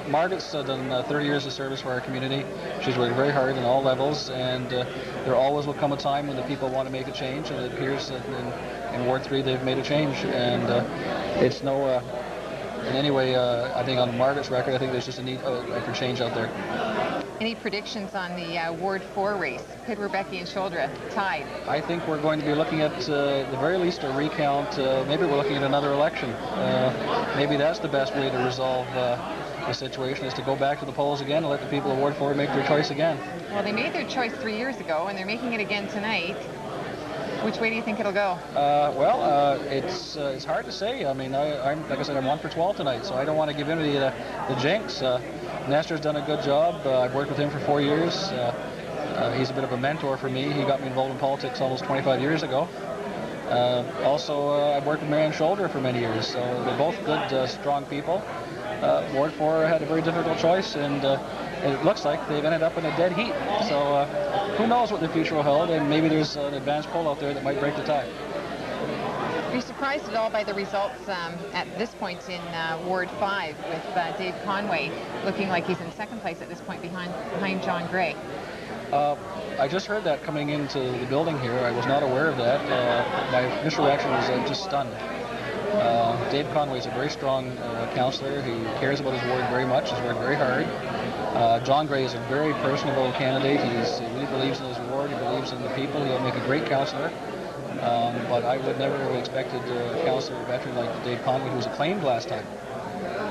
Margaret's done 30 years of service for our community. She's worked very hard in all levels, and there always will come a time when the people want to make a change, and it appears that in Ward 3 they've made a change, and it's no in any way, I think on Margaret's record, I think there's just a need for change out there. Any predictions on the Ward 4 race? Pidwerbecki and Sholdra tied. I think we're going to be looking at, the very least, a recount. Maybe we're looking at another election. Maybe that's the best way to resolve the situation, is to go back to the polls again and let the people of Ward 4 make their choice again. Well, they made their choice 3 years ago, and they're making it again tonight. Which way do you think it'll go? It's hard to say. I mean, I'm like I said, I'm 1 for 12 tonight, so I don't want to give in to the jinx. Nestor's done a good job. I've worked with him for 4 years. He's a bit of a mentor for me. He got me involved in politics almost 25 years ago. I've worked with Marianne Shoulder for many years, so they're both good, strong people. Ward 4 had a very difficult choice, and it looks like they've ended up in a dead heat. So who knows what the future will hold, and maybe there's an advanced poll out there that might break the tie. Are you surprised at all by the results at this point in Ward 5 with Dave Conway looking like he's in second place at this point behind John Gray? I just heard that coming into the building here. I was not aware of that. My initial reaction was just stunned. Dave Conway is a very strong councillor. He cares about his ward very much. He's worked very hard. John Gray is a very personable candidate. He really believes in his ward. He believes in the people. He'll make a great councillor. But I would never have expected a councillor, a veteran like Dave Conway, who was acclaimed last time,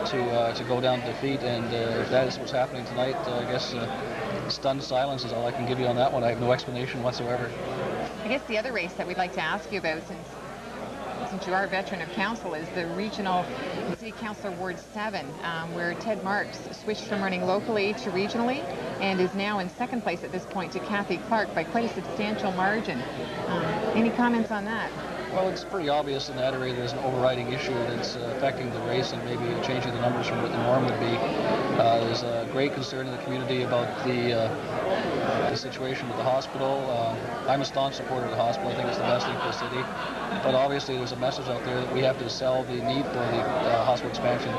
to go down to defeat. And if that is what's happening tonight, I guess stunned silence is all I can give you on that one. I have no explanation whatsoever. I guess the other race that we'd like to ask you about, since you are a veteran of council, is the regional City Councillor Ward 7, where Ted Marks switched from running locally to regionally and is now in second place at this point to Kathy Clark by quite a substantial margin. Any comments on that? Well, it's pretty obvious in that area there's an overriding issue that's affecting the race and maybe changing the numbers from what the norm would be. There's a great concern in the community about the situation with the hospital. I'm a staunch supporter of the hospital. I think it's the best thing for the city. But obviously there's a message out there that we have to sell the need for the hospital expansion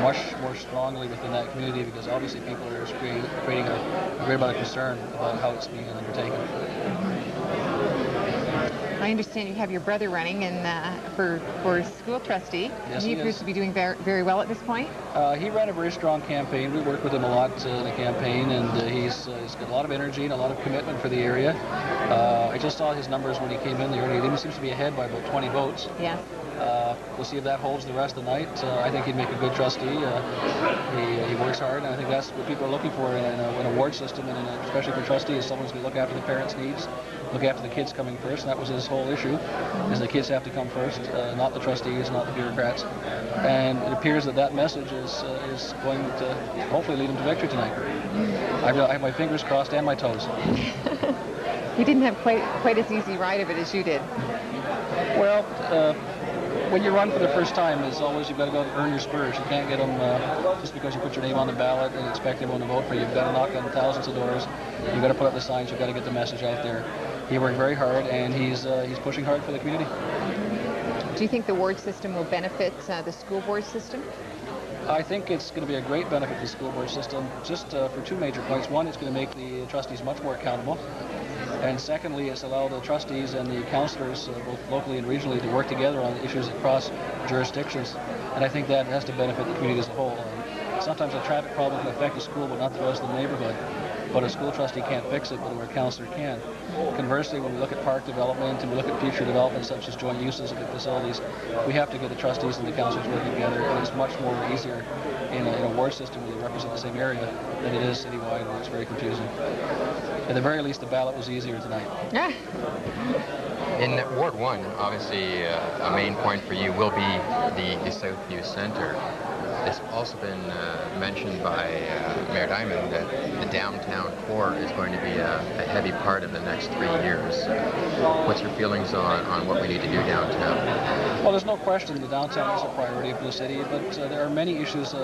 much more strongly within that community, because obviously people are creating a great amount of concern about how it's being undertaken. I understand you have your brother running for school trustee. Yes, he he appears is. to be doing very well at this point. He ran a very strong campaign. We worked with him a lot in the campaign, and he's got a lot of energy and a lot of commitment for the area. I just saw his numbers when he came in there, and he seems to be ahead by about 20 votes. Yes. We'll see if that holds the rest of the night. I think he'd make a good trustee. He works hard, and I think that's what people are looking for in a ward system, and especially for trustees. Someone's going to look after the parents' needs, look after the kids coming first. And that was his whole issue, is the kids have to come first, not the trustees, not the bureaucrats. And it appears that message is going to hopefully lead him to victory tonight. I have my fingers crossed and my toes. He didn't have quite as easy ride of it as you did. Well, when you run for the first time, it's always you've got to go earn your spurs. You can't get them just because you put your name on the ballot and expect everyone to vote for you. You've got to knock on thousands of doors. You've got to put up the signs. You've got to get the message out there. He worked very hard, and he's pushing hard for the community. Do you think the ward system will benefit the school board system? I think it's going to be a great benefit to the school board system, just for two major points. One, it's going to make the trustees much more accountable. And secondly, it's allowed the trustees and the councillors, both locally and regionally, to work together on issues across jurisdictions. And I think that has to benefit the community as a whole. Sometimes a traffic problem can affect a school, but not the rest of the neighborhood. But a school trustee can't fix it, but where a councillor can. Conversely, when we look at park development and we look at future development such as joint uses of the facilities, we have to get the trustees and the councillors working together, and it's much more easier in a ward system where they represent the same area than it is citywide, where it's very confusing. At the very least, the ballot was easier tonight. Yeah. In Ward 1, obviously, a main point for you will be the Southview Centre. It's also been mentioned by Mayor Diamond that the downtown core is going to be a heavy part of the next 3 years. What's your feelings on what we need to do downtown? Well, there's no question the downtown is a priority for the city, but there are many issues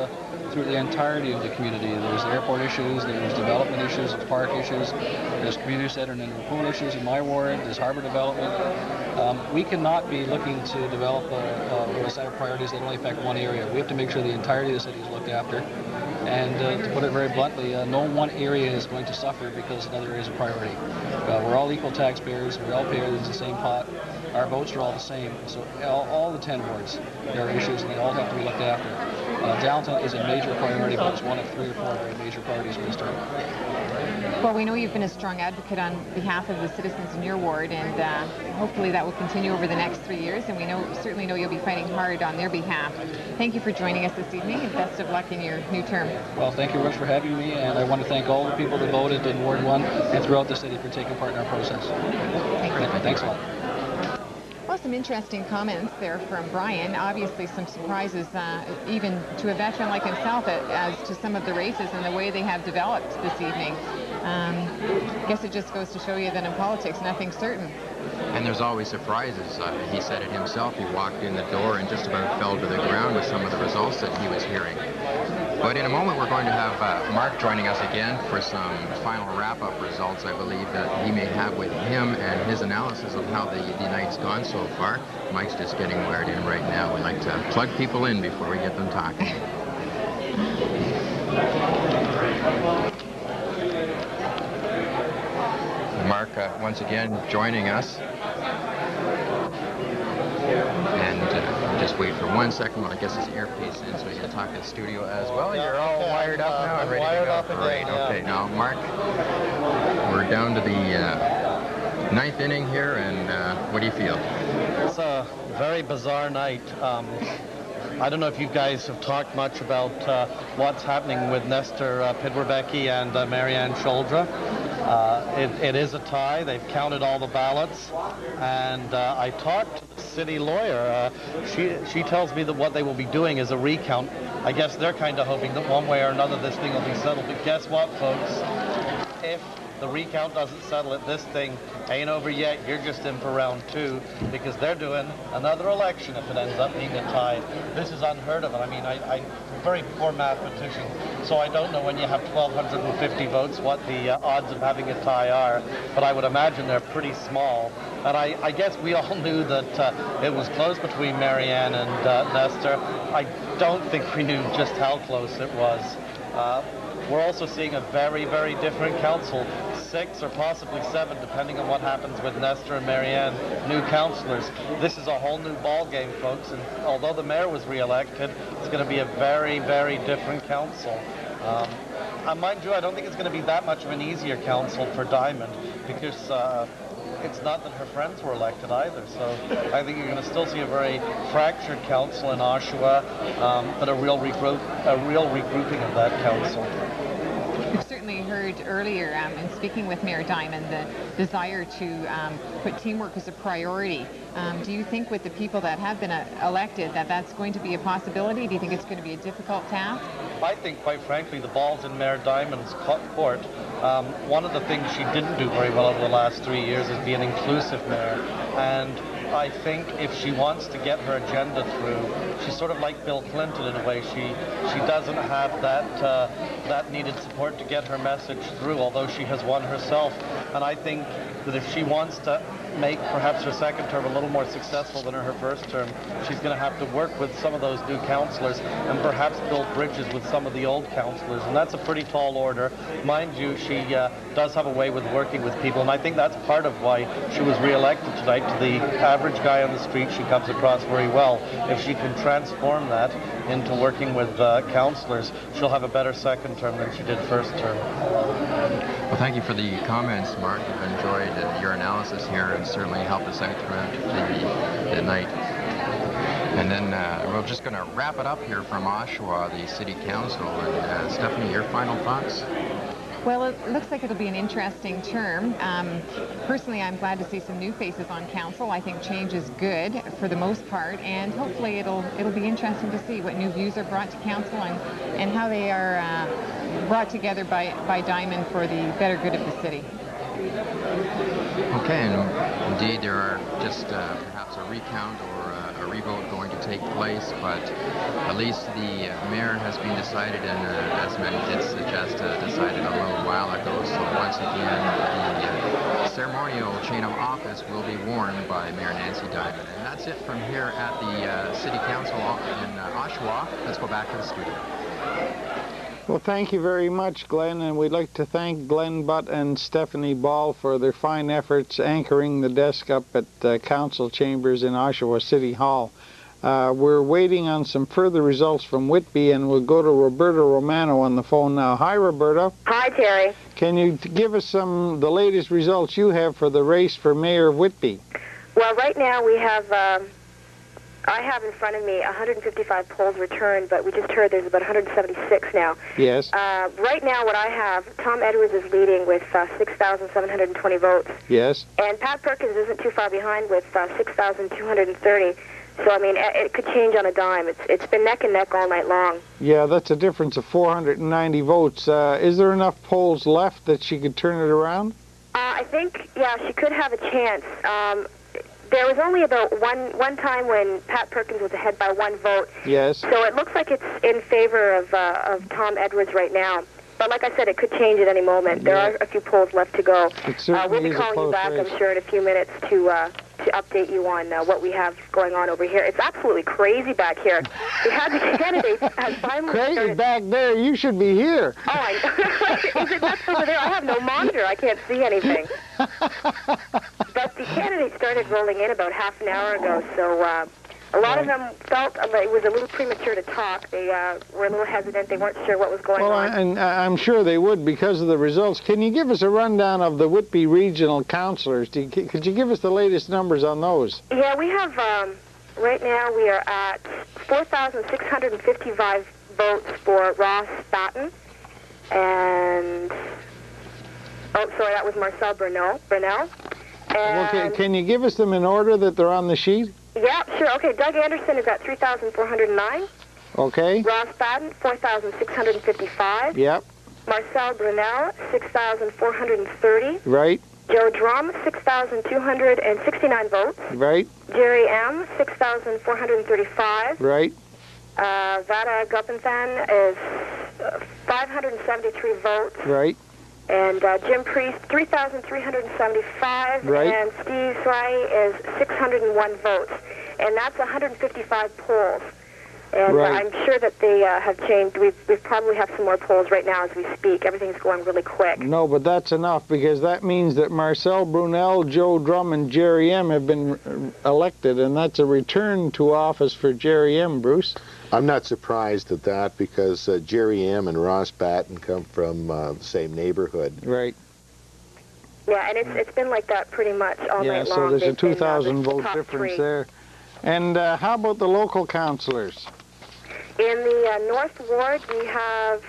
through the entirety of the community. There's airport issues, there's development issues, there's park issues, there's community center and pool issues in my ward, there's harbor development. We cannot be looking to develop a set of priorities that only affect one area. We have to make sure the entirety of the city is looked after. And to put it very bluntly, no one area is going to suffer because another area is a priority. We're all equal taxpayers. We all pay into the same pot. Our votes are all the same. So all the 10 wards, there are issues and they all have to be looked after. Downtown is a major priority, but it's one of 3 or 4 very major priorities for this term. Well, we know you've been a strong advocate on behalf of the citizens in your ward, and hopefully that will continue over the next 3 years, and we certainly know you'll be fighting hard on their behalf. Thank you for joining us this evening, and best of luck in your new term. Well, thank you very much for having me, and I want to thank all the people that voted in Ward 1 and throughout the city for taking part in our process. Thank you. Thanks a lot. Well, some interesting comments there from Brian. Obviously some surprises, even to a veteran like himself, as to some of the races and the way they have developed this evening. I guess it just goes to show you that in politics, nothing's certain. And there's always surprises. He said it himself. He walked in the door and just about fell to the ground with some of the results that he was hearing. But in a moment, we're going to have Mark joining us again for some final wrap-up results, I believe, that he may have with him and his analysis of how the night's gone so far. Mike's just getting wired in right now. We like to plug people in before we get them talking. Mark, once again, joining us. And just wait for 1 second while I get his earpiece in so he can talk to the studio as well. You're all wired up now and ready to go. Great. Okay, now, Mark, we're down to the 9th inning here, and what do you feel? It's a very bizarre night. I don't know if you guys have talked much about what's happening with Nestor Pidwerbecki and Marianne Sholdra. It is a tie. They've counted all the ballots, and I talked to the city lawyer. She tells me that what they will be doing is a recount. I guess they're kind of hoping that one way or another this thing will be settled. But guess what, folks? If the recount doesn't settle it, this thing ain't over yet. You're just in for round 2, because they're doing another election if it ends up being a tie. This is unheard of. I mean, I'm a very poor mathematician, so I don't know when you have 1,250 votes what the odds of having a tie are, but I would imagine they're pretty small. And I guess we all knew that it was close between Marianne and Nestor. I don't think we knew just how close it was. We're also seeing a very, very different council. 6 or possibly 7, depending on what happens with Nestor and Marianne, new councillors. This is a whole new ball game, folks, and although the mayor was re-elected, it's going to be a very, very different council. Mind you, I don't think it's going to be that much of an easier council for Diamond, because it's not that her friends were elected either. So I think you're going to still see a very fractured council in Oshawa, but a real regrouping of that council. We've certainly heard earlier in speaking with Mayor Diamond the desire to put teamwork as a priority. Do you think with the people that have been elected that that's going to be a possibility? Do you think it's going to be a difficult task? I think, quite frankly, the ball's in Mayor Diamond's court. One of the things she didn't do very well over the last 3 years is be an inclusive mayor. And I think if she wants to get her agenda through, she's sort of like Bill Clinton in a way. She doesn't have that needed support to get her message through, although she has won herself. And I think that if she wants to make perhaps her second term a little more successful than her first term, she's going to have to work with some of those new councillors and perhaps build bridges with some of the old councillors. And that's a pretty tall order. Mind you, she does have a way with working with people, and I think that's part of why she was re-elected tonight. To the average guy on the street, she comes across very well. If she can transform that into working with councillors, she'll have a better second term than she did first term. Well, thank you for the comments, Mark. I've enjoyed your analysis here and certainly helped us out throughout the night. And then we're just going to wrap it up here from Oshawa, the City Council. And Stephanie, your final thoughts? Well, it looks like it'll be an interesting term. Personally, I'm glad to see some new faces on council. I think change is good for the most part, and hopefully it'll be interesting to see what new views are brought to council and how they are brought together by Diamond for the better good of the city. Okay, and indeed there are just perhaps a recount or a revote going to take place, but at least the mayor has been decided, and as many did suggest, decided a little while ago. So once again, the ceremonial chain of office will be worn by Mayor Nancy Diamond. And that's it from here at the City Council in Oshawa. Let's go back to the studio. Well, thank you very much, Glenn, and we'd like to thank Glenn Butt and Stephanie Ball for their fine efforts anchoring the desk up at Council Chambers in Oshawa City Hall. We're waiting on some further results from Whitby, and we'll go to Roberta Romano on the phone now. Hi, Roberta. Hi, Terry. Can you give us the latest results you have for the race for Mayor of Whitby? Well, right now we have... I have in front of me 155 polls returned, but we just heard there's about 176 now. Yes. Right now what I have, Tom Edwards is leading with 6,720 votes. Yes. And Pat Perkins isn't too far behind with 6,230. So, I mean, it could change on a dime. It's been neck and neck all night long. Yeah, that's a difference of 490 votes. Is there enough polls left that she could turn it around? I think, yeah, she could have a chance. There was only about one time when Pat Perkins was ahead by 1 vote. Yes. So it looks like it's in favor of Tom Edwards right now. But like I said, it could change at any moment. There are a few polls left to go. We'll be calling you back, I'm sure, in a few minutes to update you on what we have going on over here. It's absolutely crazy back here. We had the candidates has finally crazy started. Back there. You should be here. Oh, I know. Is it nuts over there? I have no monitor. I can't see anything. But the candidates started rolling in about half an hour ago, so a lot of them felt it was a little premature to talk. They were a little hesitant. They weren't sure what was going on. And I'm sure they would because of the results. Can you give us a rundown of the Whitby regional councillors? Could you give us the latest numbers on those? Yeah, we have, right now we are at 4,655 votes for Ross Batten. And, oh, sorry, that was Marcel Brunel. Okay, can you give us them in order that they're on the sheet? Yeah, sure. Okay, Doug Anderson is at 3,409. Okay. Ross Batten, 4,655. Yep. Marcel Brunel, 6,430. Right. Joe Drum, 6,269 votes. Right. Jerry M., 6,435. Right. Vada Gopanthan is 573 votes. Right. And Jim Priest, 3,375. Right. And Steve Sly is 601 votes. And that's 155 polls. And Right. I'm sure that they have changed. We probably have some more polls right now as we speak. Everything's going really quick. No, but that's enough, because that means that Marcel Brunel, Joe Drum, and Jerry M. have been elected, and that's a return to office for Jerry M., Bruce. I'm not surprised at that, because Jerry M. and Ross Batten come from the same neighborhood. Right. Yeah, and it's been like that pretty much all Yeah, night so long. there's a They've been, 2,000 the vote top difference three. there. And how about the local councillors? In the North Ward, we have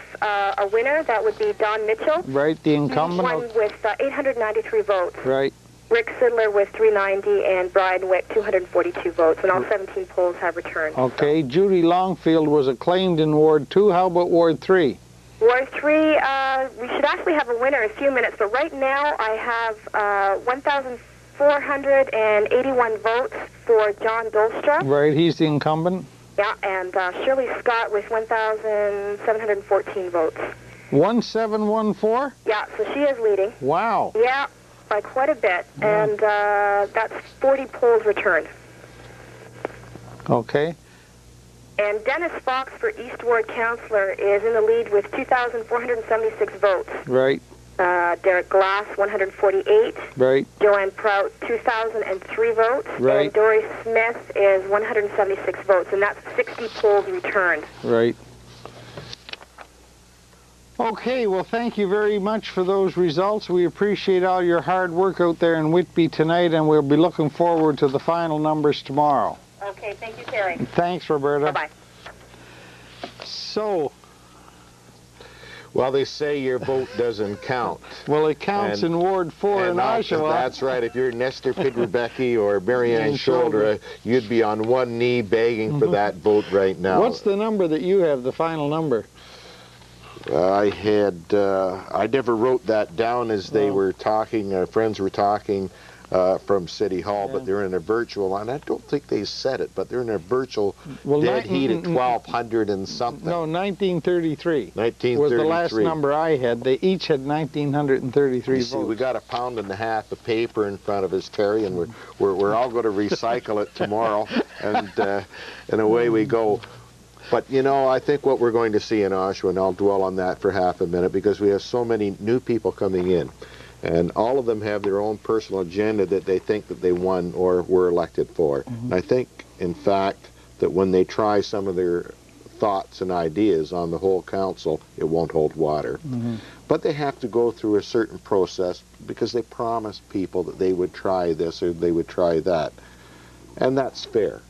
a winner. That would be Don Mitchell. Right, the He incumbent. won with 893 votes. Right. Rick Sidler with 390, and Brian Wick 242 votes, and all 17 polls have returned. Okay, Judy Longfield was acclaimed in Ward 2. How about Ward 3? Ward 3, we should actually have a winner in a few minutes, but right now I have 1,481 votes for John Dykstra. Right, he's the incumbent. Yeah, and Shirley Scott with 1,714 votes. 1714? Yeah, so she is leading. Wow. Yeah, by quite a bit, and that's 40 polls returned. Okay. And Dennis Fox for East Ward Councillor is in the lead with 2,476 votes. Right. Derek Glass, 148. Right. Joanne Prout, 2,003 votes. Right. And Dory Smith is 176 votes, and that's 60 polls returned. Right. Okay, well, thank you very much for those results. We appreciate all your hard work out there in Whitby tonight, and we'll be looking forward to the final numbers tomorrow. Okay, thank you, Terry. Thanks, Roberta. Bye-bye. So, Well, they say your vote doesn't count. well, it counts in Ward 4 in Oshawa. That's right. If you're Nestor Pidrebecki or Marianne Shoulder. Shoulder, you'd be on one knee begging for that vote right now. What's the number that you have, the final number? I never wrote that down as they were talking, friends were talking from City Hall, but they're in a virtual, and I don't think they said it, but they're in a virtual dead heat at 1,200 and something. No, 1933. 1933. Was the last number I had. They each had 1,933 You votes. see, we got 1.5 pounds of paper in front of us, Terry, and we're all going to recycle it tomorrow, and away we go. But, you know, I think what we're going to see in Oshawa, and I'll dwell on that for half a minute, because we have so many new people coming in, and all of them have their own personal agenda that they think that they won or were elected for. And I think, in fact, that when they try some of their thoughts and ideas on the whole council, it won't hold water. But they have to go through a certain process, because they promised people that they would try this or they would try that. And that's fair.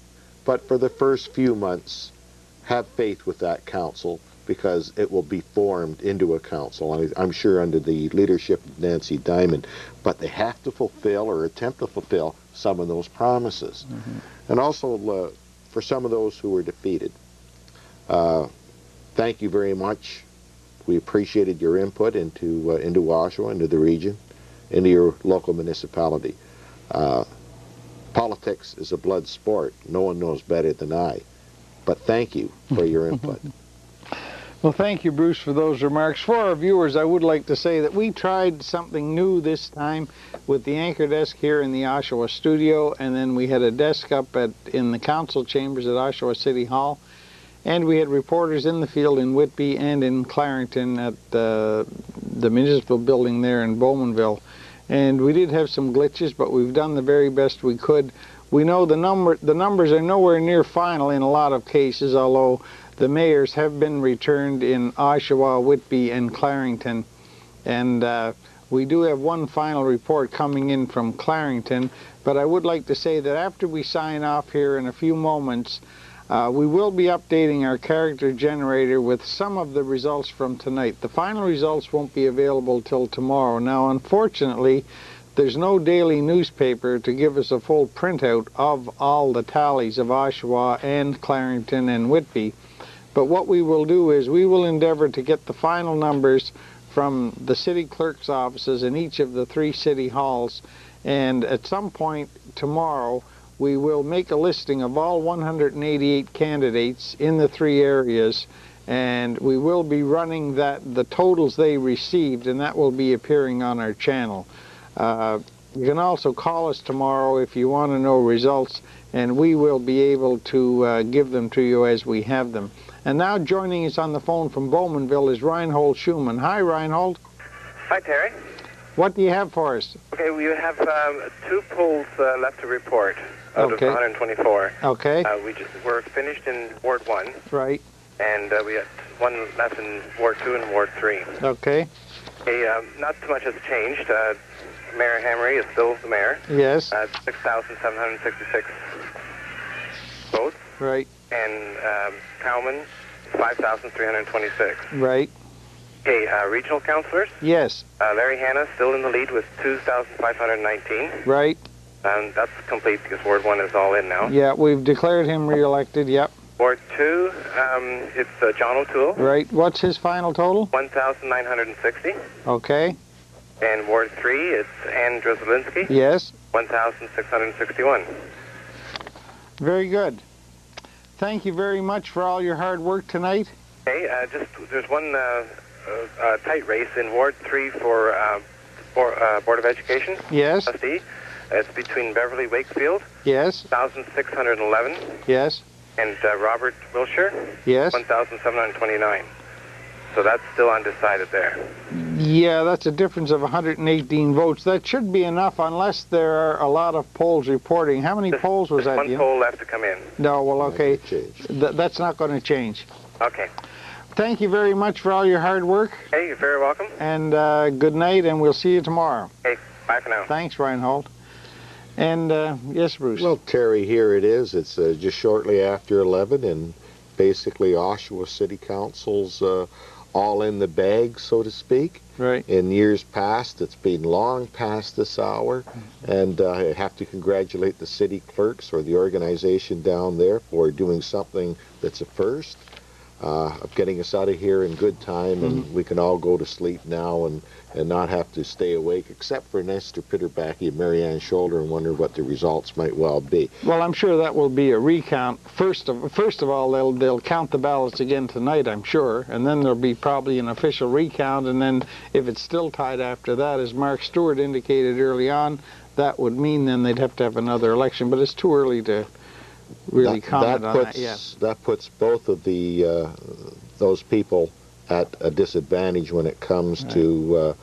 But for the first few months, have faith with that council, because it will be formed into a council, and I'm sure under the leadership of Nancy Diamond, but they have to fulfill or attempt to fulfill some of those promises. And also for some of those who were defeated, thank you very much. We appreciated your input into Oshawa, into the region, into your local municipality. Politics is a blood sport. No one knows better than I. But thank you for your input. Well, thank you, Bruce, for those remarks. For our viewers, I would like to say that we tried something new this time with the anchor desk here in the Oshawa studio, and then we had a desk up in the council chambers at Oshawa City Hall, and we had reporters in the field in Whitby and in Clarington at the municipal building there in Bowmanville. And we did have some glitches, but we've done the very best we could. We know the numbers are nowhere near final in a lot of cases, although the mayors have been returned in Oshawa, Whitby, and Clarington. And we do have one final report coming in from Clarington, but I would like to say that after we sign off here in a few moments, we will be updating our character generator with some of the results from tonight. The final results won't be available till tomorrow. Now, unfortunately, there's no daily newspaper to give us a full printout of all the tallies of Oshawa and Clarington and Whitby. But what we will do is we will endeavor to get the final numbers from the city clerk's offices in each of the 3 city halls, and at some point tomorrow we will make a listing of all 188 candidates in the 3 areas, and we will be running the totals they received, and that will be appearing on our channel. You can also call us tomorrow if you want to know results, and we will be able to give them to you as we have them. And now joining us on the phone from Bowmanville is Reinhold Schumann. Hi, Reinhold. Hi, Terry. What do you have for us? Okay, we have 2 polls left to report out of 124. Okay. We're finished in Ward 1. Right. And we got 1 left in Ward 2 and Ward 3. Okay. Okay, not too much has changed. Mayor Hamry is still the mayor. Yes. 6,766 votes. Right. And Cowman, 5,326. Right. Okay, regional councillors. Yes. Larry Hanna still in the lead with 2,519. Right. And that's complete because Ward 1 is all in now. Yeah, we've declared him re-elected, yep. Ward 2, it's John O'Toole. Right. What's his final total? 1,960. Okay. And Ward 3, it's Ann Drzelinski. Yes. 1,661. Very good. Thank you very much for all your hard work tonight. Okay, there's one tight race in Ward 3 for Board of Education. Yes. Trustee. It's between Beverly Wakefield. Yes. 1,611. Yes. And Robert Wilshire. Yes. 1,729. So that's still undecided there. Yeah, that's a difference of 118 votes. That should be enough unless there are a lot of polls reporting. How many polls was that? 1 poll left to come in. No, well, okay. That's not going to change. Okay. Thank you very much for all your hard work. Hey, you're very welcome. And good night, and we'll see you tomorrow. Hey, bye for now. Thanks, Reinhold. And, yes, Bruce. Well, Terry, here it is. It's just shortly after 11, and basically Oshawa City Council's all in the bag, so to speak. Right. In years past, it's been long past this hour, and I have to congratulate the city clerks or the organization down there for doing something that's a first, of getting us out of here in good time, and we can all go to sleep now and not have to stay awake, except for Nestor Pitterbacky and Marianne Shoulder, and wonder what the results might well be. Well, I'm sure that will be a recount. First of all, they'll count the ballots again tonight, I'm sure, and then there'll be probably an official recount, and then if it's still tied after that, as Mark Stewart indicated early on, that would mean then they'd have to have another election, but it's too early to really comment on that yet. That puts both of those people at a disadvantage when it comes to,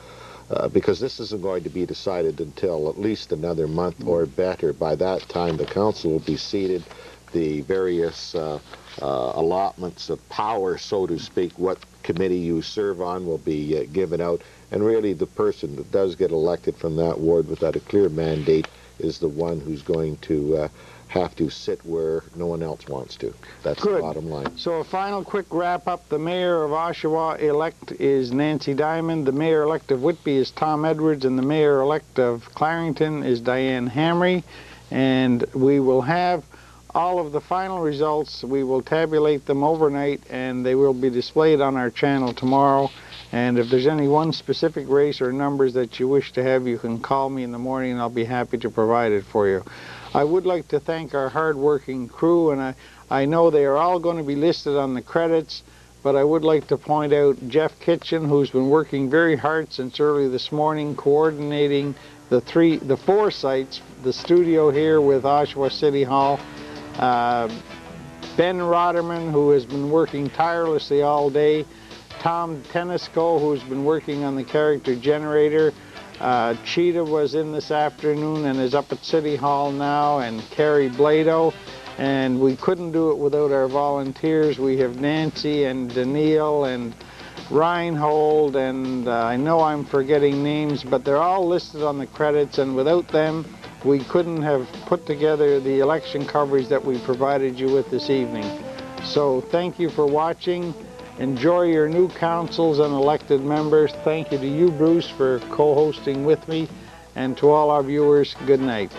because this isn't going to be decided until at least another month or better. By that time, the council will be seated, the various allotments of power, so to speak, what committee you serve on will be given out, and really the person that does get elected from that ward without a clear mandate is the one who's going to have to sit where no one else wants to. That's the bottom line. So a final quick wrap-up. The mayor of Oshawa-elect is Nancy Diamond, the mayor-elect of Whitby is Tom Edwards, and the mayor-elect of Clarington is Diane Hamry. And we will have all of the final results. We will tabulate them overnight, and they will be displayed on our channel tomorrow. And if there's any one specific race or numbers that you wish to have, you can call me in the morning and I'll be happy to provide it for you. I would like to thank our hard-working crew, and I know they are all going to be listed on the credits, but I would like to point out Jeff Kitchen, who's been working very hard since early this morning, coordinating the 4 sites, the studio here with Oshawa City Hall, Ben Rotterman, who has been working tirelessly all day, Tom Tennisco, who's been working on the character generator, Cheetah was in this afternoon and is up at City Hall now, and Carrie Blado, and we couldn't do it without our volunteers. We have Nancy and Daniil and Reinhold, and I know I'm forgetting names, but they're all listed on the credits, and without them we couldn't have put together the election coverage that we provided you with this evening. So thank you for watching. Enjoy your new councils and elected members. Thank you to you, Bruce, for co-hosting with me. And to all our viewers, good night.